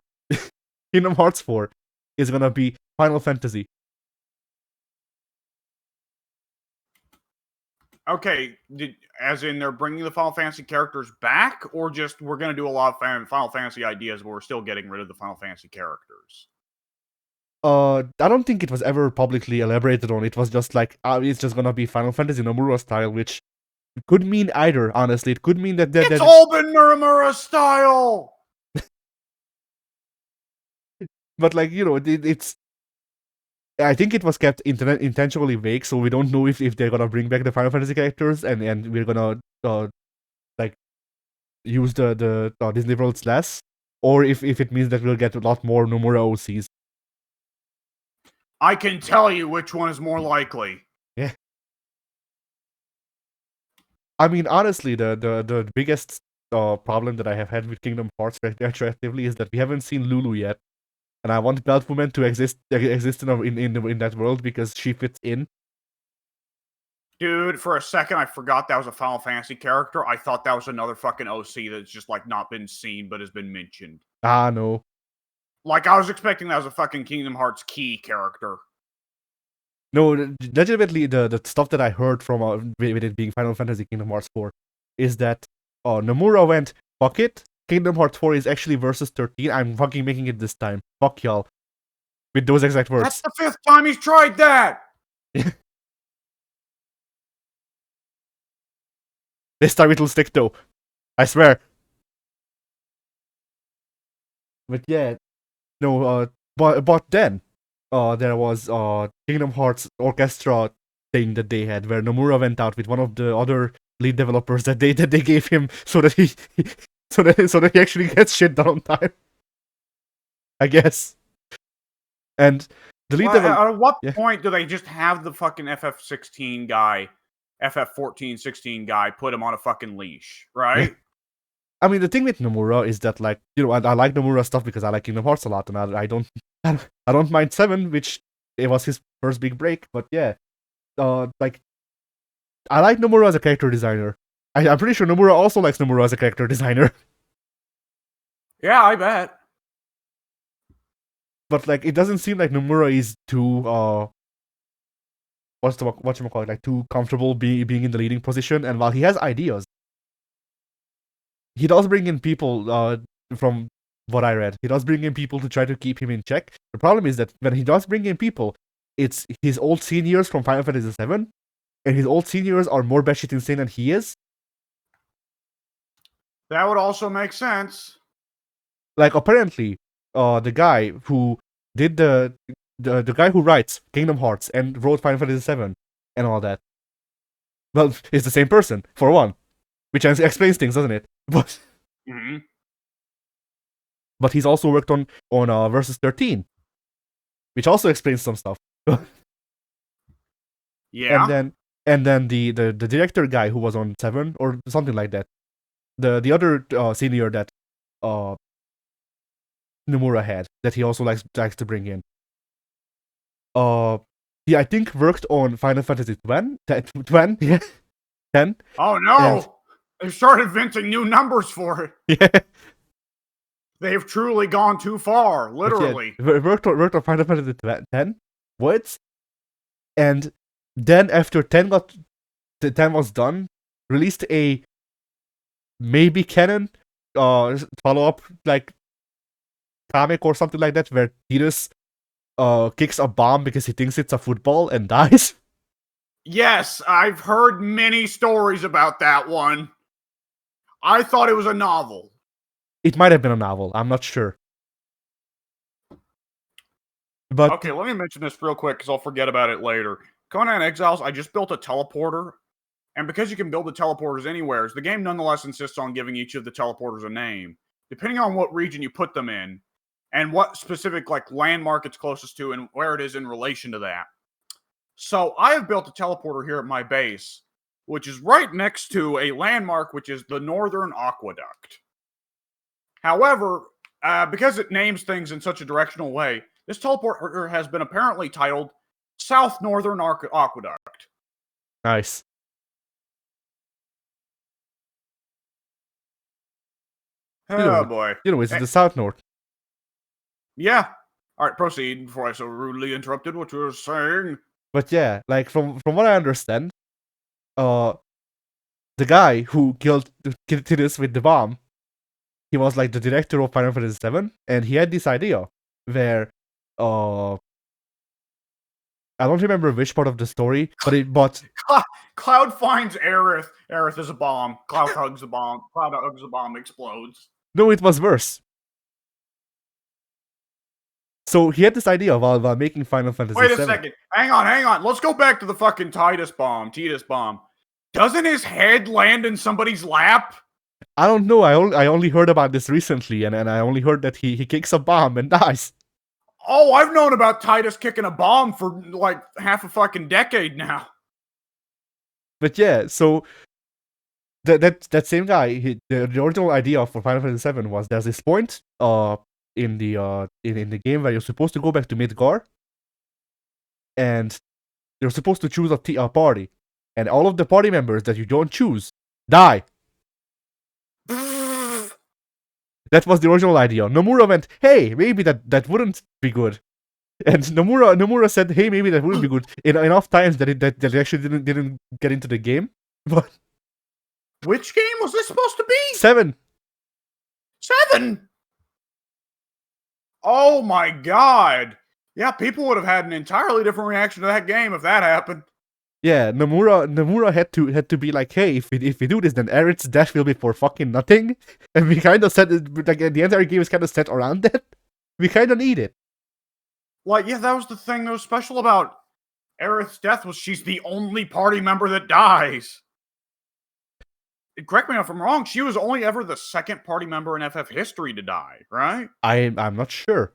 Kingdom Hearts 4 is gonna be Final Fantasy. Okay, as in they're bringing the Final Fantasy characters back, or just we're going to do a lot of Final Fantasy ideas, but we're still getting rid of the Final Fantasy characters? I don't think it was ever publicly elaborated on. It was just like, it's just gonna be Final Fantasy Nomura style, which could mean either. Honestly, it could mean that It's all been Nomura style. But like, it's. I think it was kept intentionally vague, so we don't know if they're gonna bring back the Final Fantasy characters and we're gonna like use the Disney Worlds less, or if it means that we'll get a lot more Nomura OCs. I can tell you which one is more likely. Yeah. I mean, honestly, the biggest problem that I have had with Kingdom Hearts retroactively is that we haven't seen Lulu yet. And I want Belt Woman to exist in that world because she fits in. Dude, for a second I forgot that was a Final Fantasy character. I thought that was another fucking OC that's just like not been seen but has been mentioned. Ah, no. Like I was expecting that was a fucking Kingdom Hearts key character. No, legitimately, the stuff that I heard from with it being Final Fantasy Kingdom Hearts 4 is that Nomura went, fuck it, Kingdom Hearts 4 is actually versus 13. I'm fucking making it this time. Fuck y'all. With those exact words. That's the 5th time he's tried that! This time it'll stick though. I swear. But yeah. No, but then there was Kingdom Hearts Orchestra thing that they had where Nomura went out with one of the other lead developers that they gave him so that he so that he actually gets shit done on time. I guess. And the lead developer. At what point do they just have the fucking FF16 guy, FF14, 16 guy, put him on a fucking leash, right? Yeah. I mean, the thing with Nomura is that, like, I like Nomura stuff because I like Kingdom Hearts a lot, and I don't mind 7, which it was his first big break. But yeah, like, I like Nomura as a character designer. I'm pretty sure Nomura also likes Nomura as a character designer. Yeah, I bet. But like, it doesn't seem like Nomura is too whatchamacallit, like too comfortable being in the leading position. And while he has ideas, he does bring in people. From what I read, he does bring in people to try to keep him in check. The problem is that when he does bring in people, it's his old seniors from Final Fantasy VII, and his old seniors are more batshit insane than he is. That would also make sense. Like, apparently, the guy who did the guy who writes Kingdom Hearts and wrote Final Fantasy VII and all that, well, it's the same person, for one, which explains things, doesn't it? But but he's also worked on Versus 13, which also explains some stuff. Yeah. And then and then the director guy who was on 7 or something like that. The other senior that Nomura had that he also likes to bring in. He I think worked on Final Fantasy 10, yeah, 10. Oh no! They've started inventing new numbers for it. Yeah. They've truly gone too far, literally. Yeah, worked on Final Fantasy 10. What? And then after 10 was done, released a maybe canon follow-up like comic or something like that where Tidus kicks a bomb because he thinks it's a football and dies. Yes, I've heard many stories about that one. I thought it was a novel. It might have been a novel. I'm not sure. But okay, let me mention this real quick because I'll forget about it later. Conan Exiles, I just built a teleporter. And because you can build the teleporters anywhere, the game nonetheless insists on giving each of the teleporters a name. Depending on what region you put them in, and what specific like landmark it's closest to, and where it is in relation to that. So I have built a teleporter here at my base, which is right next to a landmark, which is the Northern Aqueduct. However, because it names things in such a directional way, this teleporter has been apparently titled South Northern Aqueduct. Nice. Oh boy. It's the South North. Yeah. All right, proceed before I so rudely interrupted what you were saying. But yeah, like from what I understand, the guy who killed Tidus with the bomb, he was like the director of Final Fantasy 7, and he had this idea where I don't remember which part of the story, but Cloud finds Aerith. Aerith is a bomb. Cloud hugs the bomb. Cloud hugs the bomb, explodes. No, it was worse. So he had this idea while making Final Fantasy Wait a 7. second. Hang on. Let's go back to the fucking Tidus bomb. Doesn't his head land in somebody's lap? I don't know. I only heard about this recently, and I only heard that he kicks a bomb and dies. Oh, I've known about Tidus kicking a bomb for like half a fucking decade now. But yeah, so that same guy, the original idea for Final Fantasy 7 was there's this point in the game where you're supposed to go back to Midgar, and you're supposed to choose a party, and all of the party members that you don't choose die. That was the original idea. Nomura went, hey, maybe that wouldn't be good. And Nomura said, hey, maybe that wouldn't be good. Enough times that it actually didn't get into the game. But which game was this supposed to be? 7. 7? Oh my god. Yeah, people would have had an entirely different reaction to that game if that happened. Yeah, Nomura had to be like, hey, if we do this, then Aerith's death will be for fucking nothing. And we kind of said, like, the entire game is kind of set around that. We kind of need it. Like, yeah, that was the thing that was special about Aerith's death, was she's the only party member that dies. Correct me if I'm wrong, she was only ever the second party member in FF history to die, right? I'm not sure.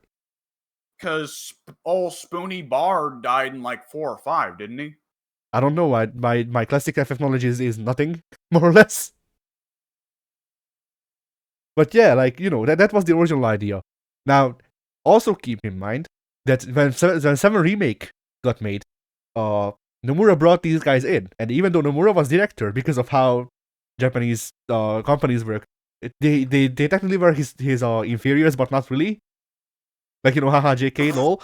Because old Spoony Bard died in like 4 or 5, didn't he? I don't know. My classic FF knowledge is nothing, more or less. But yeah, like, that was the original idea. Now, also keep in mind that when 7 Remake got made, Nomura brought these guys in. And even though Nomura was director, because of how Japanese companies work, they technically were his inferiors, but not really. Like, haha, JK, lol.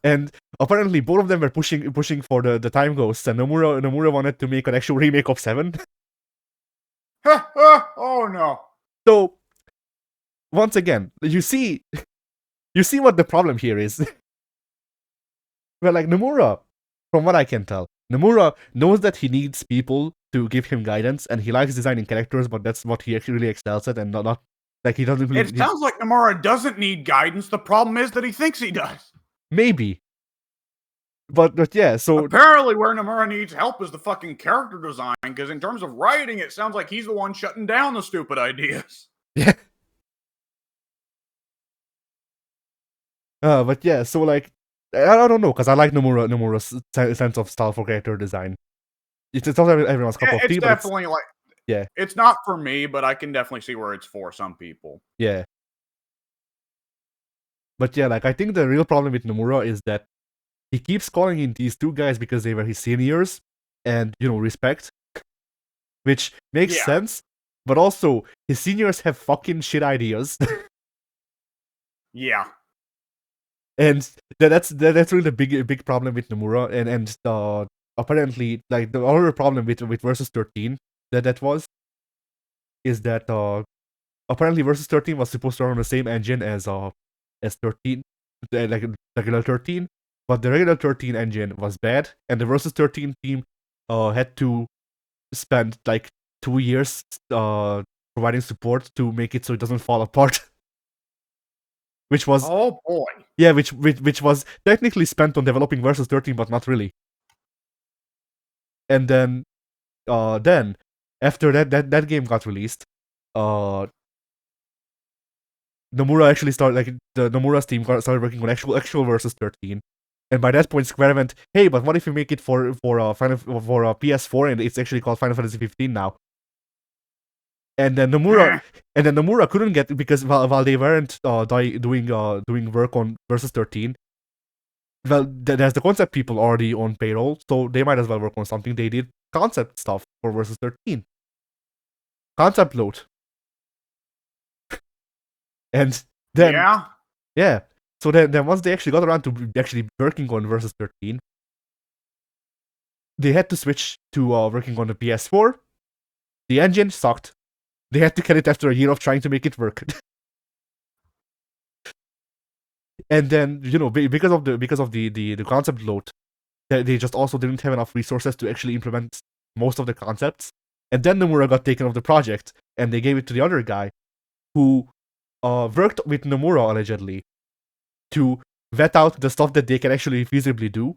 And apparently both of them were pushing for the Time Ghosts, and Nomura wanted to make an actual remake of 7. Oh no. So once again, you see what the problem here is. Well, like, Nomura, from what I can tell, Nomura knows that he needs people to give him guidance, and he likes designing characters, but that's what he actually really excels at, and not like he doesn't really. It sounds like Nomura doesn't need guidance. The problem is that he thinks he does. Maybe. But yeah, so apparently where Nomura needs help is the fucking character design, because in terms of writing, it sounds like he's the one shutting down the stupid ideas. Yeah. But yeah, so like, I don't know, because I like Nomura's sense of style for character design. It's not everyone's cup of It's tea, but definitely like, yeah. It's not for me, but I can definitely see where it's for some people. Yeah. But yeah, like, I think the real problem with Nomura is that he keeps calling in these two guys because they were his seniors, and, respect, which makes Yeah. sense, but also, his seniors have fucking shit ideas. Yeah. And that's really the big problem with Nomura, and apparently, like, the other problem with Versus 13 that was is that apparently Versus 13 was supposed to run on the same engine as 13, like regular 13, but the regular 13 engine was bad, and the Versus 13 team had to spend like 2 years providing support to make it so it doesn't fall apart. Which was Oh boy. yeah, which was technically spent on developing Versus 13, but not really. And then after that game got released, Nomura actually started, like, the Nomura's team started working on actual Versus 13. And by that point, Square went, "Hey, but what if we make it for PS4 and it's actually called Final Fantasy 15 now?" And then Nomura couldn't get it because while they weren't doing work on Versus 13, well, there's the concept people already on payroll, so they might as well work on something. They did concept stuff for Versus 13, concept load, and then yeah. So then once they actually got around to actually working on Versus 13, they had to switch to working on the PS4. The engine sucked. They had to kill it after a year of trying to make it work. And then, because of the concept load, they just also didn't have enough resources to actually implement most of the concepts. And then Nomura got taken off the project, and they gave it to the other guy, who worked with Nomura allegedly to vet out the stuff that they can actually feasibly do.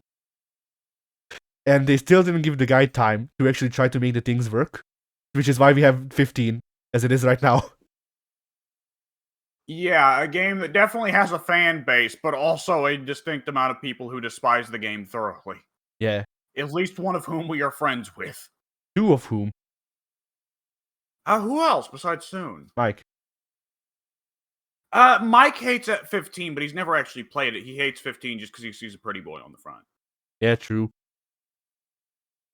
And they still didn't give the guy time to actually try to make the things work, which is why we have 15 as it is right now. Yeah, a game that definitely has a fan base, but also a distinct amount of people who despise the game thoroughly. Yeah. At least one of whom we are friends with. Two of whom. Who else besides Soon? Mike. Mike hates at 15, but he's never actually played it. He hates 15 just because he sees a pretty boy on the front. Yeah, true.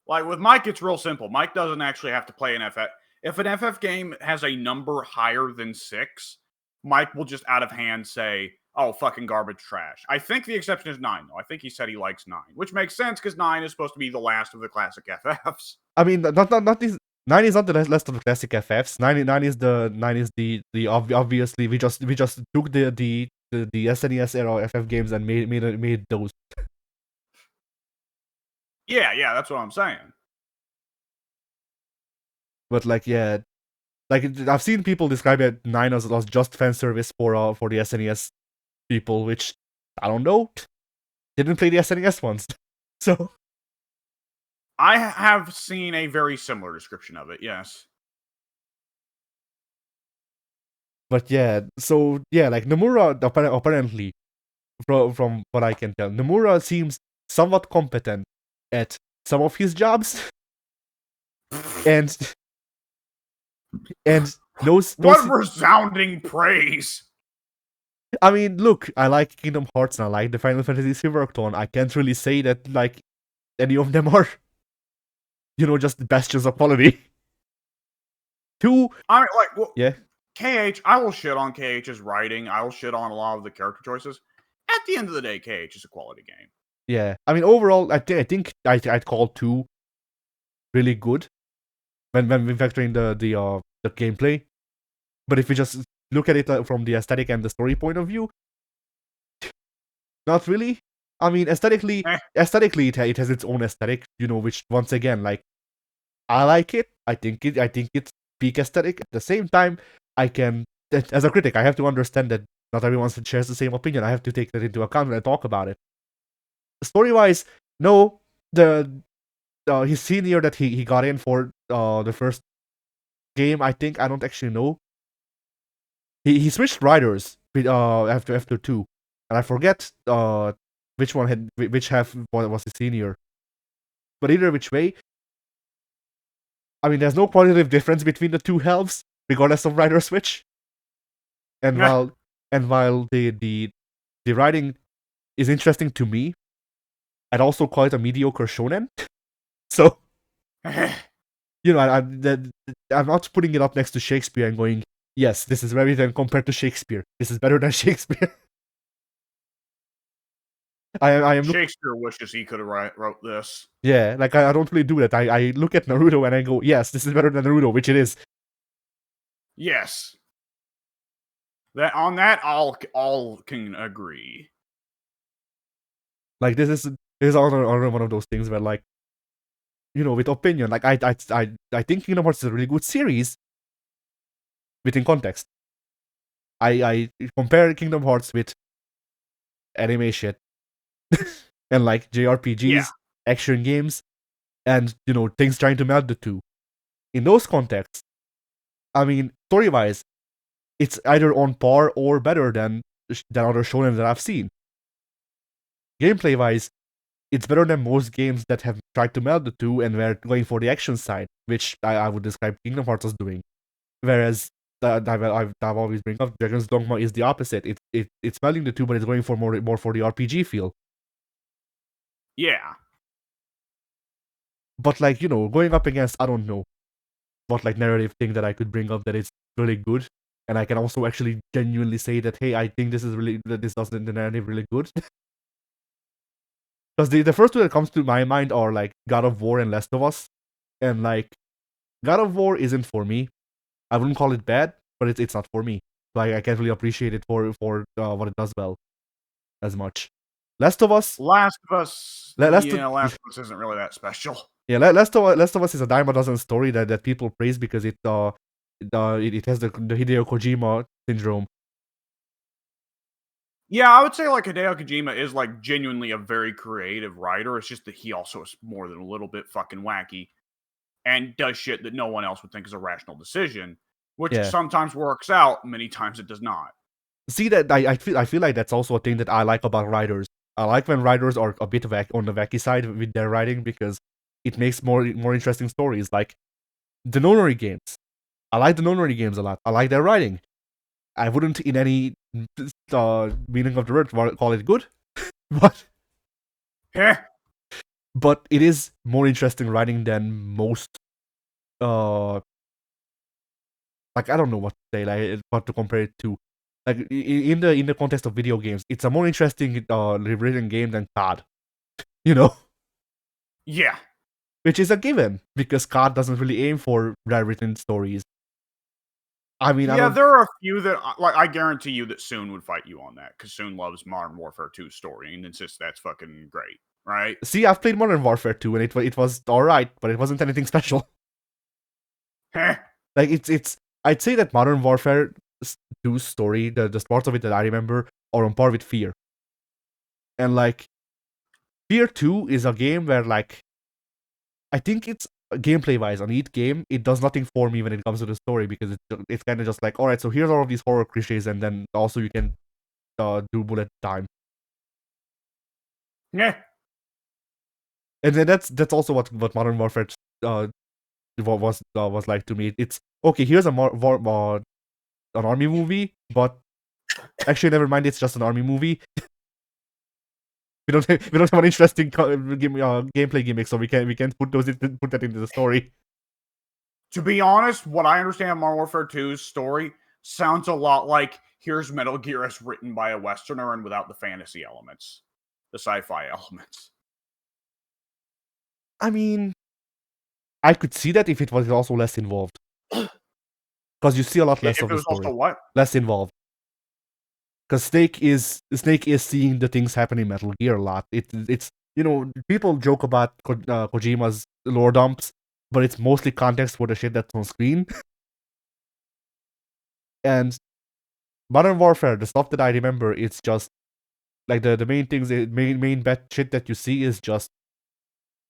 Like, with Mike, it's real simple. Mike doesn't actually have to play an FF. If an FF game has a number higher than 6, Mike will just out of hand say, "Oh, fucking garbage trash." I think the exception is 9, though. I think he said he likes 9, which makes sense because 9 is supposed to be the last of the classic FFs. I mean, not these. 9 is not the last of the classic FFs. 9 is the obviously we just took the SNES era FF games and made those. Yeah, that's what I'm saying. But like, yeah, like, I've seen people describe it 9 as just fan service for the SNES people, which I don't know. Didn't play the SNES ones, so I have seen a very similar description of it. Yes. But yeah, so yeah, like, Nomura apparently, from what I can tell, Nomura seems somewhat competent at some of his jobs, and knows. What resounding praise! I mean, look, I like Kingdom Hearts and I like the Final Fantasies he worked on. I can't really say that, like, any of them are, just bastions of quality. I mean, like, well, yeah. KH, I will shit on KH's writing. I will shit on a lot of the character choices. At the end of the day, KH is a quality game. Yeah, I mean, overall, I think I'd call 2 really good when we factor in the gameplay. But if we just look at it from the aesthetic and the story point of view, not really. I mean, aesthetically, it has its own aesthetic, which, once again, like, I like it. I think it's peak aesthetic. At the same time, as a critic, I have to understand that not everyone shares the same opinion. I have to take that into account when I talk about it. Story-wise, no, his senior that he got in for the first game, I don't actually know. He switched writers after 2, and I forget which half was the senior. But either which way, I mean, there's no qualitative difference between the two halves, regardless of writer switch. And Nah. while the writing is interesting to me, I'd also call it a mediocre shonen. So, you know, I'm not putting it up next to Shakespeare and going, yes, this is better than compared to Shakespeare. This is better than Shakespeare. I am Shakespeare wishes he could have wrote this. Yeah, like I don't really do that. I look at Naruto and I go, yes, this is better than Naruto, which it is. Yes. That on that all can agree. Like this is another one of those things where, like, you know, with opinion, like I think Kingdom Hearts is a really good series within context. I compare Kingdom Hearts with anime shit and like JRPGs, Yeah. action games, and you know, things trying to meld the two. In those contexts, I mean, story wise, it's either on par or better than other shonen that I've seen. Gameplay wise, it's better than most games that have tried to meld the two and were going for the action side, which I would describe Kingdom Hearts as doing. Whereas I've always bring up Dragon's Dogma is the opposite. It's melding the two, but it's going for more for the RPG feel. Yeah. But like, you know, going up against, I don't know what like narrative thing that I could bring up that is really good, and I can also actually genuinely say that, hey, I think this does the narrative really good. Because the first two that comes to my mind are like God of War and Last of Us, and like God of War isn't for me. I wouldn't call it bad, but it's not for me. Like I can't really appreciate it for what it does well as much. Last of Us, Last of Us. Last Yeah, Last of Us isn't really that special. yeah, Last of Us is a dime a dozen story that people praise because it has the Hideo Kojima syndrome. Yeah, I would say like Hideo Kojima is like genuinely a very creative writer. It's just that he also is more than a little bit fucking wacky and does shit that no one else would think is a rational decision, which Yeah. sometimes works out, many times it does not. See that I feel like that's also a thing that I like about writers. I like when writers are a bit on the wacky side with their writing because it makes more interesting stories. Like the Nonary games. I like the Nonary games a lot. I like their writing. I wouldn't, in any meaning of the word, call it good, but Heh. but it is more interesting writing than most. Like I don't know what to say, like what to compare it to. Like in the context of video games, it's a more interesting written game than COD. You know, Yeah. which is a given because COD doesn't really aim for written stories. I mean, I Yeah, don't there are a few that, like, I guarantee you that Soon would fight you on that because Soon loves Modern Warfare 2 story and insists that's fucking great, right? see. I've played Modern Warfare 2 and it was all right, but it wasn't anything special. Heh. Like it's I'd say that Modern Warfare 2 story, the parts of it that I remember are on par with Fear. And like Fear 2 is a game where like I think it's gameplay wise on each game, it does nothing for me when it comes to the story because it's kind of just like, all right, so here's all of these horror cliches, and then also you can do bullet time, Yeah. and then that's also what Modern Warfare was like to me. It's okay. Here's an army movie, but actually, never mind. It's just an army movie. We don't have an interesting gameplay gimmick, so we can't put that into the story. To be honest, what I understand Modern Warfare 2's story sounds a lot like here's Metal Gear as written by a Westerner and without the fantasy elements, the sci-fi elements. I mean, I could see that if it was also less involved, because you see a lot less If of it the was also story, what? less involved. Because Snake is seeing the things happen in Metal Gear a lot. It's you know, people joke about Kojima's lore dumps, but it's mostly context for the shit that's on screen. And Modern Warfare, the stuff that I remember, it's just like the main things, the main bad shit that you see is just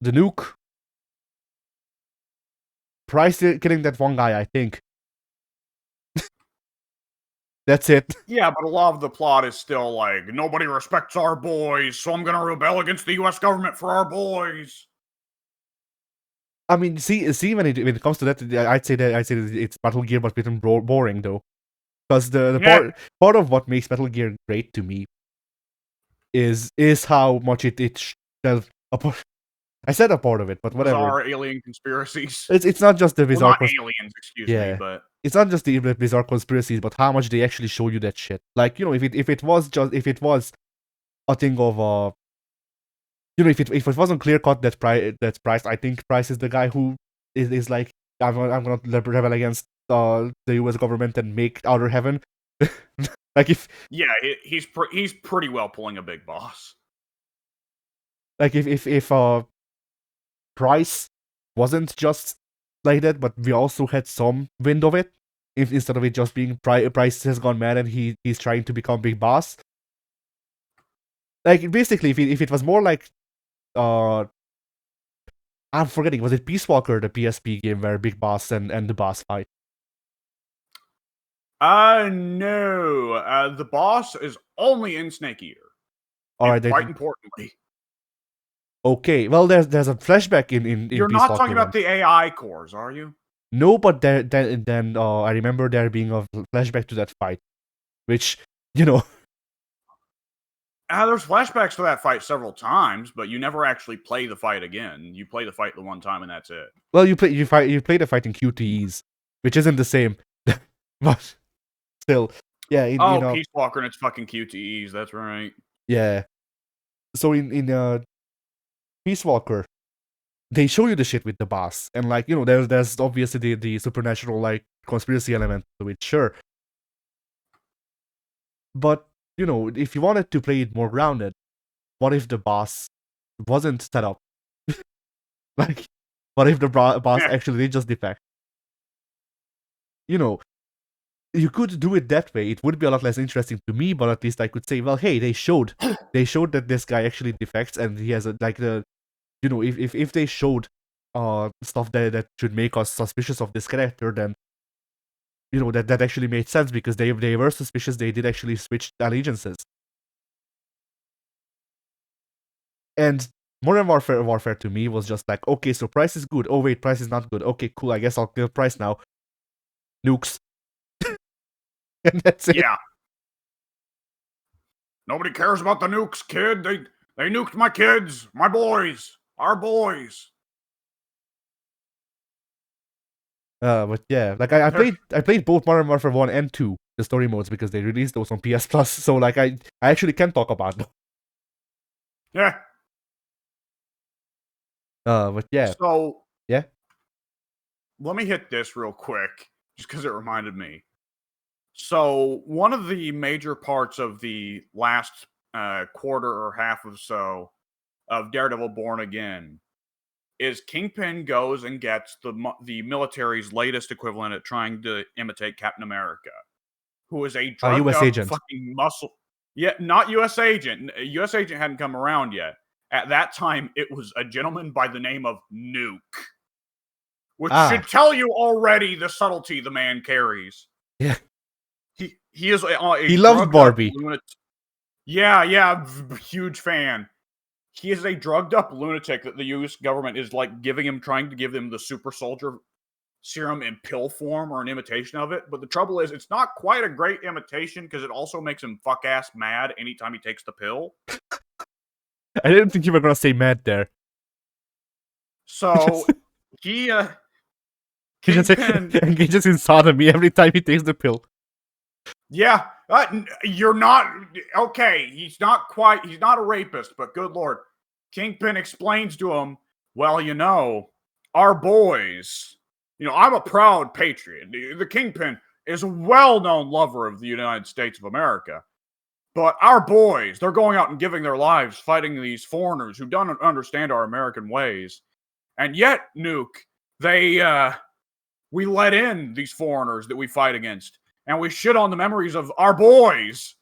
the nuke, Price killing that one guy, I think. That's it. Yeah, but a lot of the plot is still like, nobody respects our boys, so I'm gonna rebel against the US government for our boys. I mean, see, when it comes to that, I'd say that it's Metal Gear, but become boring though, because the Yeah. part of what makes Metal Gear great to me is how much it delved upon. I said a part of it, but whatever. Bizarre alien conspiracies. It's not just the Well, bizarre. not aliens, excuse me, Yeah. but It's not just the bizarre conspiracies, but how much they actually show you that shit. Like, you know, if it was a thing of you know, if it wasn't clear cut that Price, I think Price is the guy who is like, I'm gonna rebel against the U.S. government and make Outer Heaven. Like yeah, he's pretty well pulling a big boss. if Price wasn't just like that, but we also had some wind of it. If instead of it just being Price has gone mad and he's trying to become big boss. Like basically, if it was more like I'm forgetting, was it Peace Walker, the PSP game where Big Boss and the boss fight? No. The boss is only in Snake Eater. All And right, quite importantly. Okay, well, there's a flashback in You're Peace not Walker talking about 1. the AI cores, are you? No, but then I remember there being a flashback to that fight, which, you know, There's flashbacks to that fight several times, but you never actually play the fight again. You play the fight the one time and that's it. well, you play the fight in QTEs, which isn't the same, but still, yeah. Peace Walker and its fucking QTEs. That's right. Yeah. So in Peace Walker, they show you the shit with the boss, and like, you know, there's obviously the supernatural like conspiracy element to it, sure. But you know, if you wanted to play it more grounded, what if the boss wasn't set up? Like, what if the boss actually did just defect? You know, you could do it that way. It would be a lot less interesting to me, but at least I could say, well, hey, they showed that this guy actually defects, and he has you know, if they showed stuff that should make us suspicious of this character, then you know that actually made sense because they were suspicious. They did actually switch allegiances. And Modern Warfare to me was just like, okay, so Price is good. Oh wait, Price is not good. Okay, cool. I guess I'll kill Price now. Nukes. And that's it. Yeah. Nobody cares about the nukes, kid. They nuked my kids, my boys, our boys. But yeah, like I played both Modern Warfare 1 and 2, the story modes, because they released those on PS Plus. So like I actually can talk about them. Yeah. But yeah. So yeah. Let me hit this real quick, just because it reminded me. So one of the major parts of the last quarter or half or so of Daredevil Born Again is Kingpin goes and gets the military's latest equivalent at trying to imitate Captain America, who is a drugged US up agent. fucking muscle. Yeah, not US agent. US agent hadn't come around yet. At that time, it was a gentleman by the name of Nuke, which should tell you already the subtlety the man carries. Yeah. He is he loves Barbie. Yeah, huge fan. He is a drugged up lunatic that the U.S. government is like trying to give him the super soldier serum in pill form or an imitation of it. But the trouble is, it's not quite a great imitation because it also makes him fuck ass mad anytime he takes the pill. I didn't think you were gonna say mad there. So he engages in sodomy every time he takes the pill. Yeah, you're not okay. He's not a rapist, but good lord, Kingpin explains to him, well, you know, our boys, you know, I'm a proud patriot. The Kingpin is a well-known lover of the United States of America, but our boys, they're going out and giving their lives fighting these foreigners who don't understand our American ways, and yet, Nuke, we let in these foreigners that we fight against. And we shit on the memories of our boys.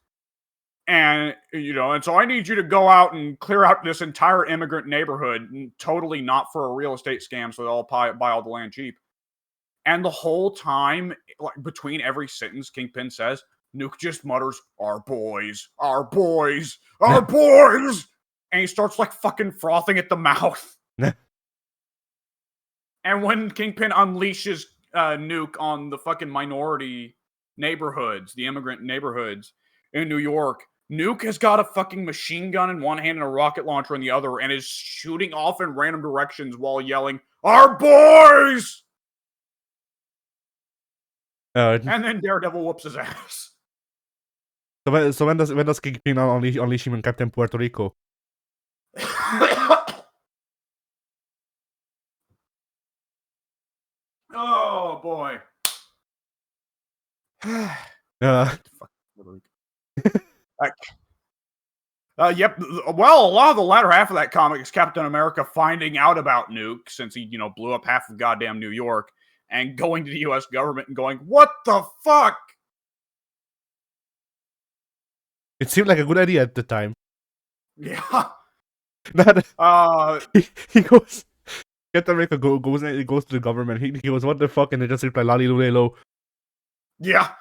And, you know, and so I need you to go out and clear out this entire immigrant neighborhood, totally not for a real estate scam, so they'll all buy all the land cheap. And the whole time, like between every sentence, Kingpin says, Nuke just mutters, "Our boys, our boys, our boys," and he starts like fucking frothing at the mouth. And when Kingpin unleashes Nuke on the fucking minority neighborhoods, the immigrant neighborhoods in New York, Nuke has got a fucking machine gun in one hand and a rocket launcher in the other, and is shooting off in random directions while yelling, "Our boys!" And then Daredevil whoops his ass. So when does Kingpin unleash him on Captain Puerto Rico? Oh boy. Yep. Well, a lot of the latter half of that comic is Captain America finding out about Nuke, since he, blew up half of goddamn New York, and going to the U.S. government and going, "What the fuck?" It seemed like a good idea at the time. Yeah. He goes. Captain America goes to the government. He goes, "What the fuck?" And they just reply, "Lolly lo." Yeah.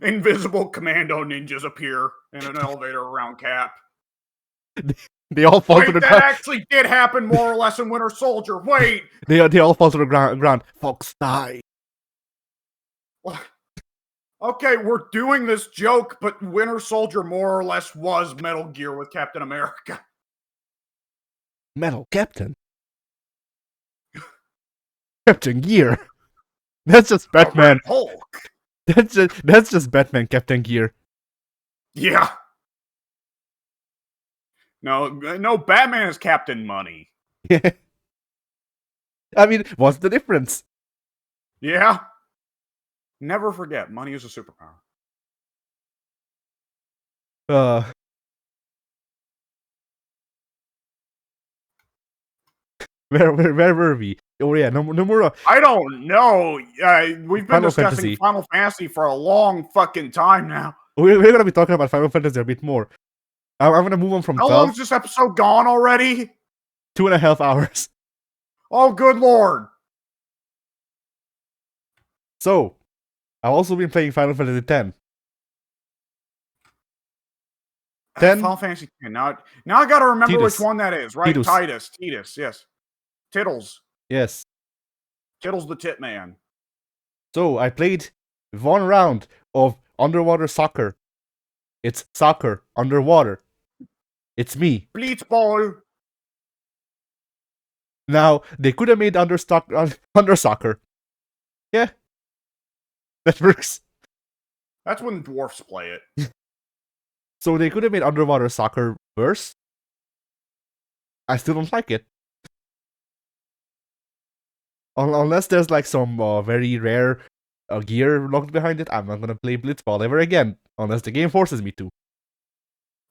Invisible commando ninjas appear in an elevator around Cap. They all fall to the ground. That actually did happen more or less in Winter Soldier. Wait. They all fall to the ground. Fox die. Okay, we're doing this joke, but Winter Soldier more or less was Metal Gear with Captain America. Metal Captain? Captain Gear? That's just Batman. Hulk. That's just Batman Captain Gear. Yeah. No, Batman is Captain Money. Yeah. I mean, what's the difference? Yeah. Never forget, money is a superpower. Where were we? Oh yeah, Nomura. I don't know. We've been discussing Final Fantasy for a long fucking time now. We're gonna be talking about Final Fantasy a bit more. I'm gonna move on from. How long is this episode gone already? 2.5 hours. Oh, good lord. So, I've also been playing Final Fantasy X. Final Fantasy X. Now I gotta remember Tidus. which one that is, right? Tidus, yes. Tittles. Yes. Tittles the Tit Man. So, I played one round of underwater soccer. It's soccer underwater. It's me. Blitzball. Now, they could have made under soccer. Yeah. That works. That's when dwarfs play it. So they could have made underwater soccer worse. I still don't like it. Unless there's like some very rare gear locked behind it, I'm not gonna play Blitzball ever again. Unless the game forces me to.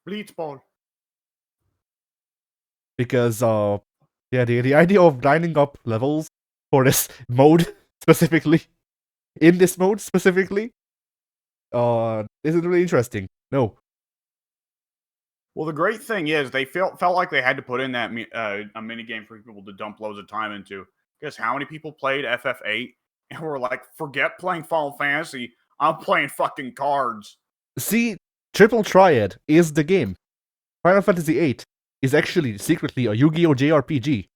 Blitzball. Because, yeah, the idea of grinding up levels for this mode specifically, in this mode specifically, isn't really interesting. No. Well, the great thing is they felt like they had to put in that a mini game for people to dump loads of time into. Guess how many people played FF8 and were like, "Forget playing Final Fantasy, I'm playing fucking cards." See, Triple Triad is the game. Final Fantasy VIII is actually secretly a Yu-Gi-Oh! JRPG,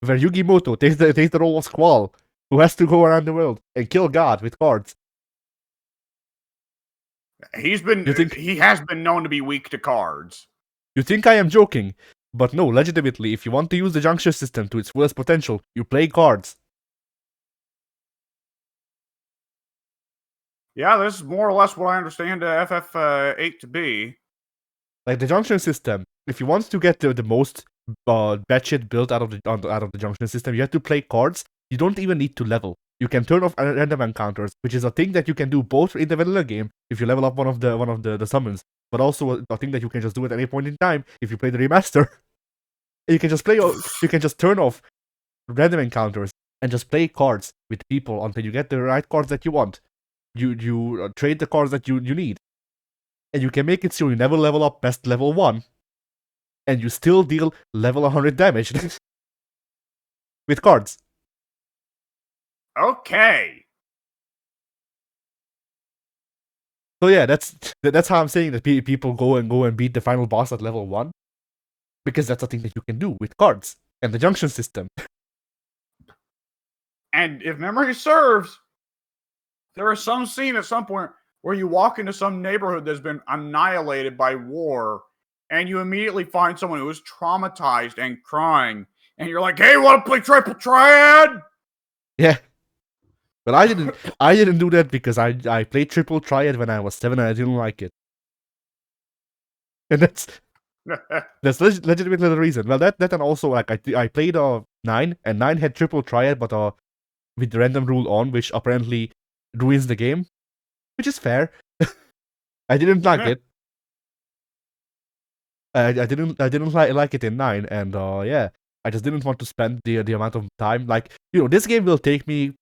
where Yugimoto takes the role of Squall, who has to go around the world and kill God with cards. He has been known to be weak to cards. You think I am joking, but no, legitimately, if you want to use the junction system to its fullest potential, you play cards. Yeah, this is more or less what I understand FF8 to be. Like the junction system, if you want to get the most batshit built out of the junction system, you have to play cards. You don't even need to level. You can turn off random encounters, which is a thing that you can do both in the vanilla game if you level up one of the summons, but also a thing that you can just do at any point in time if you play the remaster. You can just turn off random encounters and just play cards with people until you get the right cards that you want. You trade the cards that you need. And you can make it so you never level up past level 1, and you still deal level 100 damage with cards. Okay. So yeah, that's how I'm saying that people go and beat the final boss at level 1, because that's a thing that you can do with cards and the junction system. And if memory serves, there is some scene at some point where you walk into some neighborhood that's been annihilated by war, and you immediately find someone who is traumatized and crying, and you're like, "Hey, want to play Triple Triad?" Yeah. But I didn't do that because I played Triple Triad when I was 7 and I didn't like it. And that's legitimately the reason. Well, that and also like I played 9, and 9 had Triple Triad, but with the random rule on, which apparently ruins the game, which is fair. I didn't like it. I didn't like it in 9, and yeah, I just didn't want to spend the amount of time. Like, this game will take me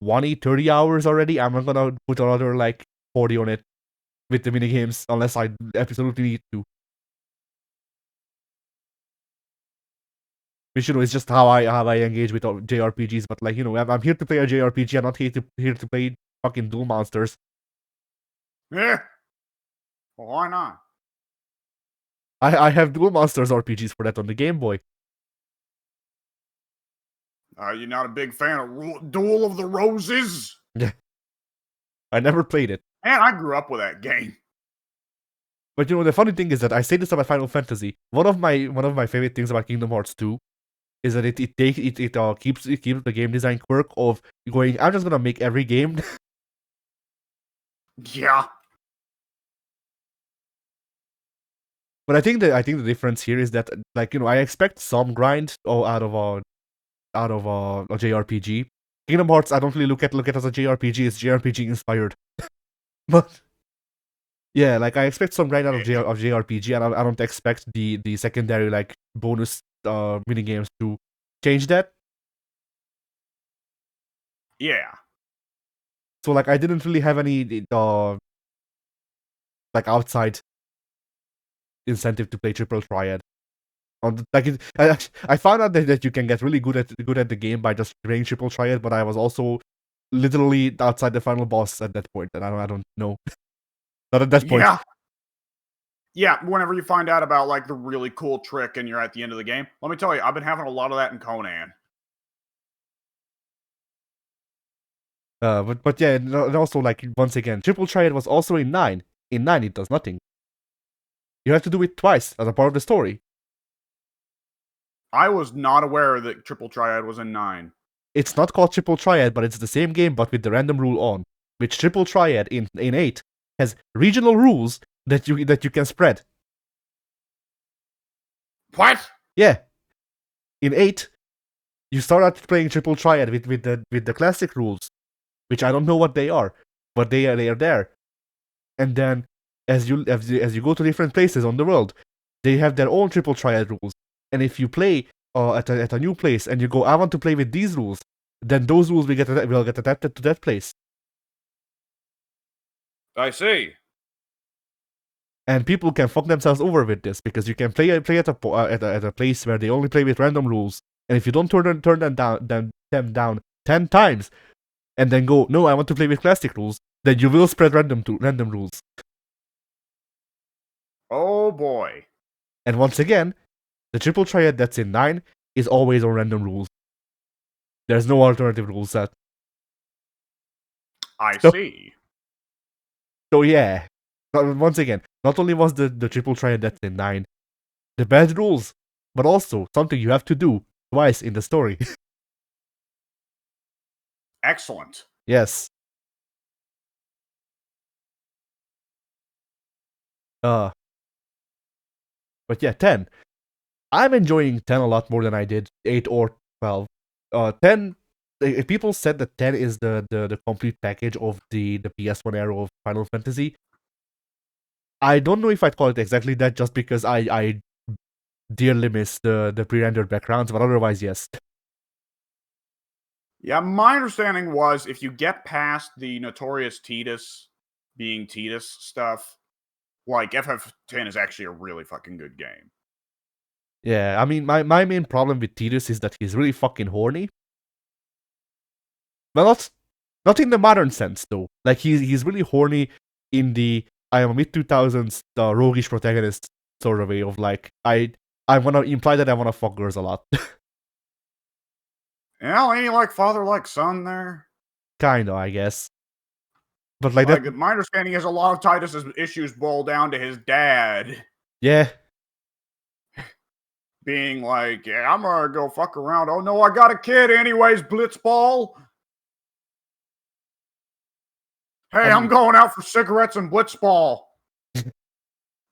20, 30 hours already. I'm not gonna put another like 40 on it with the minigames unless I absolutely need to. Which, is just how I engage with JRPGs. But like, I'm here to play a JRPG. I'm not here to play fucking Duel Monsters. Yeah. Well, why not? I have Duel Monsters RPGs for that on the Game Boy. You're not a big fan of Duel of the Roses? Yeah. I never played it. Man, I grew up with that game. But the funny thing is that I say this about Final Fantasy. One of my favorite things about Kingdom Hearts 2 is that it keeps the game design quirk of going, I'm just gonna make every game. Yeah. But I think the difference here is that, like, I expect some grind out of a JRPG. Kingdom Hearts, I don't really look at as a JRPG. It's JRPG inspired. But yeah, like, I expect some grind out of JRPG, and I don't expect the secondary like bonus mini games to change that. Yeah. So like, I didn't really have any like outside incentive to play Triple Triad. I found out that you can get really good at the game by just playing Triple Triad, but I was also literally outside the final boss at that point, and I don't know. Not at that point. Yeah, whenever you find out about like the really cool trick and you're at the end of the game, let me tell you, I've been having a lot of that in Conan. But yeah, and also, like, once again, Triple Triad was also in 9. In 9, it does nothing. You have to do it twice as a part of the story. I was not aware that Triple Triad was in 9. It's not called Triple Triad, but it's the same game, but with the random rule on. Which Triple Triad in 8 has regional rules that you can spread. What? Yeah. In 8, you start out playing Triple Triad with the classic rules, which I don't know what they are, but they are there. And then as you go to different places on the world, they have their own Triple Triad rules. And if you play at a new place and you go, I want to play with these rules, then those rules will get adapted to that place. I see. And people can fuck themselves over with this, because you can play at a place where they only play with random rules, and if you don't turn them down 10 times, and then go, no, I want to play with classic rules, then you will spread random rules. Oh boy. And once again, the Triple Triad that's in 9 is always on random rules. There's no alternative rule set. I see. So yeah, once again, not only was the Triple Triad that's in 9 the bad rules, but also something you have to do twice in the story. Excellent. Yes. But yeah, 10. I'm enjoying 10 a lot more than I did 8 or 12. 10, people said that 10 is the complete package of the PS1 era of Final Fantasy. I don't know if I'd call it exactly that, just because I dearly miss the pre-rendered backgrounds, but otherwise, yes. Yeah, my understanding was if you get past the notorious Tidus being Tidus stuff, like FF10 is actually a really fucking good game. Yeah, I mean, my main problem with Tidus is that he's really fucking horny. Well, not in the modern sense, though. Like, he's really horny in the I am a mid 2000s roguish protagonist sort of way of like I want to imply that I want to fuck girls a lot. Yeah, ain't he like father, like son there? Kinda, I guess. But like Like, that, my understanding is a lot of Titus's issues boil down to his dad yeah. being like, yeah, I'm gonna go fuck around. Oh no, I got a kid anyways, Blitzball. Hey, I I'm mean, going out for cigarettes and Blitzball.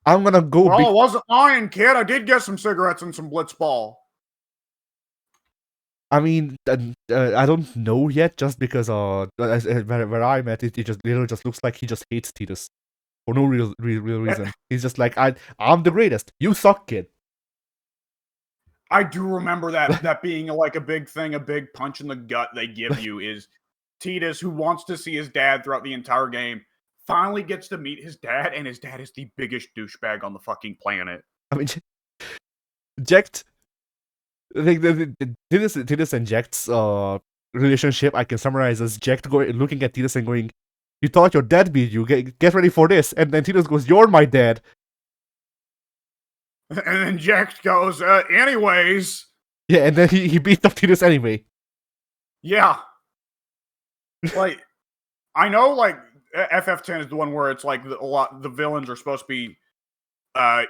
I'm gonna go Well, big. it wasn't mine, kid. I did get some cigarettes and some Blitzball. I mean, I don't know yet, just because where I'm at, it just literally just looks like he just hates Titus for no real reason. He's just like I'm the greatest. You suck, kid. I do remember that being like a big thing, a big punch in the gut they give you is Titus, who wants to see his dad throughout the entire game, finally gets to meet his dad, and his dad is the biggest douchebag on the fucking planet. I mean, Jacked. I think Titus and Jack's relationship I can summarize as Jack looking at Titus and going, "You thought your dad beat you. Get ready for this." And then Titus goes, "You're my dad." And then Jack goes, anyways. Yeah, and then he beats up Titus anyway. Yeah. Like, I know, like, FF10 is the one where it's like the villains are supposed to be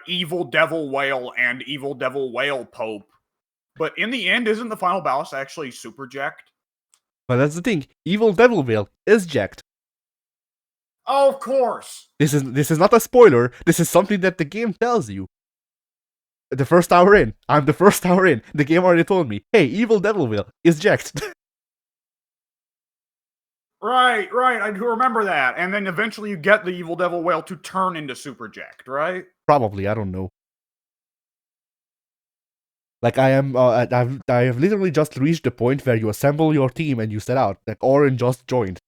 Evil Devil Whale and Evil Devil Whale Pope. But in the end, isn't the final boss actually super jacked? But that's the thing. Evil Devil Whale is jacked. Oh, of course. This is not a spoiler. This is something that the game tells you. The first hour in, I'm the first hour in. The game already told me, "Hey, Evil Devil Whale is jacked." Right. I do remember that. And then eventually you get the Evil Devil Whale to turn into super jacked, right? Probably, I don't know. Like I have literally just reached the point where you assemble your team and you set out. Like Oren just joined.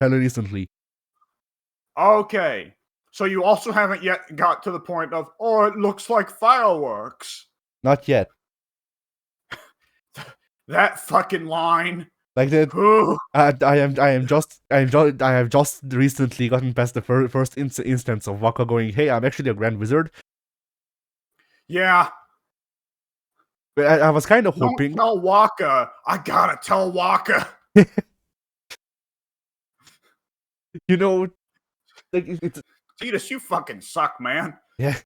Fairly recently. Okay. So you also haven't yet got to the point of, oh, it looks like fireworks. Not yet. That fucking line. Like that. I have just recently gotten past the first instance of Waka going, "Hey, I'm actually a Grand Wizard." Yeah. But I was kind of hoping. Don't tell Waka. I gotta tell Waka. You know, like it's Titus, you fucking suck, man. yeah.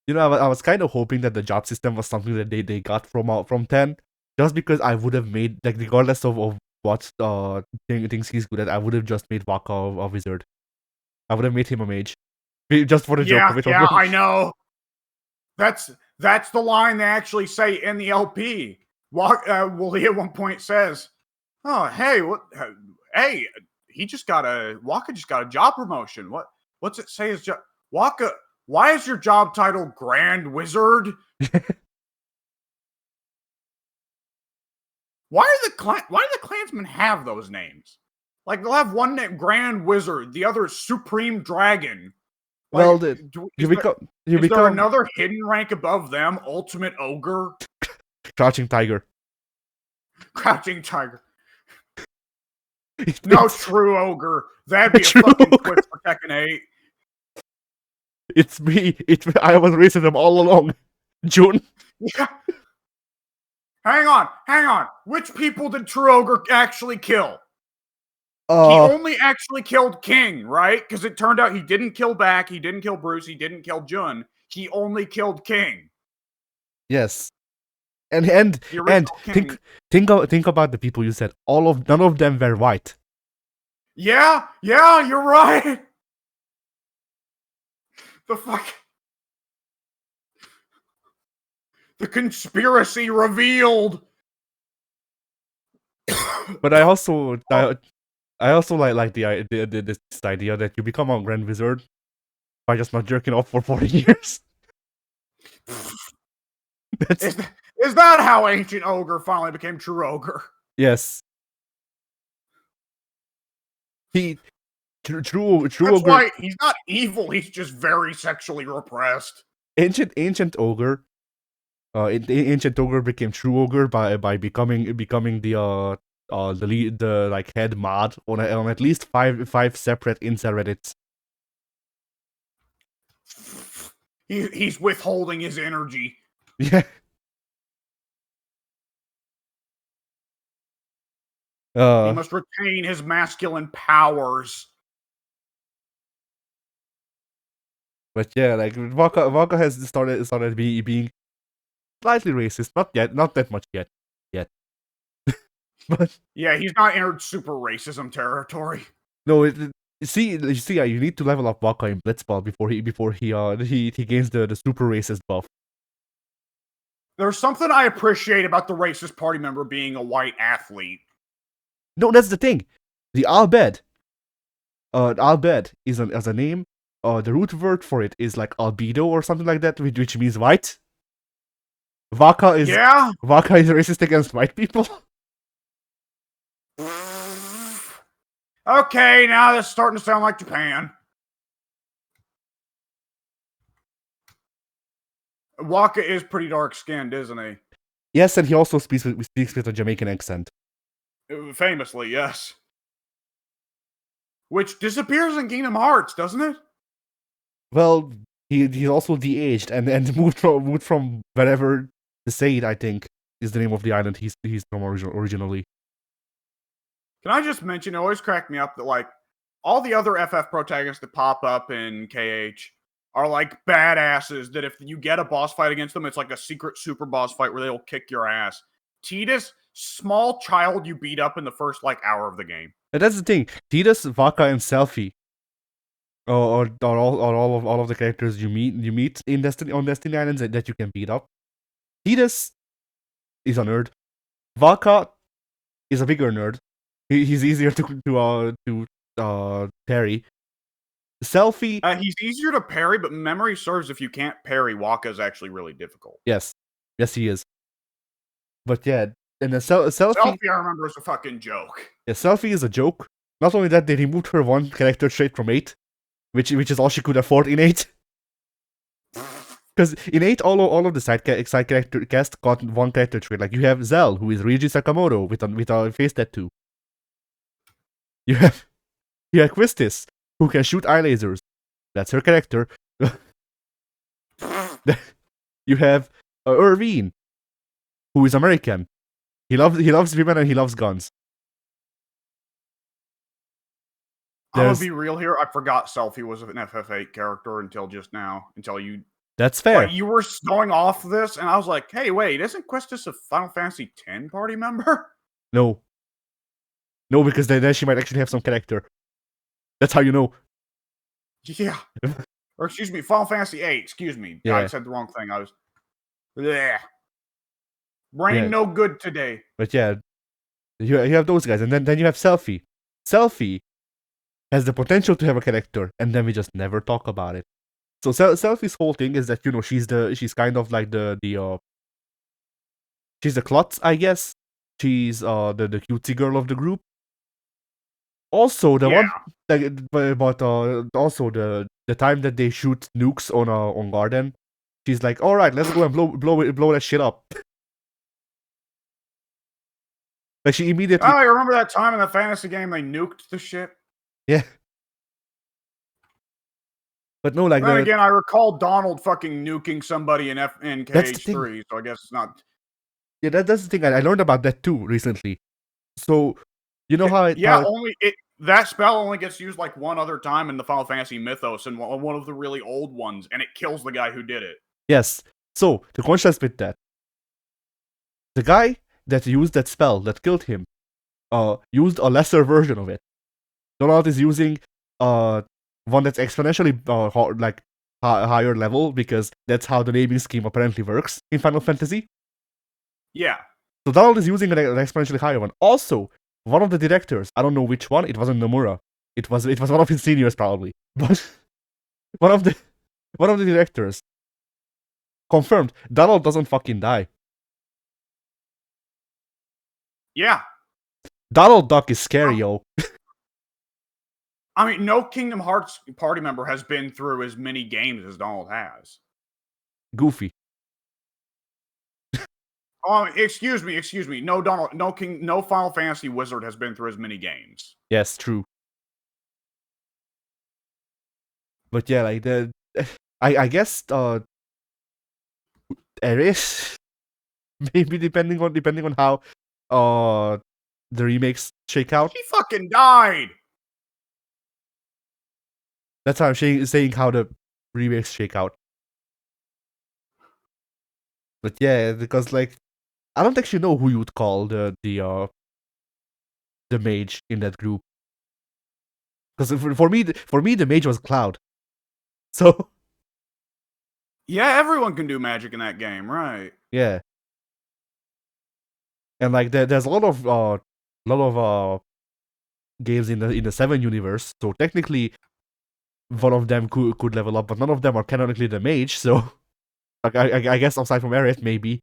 You know, I was kind of hoping that the job system was something that they got from 10, just because I would have made, like, regardless of what things he's good at, I would have just made Waka a wizard. I would have made him a mage, just for the joke of it. Yeah, I know. That's the line they actually say in the LP. Wooly at one point says, "Oh, hey, hey, Waka just got a job promotion. What's it say his job? Waka, why is your job title Grand Wizard?" Why do the clansmen have those names? Like, they'll have one name, Grand Wizard, the other is Supreme Dragon. Like, Well, is there another hidden rank above them? Ultimate Ogre? Crouching Tiger. Crouching Tiger. No, True Ogre. That'd be a fucking twist for Tekken 8. It's me. I was racing them all along. June. Yeah. Hang on. Which people did True Ogre actually kill? He only actually killed King, right? Because it turned out he didn't kill Back, he didn't kill Bruce, he didn't kill Jun. He only killed King. Yes. And think about the people you said. None of them were white. Yeah, you're right. The fuck. The conspiracy revealed. But I also like this idea that you become a Grand Wizard by just not jerking off for 40 years. Is that how Ancient Ogre finally became True Ogre? Yes. True That's Ogre. why he's not evil. He's just very sexually repressed. Ancient Ogre. Ancient Ogre became True Ogre by becoming the the like head mod on at least five separate incel Reddits. He's withholding his energy. Yeah. He must retain his masculine powers. But yeah, like Waka has started being slightly racist. Not that much yet. But yeah, he's not entered super racism territory. No, you see, you need to level up Waka in Blitzball before he gains the super racist buff. There's something I appreciate about the racist party member being a white athlete. No, that's the thing. The Albed is as a name. The root word for it is like albedo or something like that, which means white. Waka is racist against white people. Okay, now that's starting to sound like Japan. Waka is pretty dark-skinned, isn't he? Yes, and he also speaks with a Jamaican accent. Famously, yes. Which disappears in Kingdom Hearts, doesn't it? Well, he's also de-aged and moved from wherever the Said, I think, is the name of the island he's from originally. Can I just mention, it always cracked me up that, like, all the other FF protagonists that pop up in KH are, like, badasses that if you get a boss fight against them, it's like a secret super boss fight where they'll kick your ass. Tidus, small child you beat up in the first, like, hour of the game. And that's the thing. Tidus, Waka, and Selphie are all of the characters you meet in Destiny Islands that you can beat up. Tidus is a nerd. Waka is a bigger nerd. He's easier to parry. Selphie. He's easier to parry, but memory serves if you can't parry, Waka is actually really difficult. Yes, he is. But yeah, and the Selphie, I remember, is a fucking joke. Yeah, Selphie is a joke. Not only that, they removed her one character trait from 8, which is all she could afford in 8. Because in 8, all of the side character cast got one character trait. Like you have Zell, who is Ryuji Sakamoto with a face tattoo. You have Quistis, who can shoot eye lasers. That's her character. You have Irvine, who is American. He loves women and he loves guns. I'm gonna be real here. I forgot Selphie was an FF8 character until just now. Until you. That's fair. Like, you were going off this, and I was like, "Hey, wait! Isn't Quistis a Final Fantasy X party member?" No, because then she might actually have some character. That's how you know. Yeah. Or excuse me, Final Fantasy VIII. Excuse me, yeah. I said the wrong thing. I was. Yeah. Brain no good today. But yeah, you have those guys, and then you have Selphie. Selphie has the potential to have a character, and then we just never talk about it. So Selphie's whole thing is that she's kind of like she's the klutz, I guess. She's the cutesy girl of the group. Also the one, but also the time that they shoot nukes on Garden, she's like, all right, let's go and blow that shit up. Like she immediately. Oh, I remember that time in the fantasy game they nuked the shit. Yeah. But no, like then again, I recall Donald fucking nuking somebody in KH3, so I guess it's not. Yeah, that's the thing. I learned about that too recently. So you know how that spell only gets used like one other time in the Final Fantasy mythos, and one of the really old ones, and it kills the guy who did it. Yes. So to contrast with that, the guy that used that spell that killed him, used a lesser version of it. Donald is using one that's exponentially higher level, because that's how the naming scheme apparently works in Final Fantasy. Yeah. So Donald is using an exponentially higher one. Also, one of the directors, I don't know which one, it wasn't Nomura. It was one of his seniors probably. But one of the directors confirmed Donald doesn't fucking die. Yeah. Donald Duck is scary, yo. I mean, no Kingdom Hearts party member has been through as many games as Donald has. Goofy. Excuse me. No no Final Fantasy wizard has been through as many games. Yes, true. But yeah, like I guess there is maybe depending on how the remakes shake out. He fucking died. That's how I'm saying how the remakes shake out. But yeah, because like I don't actually know who you would call the mage in that group. Because for me the mage was Cloud. So Yeah, everyone can do magic in that game, right? yeah, and like there's a lot of games in the 7 universe. So technically, one of them could level up, but none of them are canonically the mage. So like I guess aside from Aerith maybe,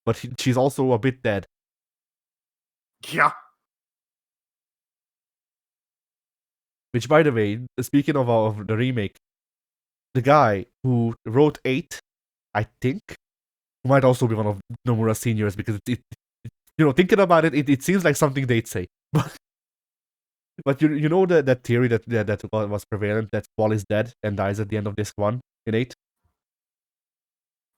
but she's also a bit dead. Yeah. Which, by the way, speaking of the remake, the guy who wrote 8, I think, might also be one of Nomura's seniors because thinking about it, it seems like something they'd say. But you know that theory that was prevalent that Squall is dead and dies at the end of disc 1 in 8?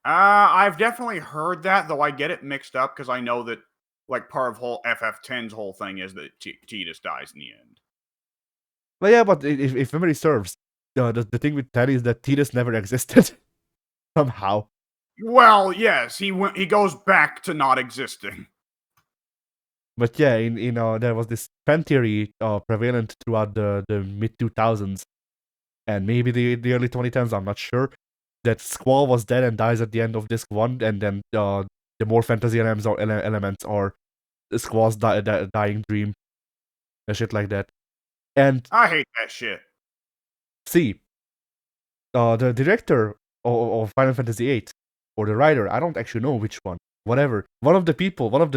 I've definitely heard that, though I get it mixed up because I know that like part of whole FF10's whole thing is that Tidus dies in the end. But yeah, but if memory serves, the thing with 10 is that Tidus never existed somehow. Well, yes, he goes back to not existing. But yeah, there was this fan theory prevalent throughout the mid 2000s and maybe the early 2010s. I'm not sure that Squall was dead and dies at the end of disc 1, and then the more fantasy elements are Squall's dying dream and shit like that. And I hate that shit. see, the director of Final Fantasy VIII, or the writer, I don't actually know which one. Whatever. One of the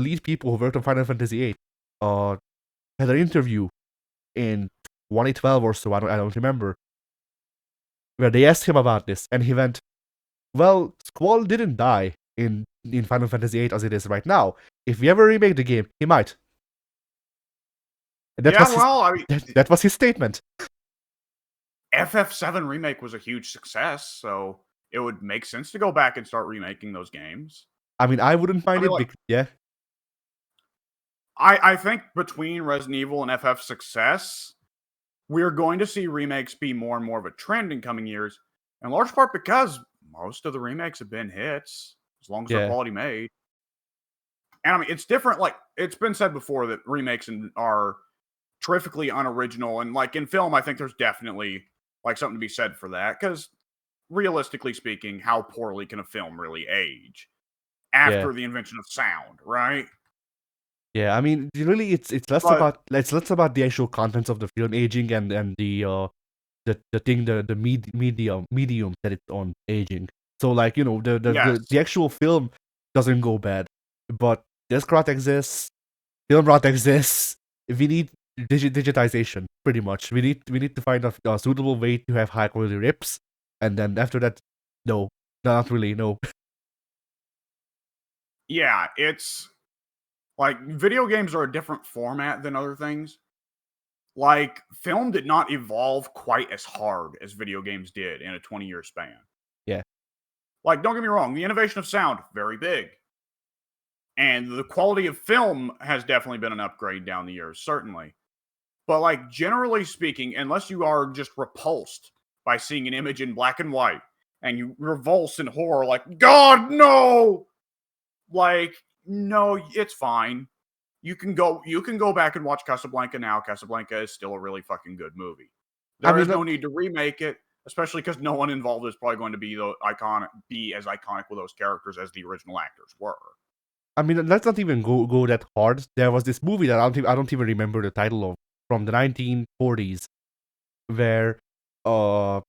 lead people who worked on Final Fantasy VIII, had an interview in 2012 or so. I don't remember, where they asked him about this, and he went, "Well, Squall didn't die in Final Fantasy VIII as it is right now. If we ever remake the game, he might." And that was his statement. FF7 remake was a huge success, so it would make sense to go back and start remaking those games. I mean, I wouldn't mind it. Yeah. I think between Resident Evil and FF success, we're going to see remakes be more and more of a trend in coming years, in large part because most of the remakes have been hits, as long as they're quality made. And I mean, it's different. Like, it's been said before that remakes are terrifically unoriginal. And like in film, I think there's definitely like something to be said for that. Because realistically speaking, how poorly can a film really age after the invention of sound, right? Yeah, I mean, really, it's less about the actual contents of the film aging and the medium that it's on aging. So like, the actual film doesn't go bad, but disc rot exists, film rot exists. We need digitization, pretty much. We need to find a suitable way to have high quality rips, and then after that, no, not really, no. Yeah, it's like video games are a different format than other things. Like, film did not evolve quite as hard as video games did in a 20-year span. Yeah. Like, don't get me wrong, the innovation of sound, very big. And the quality of film has definitely been an upgrade down the years, certainly. But, like, generally speaking, unless you are just repulsed by seeing an image in black and white, and you revulse in horror, like, God, no! Like, no, it's fine. You can go back and watch Casablanca now. Casablanca is still a really fucking good movie. There's no need to remake it, especially because no one involved is probably going to be as iconic with those characters as the original actors were. I mean, let's not even go that hard. There was this movie that I don't even remember the title of, from the 1940s, where I'm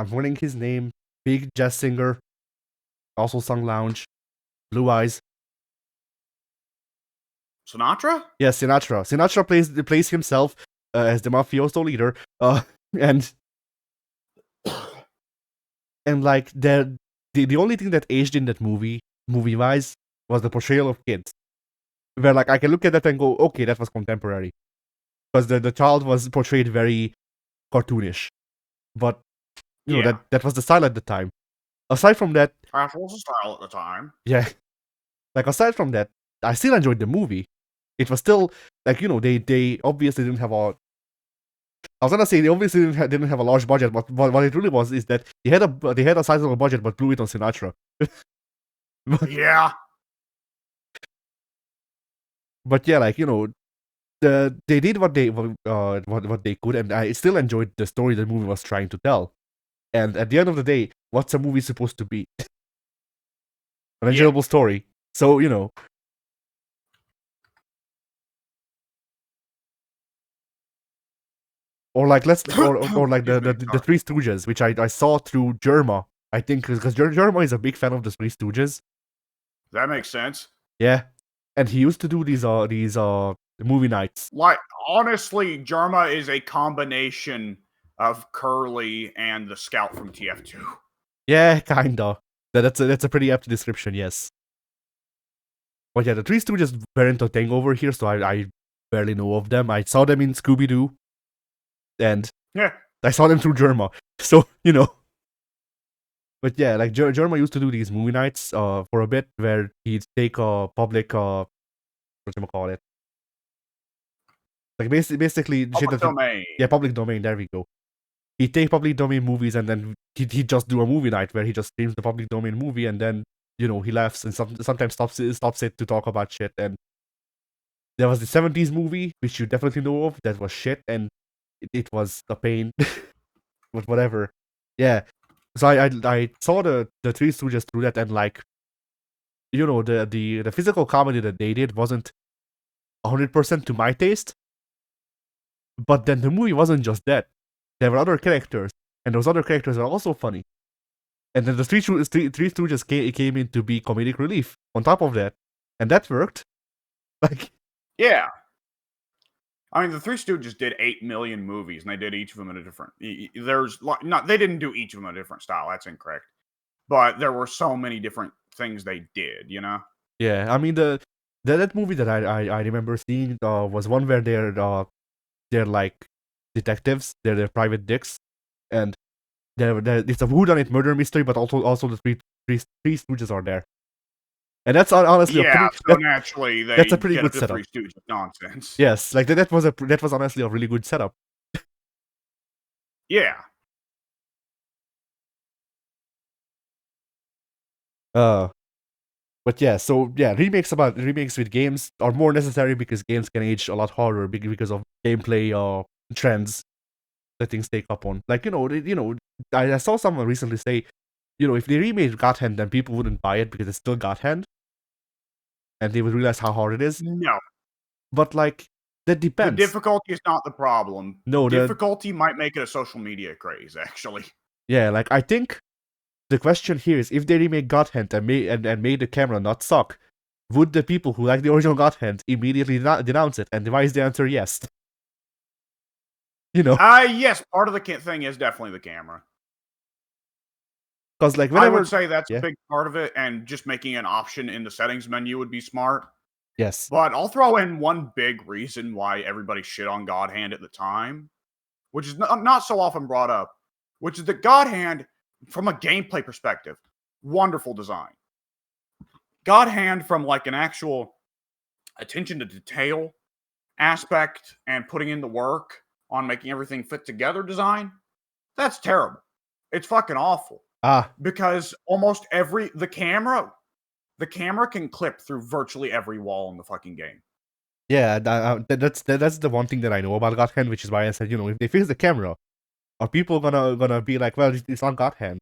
forgetting his name, big jazz singer, also sung Lounge, blue eyes. Sinatra? Yes, Sinatra. Sinatra plays himself as the mafioso leader, and like the only thing that aged in that movie wise was the portrayal of kids. Where like I can look at that and go, okay, that was contemporary. Because the child was portrayed very cartoonish. But Yeah. that was the style at the time. Aside from that, That was a style at the time. yeah. Like aside from that, I still enjoyed the movie. It was still like, they obviously didn't have a I was gonna say they obviously didn't have a large budget, but what it really was is that they had a sizable budget but blew it on Sinatra. but, Yeah. but yeah, like they did what they could, and I still enjoyed the story the movie was trying to tell. And at the end of the day, what's a movie supposed to be? An enjoyable story. So or like or like the Three Stooges, which I saw through Germa. I think because Germa is a big fan of the Three Stooges. That makes sense. Yeah, and he used to do these movie nights. Like, honestly, Jerma is a combination of Curly and the Scout from TF2. Yeah, kinda. That's a pretty apt description. Yes. But yeah, the Three Stooges weren't a thing over here, so I barely know of them. I saw them in Scooby Doo, and Yeah. I saw them through Germa. So But yeah, like Germa used to do these movie nights for a bit where he'd take a public what you call it, like basically Public domain. yeah, public domain. There we go. He'd take public domain movies and then he'd just do a movie night where he just streams the public domain movie and then he laughs and sometimes stops it to talk about shit. And there was the 70s movie which you definitely know of that was shit and it was a pain, but whatever. Yeah. So I saw the Three Stooges through that, and like the physical comedy that they did wasn't 100% to my taste. But then the movie wasn't just that. There were other characters, and those other characters are also funny. And then the Three Stooges came in to be comedic relief on top of that, and that worked. Like, yeah. I mean, the Three Stooges did 8 million movies, and they did each of them in a different. They didn't do each of them in a different style. That's incorrect. But there were so many different things they did. yeah, I mean that movie that I remember seeing was one where they're like detectives, they're private dicks, and it's a whodunit murder mystery, but also the three Stooges are there. And that's honestly naturally that's a pretty good the setup. Three Stooges nonsense. Yes, like that was honestly a really good setup. Yeah. But yeah, so yeah, remakes with games are more necessary because games can age a lot harder because of gameplay trends that things take up on. Like I saw someone recently say, if they remade God Hand, then people wouldn't buy it because it's still God Hand, and they would realize how hard it is. No. But like that depends. The difficulty is not the problem. No, difficulty might make it a social media craze, actually. Yeah, like I think the question here is if they remake God Hand and made the camera not suck, would the people who like the original God Hand immediately denounce it? And why is the answer yes? Yes, part of the thing is definitely the camera. Because like I would say that's a big part of it, and just making an option in the settings menu would be smart. Yes. But I'll throw in one big reason why everybody shit on God Hand at the time, which is not so often brought up, which is that God Hand, from a gameplay perspective, wonderful design. God Hand, from like an actual attention to detail aspect and putting in the work on making everything fit together design, that's terrible. It's fucking awful. Because almost the camera can clip through virtually every wall in the fucking game. Yeah, that's the one thing that I know about God Hand, which is why I said, if they fix the camera, are people gonna be like, well, it's on God Hand?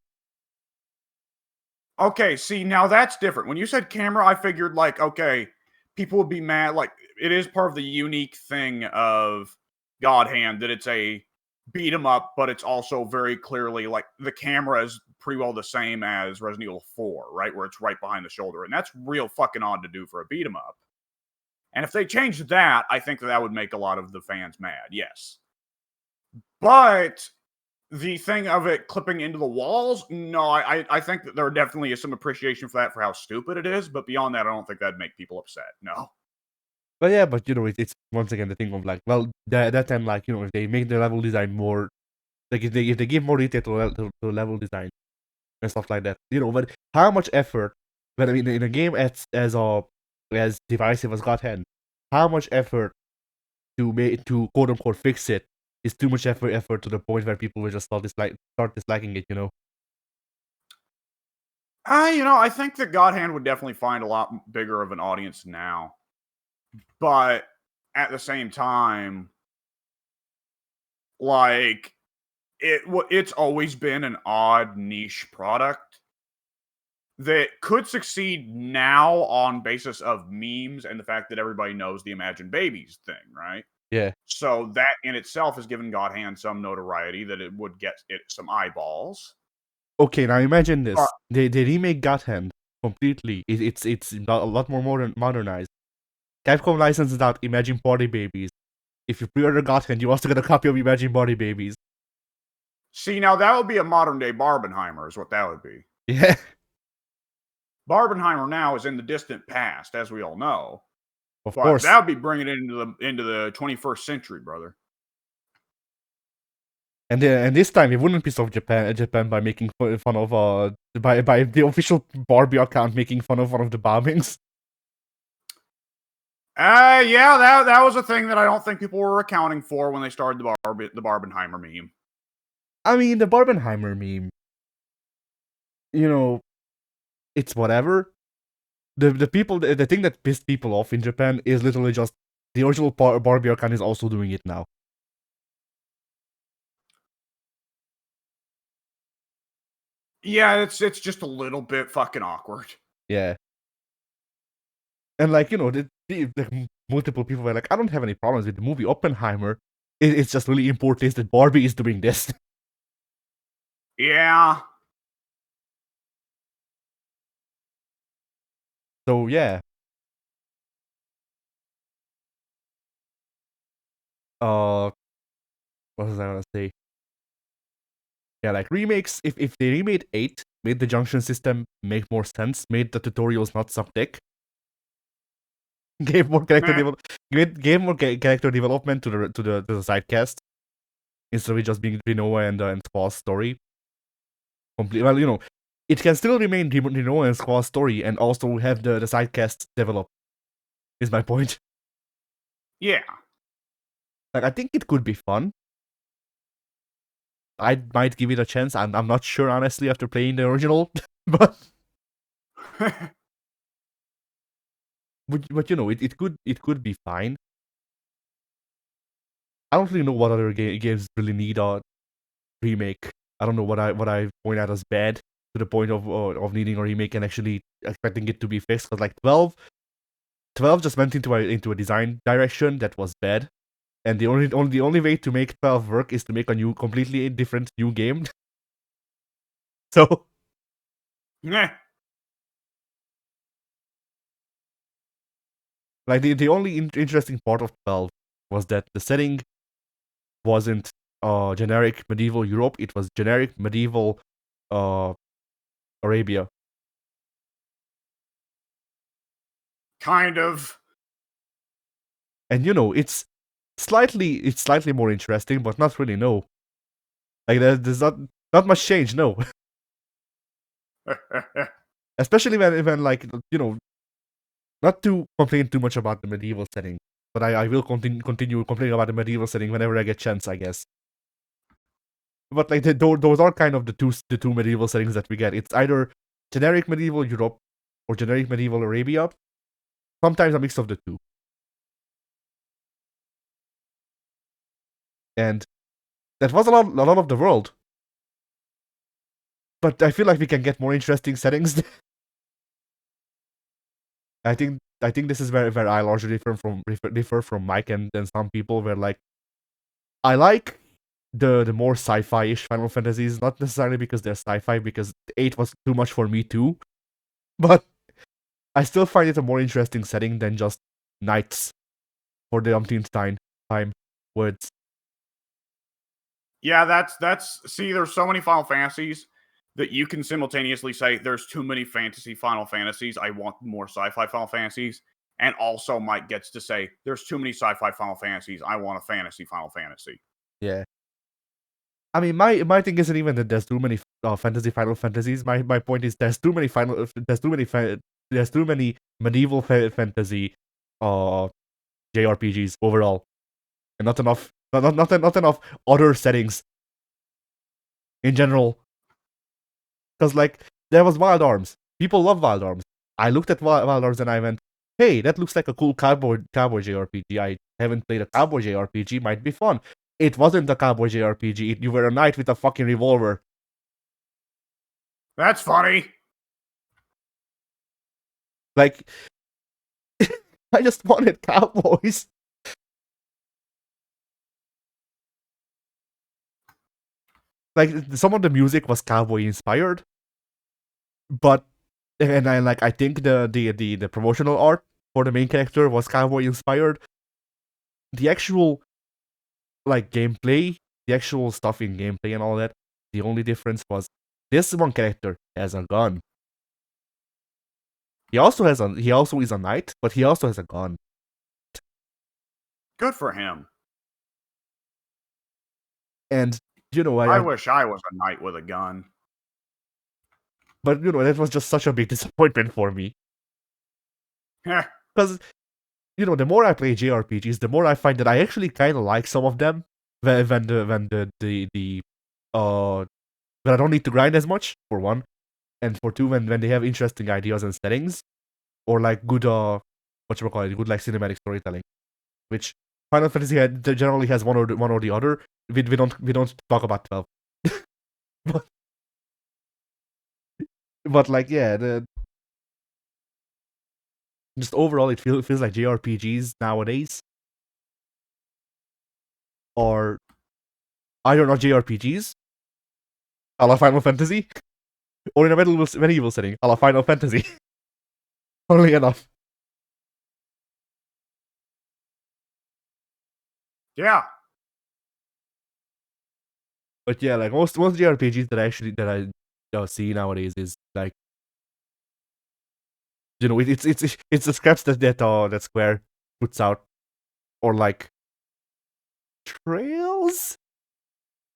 Okay, see, now that's different. When you said camera, I figured like, okay, people would be mad. Like, it is part of the unique thing of God Hand that it's a beat 'em up, but it's also very clearly like the camera is pretty well the same as Resident Evil 4, right? Where it's right behind the shoulder. And that's real fucking odd to do for a beat 'em up. And if they changed that, I think that would make a lot of the fans mad, yes. But the thing of it clipping into the walls, no, I think that there definitely is some appreciation for that for how stupid it is, but beyond that, I don't think that'd make people upset. No. But yeah, but it's once again the thing of like, well, that time, like, if they make the level design more, like if they give more detail to level design and stuff like that, but how much effort, but I mean, in a game as divisive as God Hand, how much effort to quote unquote fix it is too much effort to the point where people will just start disliking it, I think that God Hand would definitely find a lot bigger of an audience now. But at the same time, like it's always been an odd niche product that could succeed now on basis of memes and the fact that everybody knows the Imagine Babies thing, right? Yeah. So that in itself has given God Hand some notoriety that it would get it some eyeballs. Okay, now imagine But this: they remake God Hand completely. It's a lot more modernized. Capcom licenses out Imagine Party Babies. If you pre-order God Hand, you also get a copy of Imagine Party Babies. see, now that would be a modern day Barbenheimer, is what that would be. Yeah. Barbenheimer now is in the distant past, as we all know. Of But course. that would be bringing it into the 21st century, brother. And this time, it wouldn't piss off Japan by making fun of by the official Barbie account making fun of one of the bombings. Yeah, that was a thing that I don't think people were accounting for when they started the Barbenheimer meme. I mean, the Barbenheimer meme, it's whatever. The thing that pissed people off in Japan is literally just the original Barbie account is also doing it now. Yeah, it's just a little bit fucking awkward. Yeah. And like, the multiple people were like, I don't have any problems with the movie Oppenheimer. It's just really important that Barbie is doing this. Yeah. So yeah. What was I gonna say? Yeah, like remakes. If they remade 8, made the junction system make more sense, made the tutorials not suck dick, gave more character Meh. gave more character development to the side cast instead of it just being Rinoa and Squall's story. Well, it can still remain Rinoa and Squall's story and also have the side cast develop. Is my point. Yeah. Like, I think it could be fun. I might give it a chance. I'm not sure, honestly, after playing the original, but it could be fine. I don't really know what other games really need a remake. I don't know what I point out as bad to the point of needing a remake and actually expecting it to be fixed. Because like 12 just went into a design direction that was bad, and the only way to make 12 work is to make a completely different new game. So Meh. like the only interesting part of 12 was that the setting wasn't generic medieval Europe. It was generic medieval Arabia. Kind of. And it's slightly more interesting, but not really. No, like there's not much change. No, especially when like not to complain too much about the medieval setting, but I will continue complaining about the medieval setting whenever I get chance, I guess. But like those are kind of the two medieval settings that we get. It's either generic medieval Europe or generic medieval Arabia. Sometimes a mix of the two. And that was a lot of the world. But I feel like we can get more interesting settings. I think this is where I largely differ from Mike and some people where like I like the more sci-fi-ish Final Fantasies, not necessarily because they're sci-fi, because 8 was too much for me too. But I still find it a more interesting setting than just knights for the umpteenth time words. Yeah, that's see, there's so many Final Fantasies that you can simultaneously say there's too many fantasy Final Fantasies. I want more sci-fi Final Fantasies. And also Mike gets to say there's too many sci-fi Final Fantasies. I want a fantasy Final Fantasy. Yeah. I mean, my thing isn't even that there's too many fantasy Final Fantasies. My point is there's too many medieval fantasy JRPGs overall, and not enough other settings in general. Because like there was Wild Arms. People love Wild Arms. I looked at Wild Arms and I went, hey, that looks like a cool cowboy JRPG. I haven't played a cowboy JRPG. Might be fun. It wasn't a cowboy JRPG. You were a knight with a fucking revolver. That's funny. Like, I just wanted cowboys. Like, some of the music was cowboy inspired, but I think the promotional art for the main character was cowboy inspired. The actual like gameplay, the actual stuff in gameplay and all that, the only difference was this one character has a gun. He also is a knight, but he also has a gun. Good for him. And you know, I wish I was a knight with a gun. But you know, that was just such a big disappointment for me. Because you know, the more I play JRPGs, the more I find that I actually kind of like some of them when I don't need to grind as much, for one, and for two, when they have interesting ideas and settings, or like good good like cinematic storytelling, which Final Fantasy generally has one or the other. We don't talk about 12, but like yeah, just overall it feels like JRPGs nowadays are either not JRPGs, a la Final Fantasy, or in a medieval setting, a la Final Fantasy. Funnily enough. Yeah. But yeah, like most JRPGs that I see nowadays is like, you know, it's the scraps that Square puts out, or like Trails,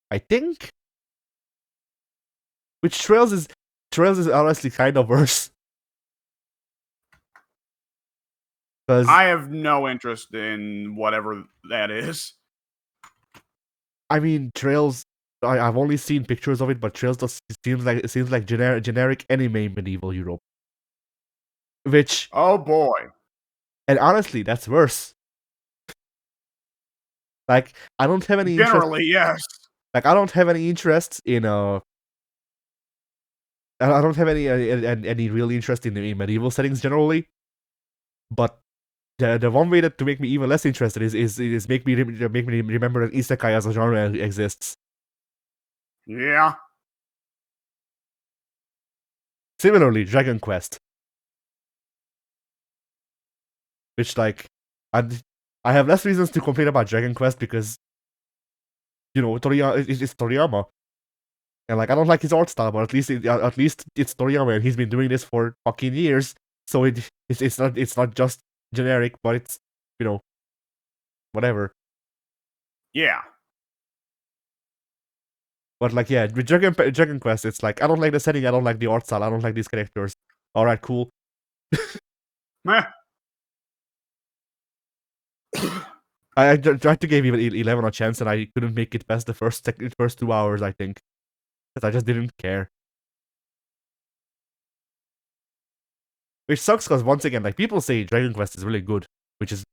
I think. Which Trails is honestly kind of worse. Because I have no interest in whatever that is. I mean, Trails. I've only seen pictures of it, but Trails seems like generic anime medieval Europe. Which, oh boy, and honestly, that's worse. Like, I don't have any generally yes. Like, I don't have any interest in I don't have any real interest in medieval settings generally. But the one way to make me even less interested is make me remember that isekai as a genre exists. Yeah. Similarly, Dragon Quest, which like I have less reasons to complain about Dragon Quest because you know it's Toriyama, and like I don't like his art style, but at least it's Toriyama, and he's been doing this for fucking years. So it's not just generic, but it's, you know, whatever. Yeah. But like yeah, with Dragon Quest, it's like I don't like the setting, I don't like the art style, I don't like these characters. All right, cool. Meh. I tried to give even 11 a chance, and I couldn't make it past the first 2 hours, I think, because I just didn't care. Which sucks, because once again, like people say Dragon Quest is really good, which is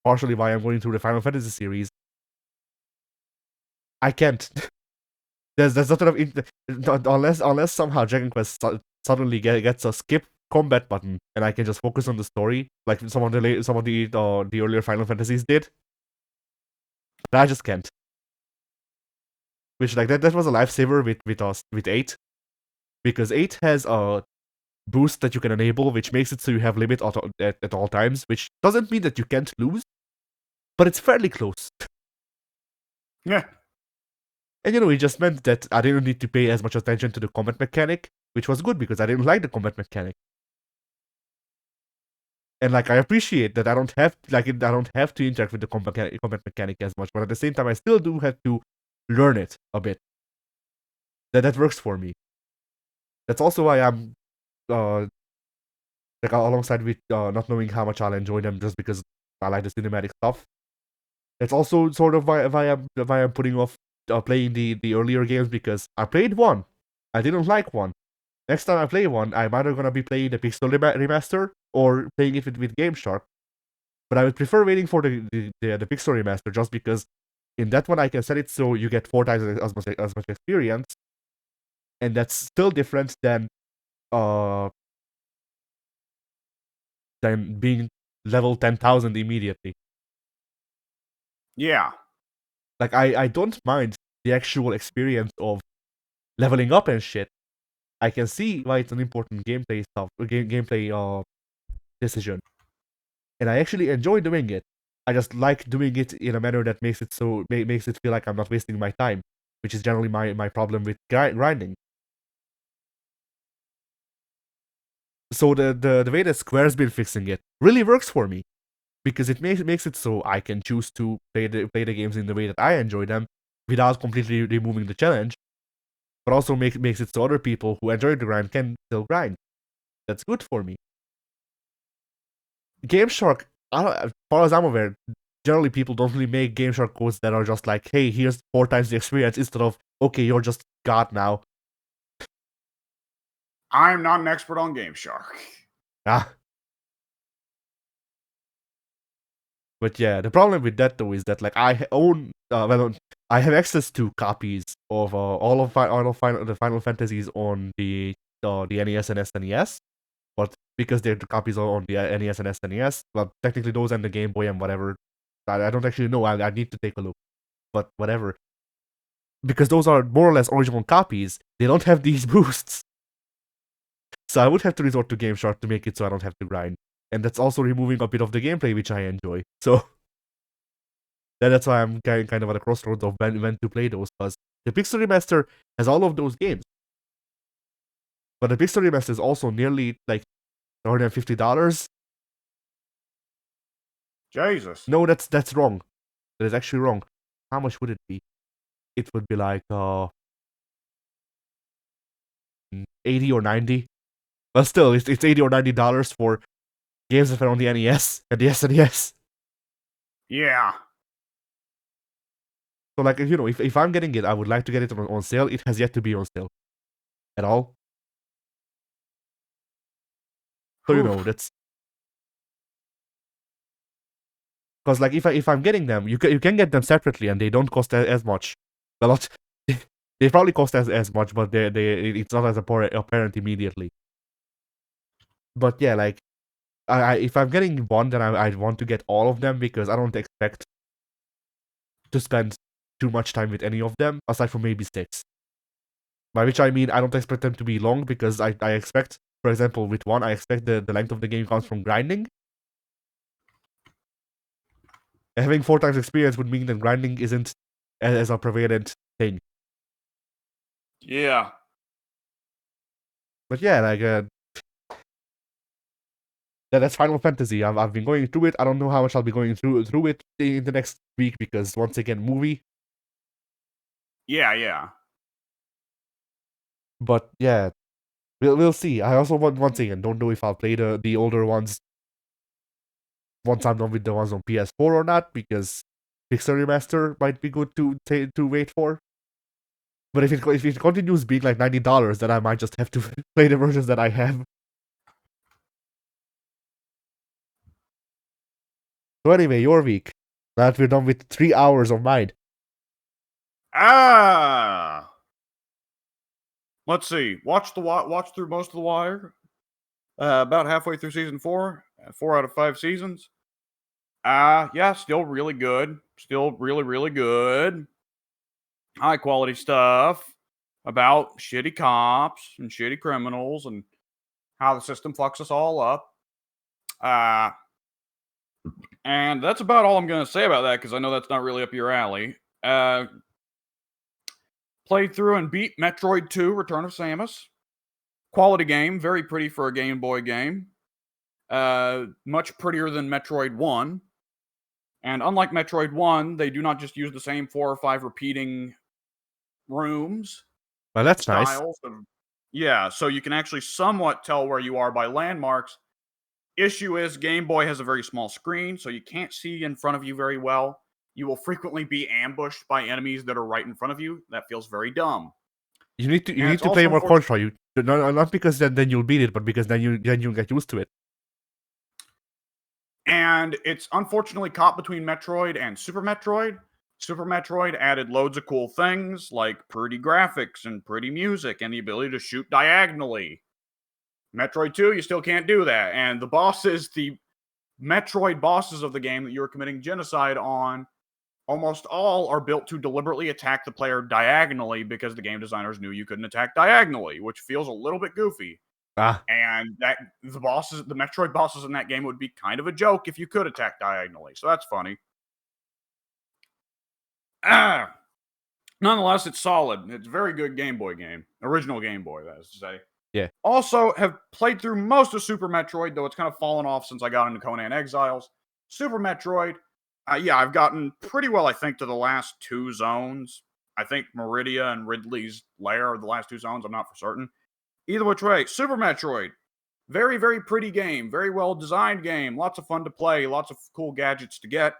partially why I'm going through the Final Fantasy series. I can't. There's not enough unless somehow Dragon Quest suddenly gets a skip combat button, and I can just focus on the story, like some of the earlier Final Fantasies did. But I just can't. Which like that was a lifesaver with 8, because 8 has a boost that you can enable, which makes it so you have limit at all times, which doesn't mean that you can't lose, but it's fairly close. Yeah. And it just meant that I didn't need to pay as much attention to the combat mechanic, which was good because I didn't like the combat mechanic. And like I appreciate that I don't have to interact with the combat mechanic as much, but at the same time I still do have to learn it a bit. That works for me. That's also why I'm like alongside with not knowing how much I'll enjoy them just because I like the cinematic stuff. It's also sort of why I'm putting off playing the earlier games, because I played one, I didn't like one. Next time I play one, I'm either gonna be playing the Pixel remaster or playing it with Game Shark. But I would prefer waiting for the Pixel remaster, just because in that one I can set it so you get 4 times as much experience, and that's still different than being level 10,000 immediately. Yeah. Like I don't mind the actual experience of leveling up and shit. I can see why it's an important gameplay decision, and I actually enjoy doing it. I just like doing it in a manner that makes it feel like I'm not wasting my time, which is generally my problem with grinding. So the way that Square's been fixing it really works for me, because it makes it so I can choose to play the games in the way that I enjoy them without completely removing the challenge, but also makes it so other people who enjoy the grind can still grind. That's good for me. Game Shark, as far as I'm aware, generally people don't really make Game Shark codes that are just like, hey, here's 4 times the experience, instead of, okay, you're just God now. I'm not an expert on Game Shark. Ah. But yeah, the problem with that though is that like I own, I have access to copies of all of the Final Fantasies on the NES and SNES, but because the copies are on the NES and SNES, well, technically those and the Game Boy and whatever, I don't actually know. I need to take a look, but whatever. Because those are more or less original copies, they don't have these boosts. So I would have to resort to Game Shark to make it so I don't have to grind. And that's also removing a bit of the gameplay, which I enjoy. So that's why I'm kind of at a crossroads of when to play those, because the Pixel Remaster has all of those games. But the Pixel Remaster is also nearly like $150. Jesus. No, that's wrong. That is actually wrong. How much would it be? It would be like 80 or 90. But still, it's $80 or $90 for games that are on the NES and the SNES. Yeah. So like, if I'm getting it, I would like to get it on sale. It has yet to be on sale at all. So that's because like if I'm getting them, you can get them separately and they don't cost as much. A lot. They probably cost as much, but it's not as apparent immediately. But yeah, like if I'm getting one, then I want to get all of them, because I don't expect to spend too much time with any of them, aside from maybe 6. By which I mean I don't expect them to be long, because I expect, for example, with one, I expect the length of the game comes from grinding. Having 4 times experience would mean that grinding isn't as a prevalent thing. Yeah. But yeah, like that's Final Fantasy. I've been going through it. I don't know how much I'll be going through it in the next week, because once again, movie. Yeah. But yeah, we'll see. I also once again don't know if I'll play the older ones once I'm done with the ones on PS4 or not, because Pixel Remaster might be good to wait for. But if it continues being like $90, then I might just have to play the versions that I have. So anyway, your week. Now that we're done with 3 hours of mine. Let's see. Watch through most of The Wire. About halfway through season 4. 4 out of 5 seasons. Yeah, still really good. Still really, really good. High quality stuff about shitty cops and shitty criminals and how the system fucks us all up. And that's about all I'm going to say about that, because I know that's not really up your alley. Played through and beat Metroid 2: Return of Samus. Quality game, very pretty for a Game Boy game. Much prettier than Metroid 1. And unlike Metroid 1, they do not just use the same 4 or 5 repeating rooms. Well, that's nice. Styles of, yeah, so you can actually somewhat tell where you are by landmarks. Issue is Game Boy has a very small screen, so you can't see in front of you very well. You will frequently be ambushed by enemies that are right in front of you. That feels very dumb. You need to play more Contra. You not because then you'll beat it, but because then you'll get used to it. And it's unfortunately caught between Metroid and Super Metroid. Super Metroid added loads of cool things like pretty graphics and pretty music and the ability to shoot diagonally. Metroid 2, you still can't do that. And the bosses, the Metroid bosses of the game that you're committing genocide on, almost all are built to deliberately attack the player diagonally because the game designers knew you couldn't attack diagonally, which feels a little bit goofy. And that the Metroid bosses in that game would be kind of a joke if you could attack diagonally. So that's funny. Nonetheless, it's solid. It's a very good Game Boy game. Original Game Boy, that is to say. Yeah. Also, have played through most of Super Metroid, though it's kind of fallen off since I got into Conan Exiles. Super Metroid, yeah, I've gotten pretty well, I think, to the last 2 zones. I think Meridia and Ridley's Lair are the last 2 zones. I'm not for certain. Either which way, Super Metroid, very, very pretty game. Very well designed game. Lots of fun to play. Lots of cool gadgets to get.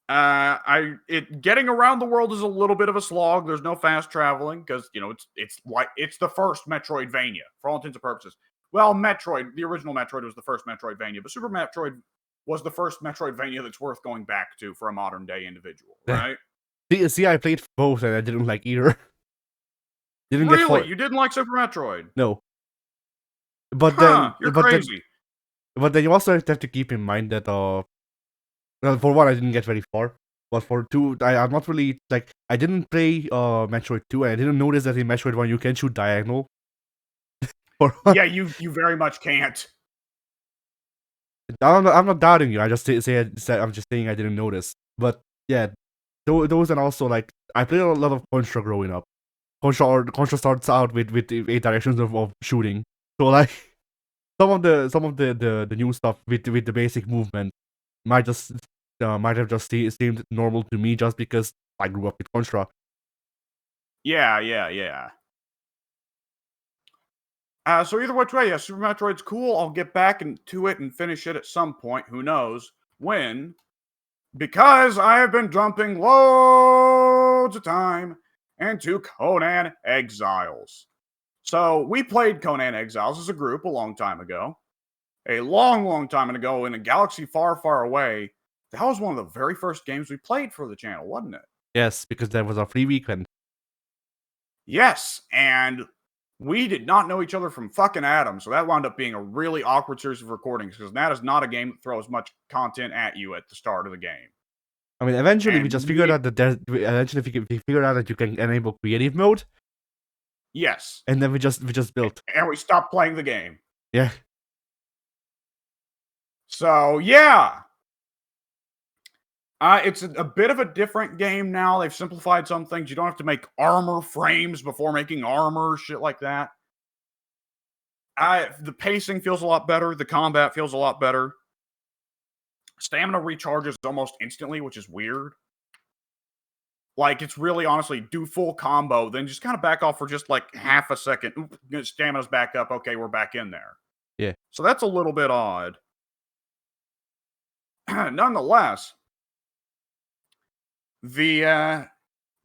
Getting around the world is a little bit of a slog. There's no fast traveling because it's the first Metroidvania for all intents and purposes. Well, Metroid, the original Metroid was the first Metroidvania, but Super Metroid was the first Metroidvania that's worth going back to for a modern day individual, right? See, I played both and I didn't like either. Really? You didn't like Super Metroid? No. But then you're crazy. But then you also have to keep in mind that well, for one, I didn't get very far. But for 2, I'm not really I didn't play Metroid 2, and I didn't notice that in Metroid 1 you can shoot diagonal. Yeah, you very much can't. I'm not doubting you. I just I'm just saying I didn't notice. But yeah, those, and also I played a lot of Contra growing up. Contra starts out with 8 directions of shooting. So some of the new stuff with the basic movement might have just seemed normal to me just because I grew up with Contra. Yeah. So either which way, yeah, Super Metroid's cool. I'll get back into it and finish it at some point. Who knows when? Because I have been dumping loads of time into Conan Exiles. So we played Conan Exiles as a group a long time ago. A long, long time ago in a galaxy far, far away. That was one of the very first games we played for the channel, wasn't it? Yes, because that was a free weekend. Yes, and we did not know each other from fucking Adam, so that wound up being a really awkward series of recordings because that is not a game that throws much content at you at the start of the game. I mean, eventually we just figured out that we figured out that you can enable creative mode. Yes. And then we just built. And we stopped playing the game. Yeah. So, yeah. It's a bit of a different game now. They've simplified some things. You don't have to make armor frames before making armor, shit like that. The pacing feels a lot better. The combat feels a lot better. Stamina recharges almost instantly, which is weird. It's really honestly do full combo, then just kind of back off for just half a second. Stamina's back up. Okay, we're back in there. Yeah. So that's a little bit odd. Nonetheless, the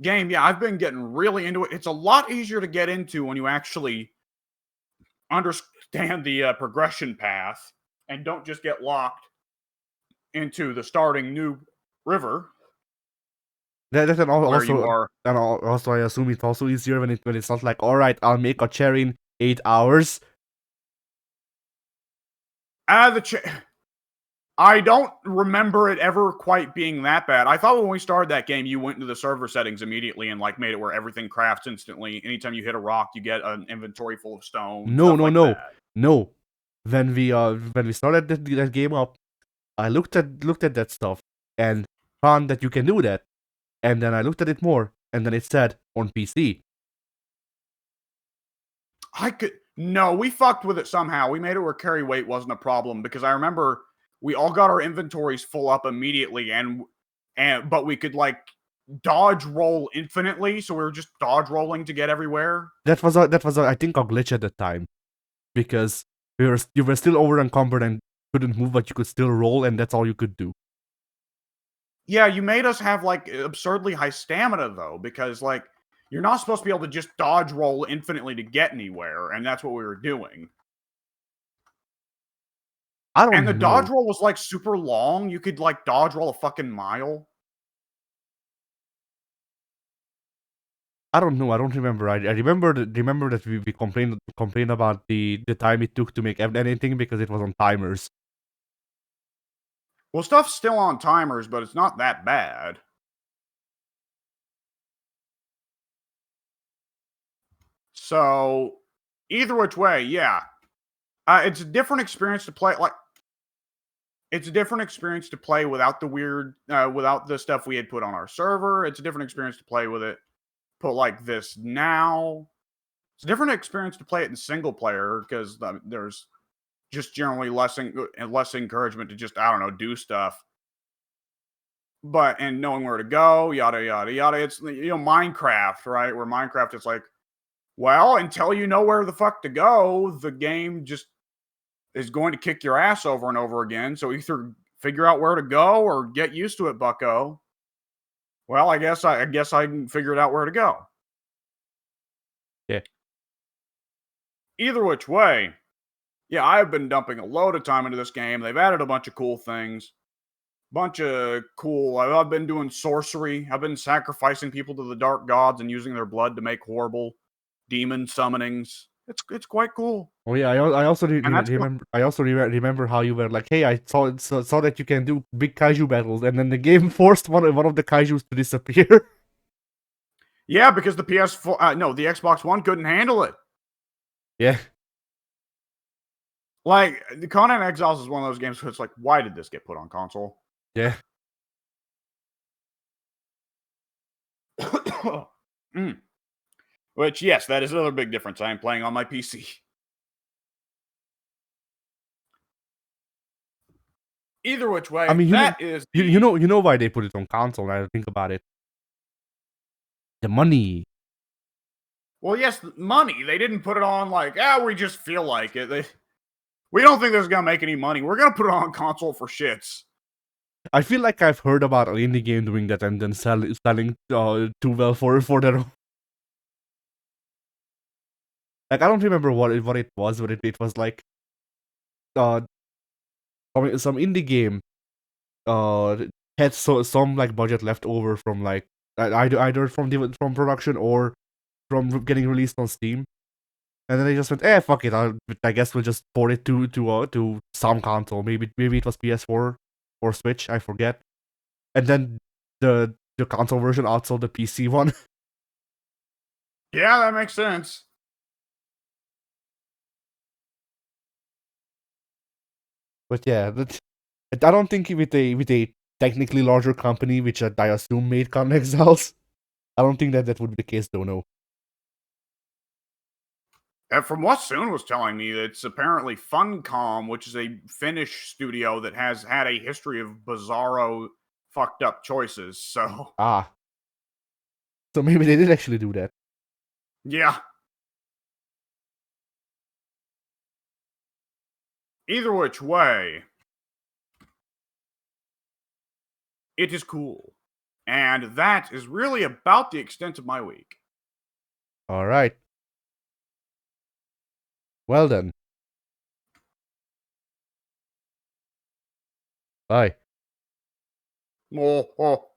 game, yeah, I've been getting really into it. It's a lot easier to get into when you actually understand the progression path and don't just get locked into the starting new river. Also, I assume it's also easier when it's not all right, I'll make a chair in 8 hours. I don't remember it ever quite being that bad. I thought when we started that game, you went into the server settings immediately and made it where everything crafts instantly. Anytime you hit a rock, you get an inventory full of stone. No. When we started that game up, I looked at that stuff and found that you can do that. And then I looked at it more, and then it said on PC. No, we fucked with it somehow. We made it where carry weight wasn't a problem because I remember we all got our inventories full up immediately but we could like dodge roll infinitely, so we were just dodge rolling to get everywhere. That was I think a glitch at the time, because you were still over encumbered and couldn't move, but you could still roll, and that's all you could do. Yeah, you made us have like absurdly high stamina though, because like you're not supposed to be able to just dodge roll infinitely to get anywhere, and that's what we were doing. I don't And the know. dodge roll was like super long. You could like dodge roll a fucking mile. I don't know. I don't remember. I remember that we complained about the time it took to make anything because it was on timers. Well, stuff's still on timers, but it's not that bad. So, either which way, yeah. It's a different experience to play. Like, it's a different experience to play without the weird, without the stuff we had put on our server. It's a different experience to play with it put like this now. It's a different experience to play it in single player because there's just generally less encouragement to just, I don't know, do stuff. But and knowing where to go, yada yada yada. It's Minecraft, right? Where Minecraft is like, well, until you know where the fuck to go, the game just is going to kick your ass over and over again. So either figure out where to go or get used to it, bucko. Well, I guess I can figure it out where to go. Yeah. Either which way, yeah, I've been dumping a load of time into this game. They've added a bunch of cool things. I've been doing sorcery. I've been sacrificing people to the dark gods and using their blood to make horrible demon summonings. It's quite cool. Oh yeah, I also And that's remember. I also remember how you were like, "Hey, I saw that you can do big kaiju battles," and then the game forced one of the kaiju's to disappear. Yeah, because the PS4, no, the Xbox One couldn't handle it. Yeah. Like, the Conan Exiles is one of those games where it's like, why did this get put on console? Yeah. Mm. Which, yes, that is another big difference. I am playing on my PC. Either which way, I mean, you know why they put it on console. Now that I think about it, the money. Well, yes, money. They didn't put it on like, we just feel like it. We don't think this is gonna make any money. We're gonna put it on console for shits. I feel like I've heard about an indie game doing that and then selling too well for their own. Like, I don't remember what it was, but it was like uh some indie game had some like budget left over from like either from production or from getting released on Steam, and then they just went, fuck it, I guess we'll just port it to some console. Maybe it was PS4 or Switch, I forget. And then the console version outsold the PC one. Yeah, that makes sense. But yeah, I don't think with a technically larger company, which I assume made Con Exiles, I don't think that would be the case though. No. And from what Soon was telling me, it's apparently Funcom, which is a Finnish studio that has had a history of bizarro, fucked up choices. So so maybe they did actually do that. Yeah. Either which way, it is cool. And that is really about the extent of my week. All right. Well then. Bye. Oh, oh.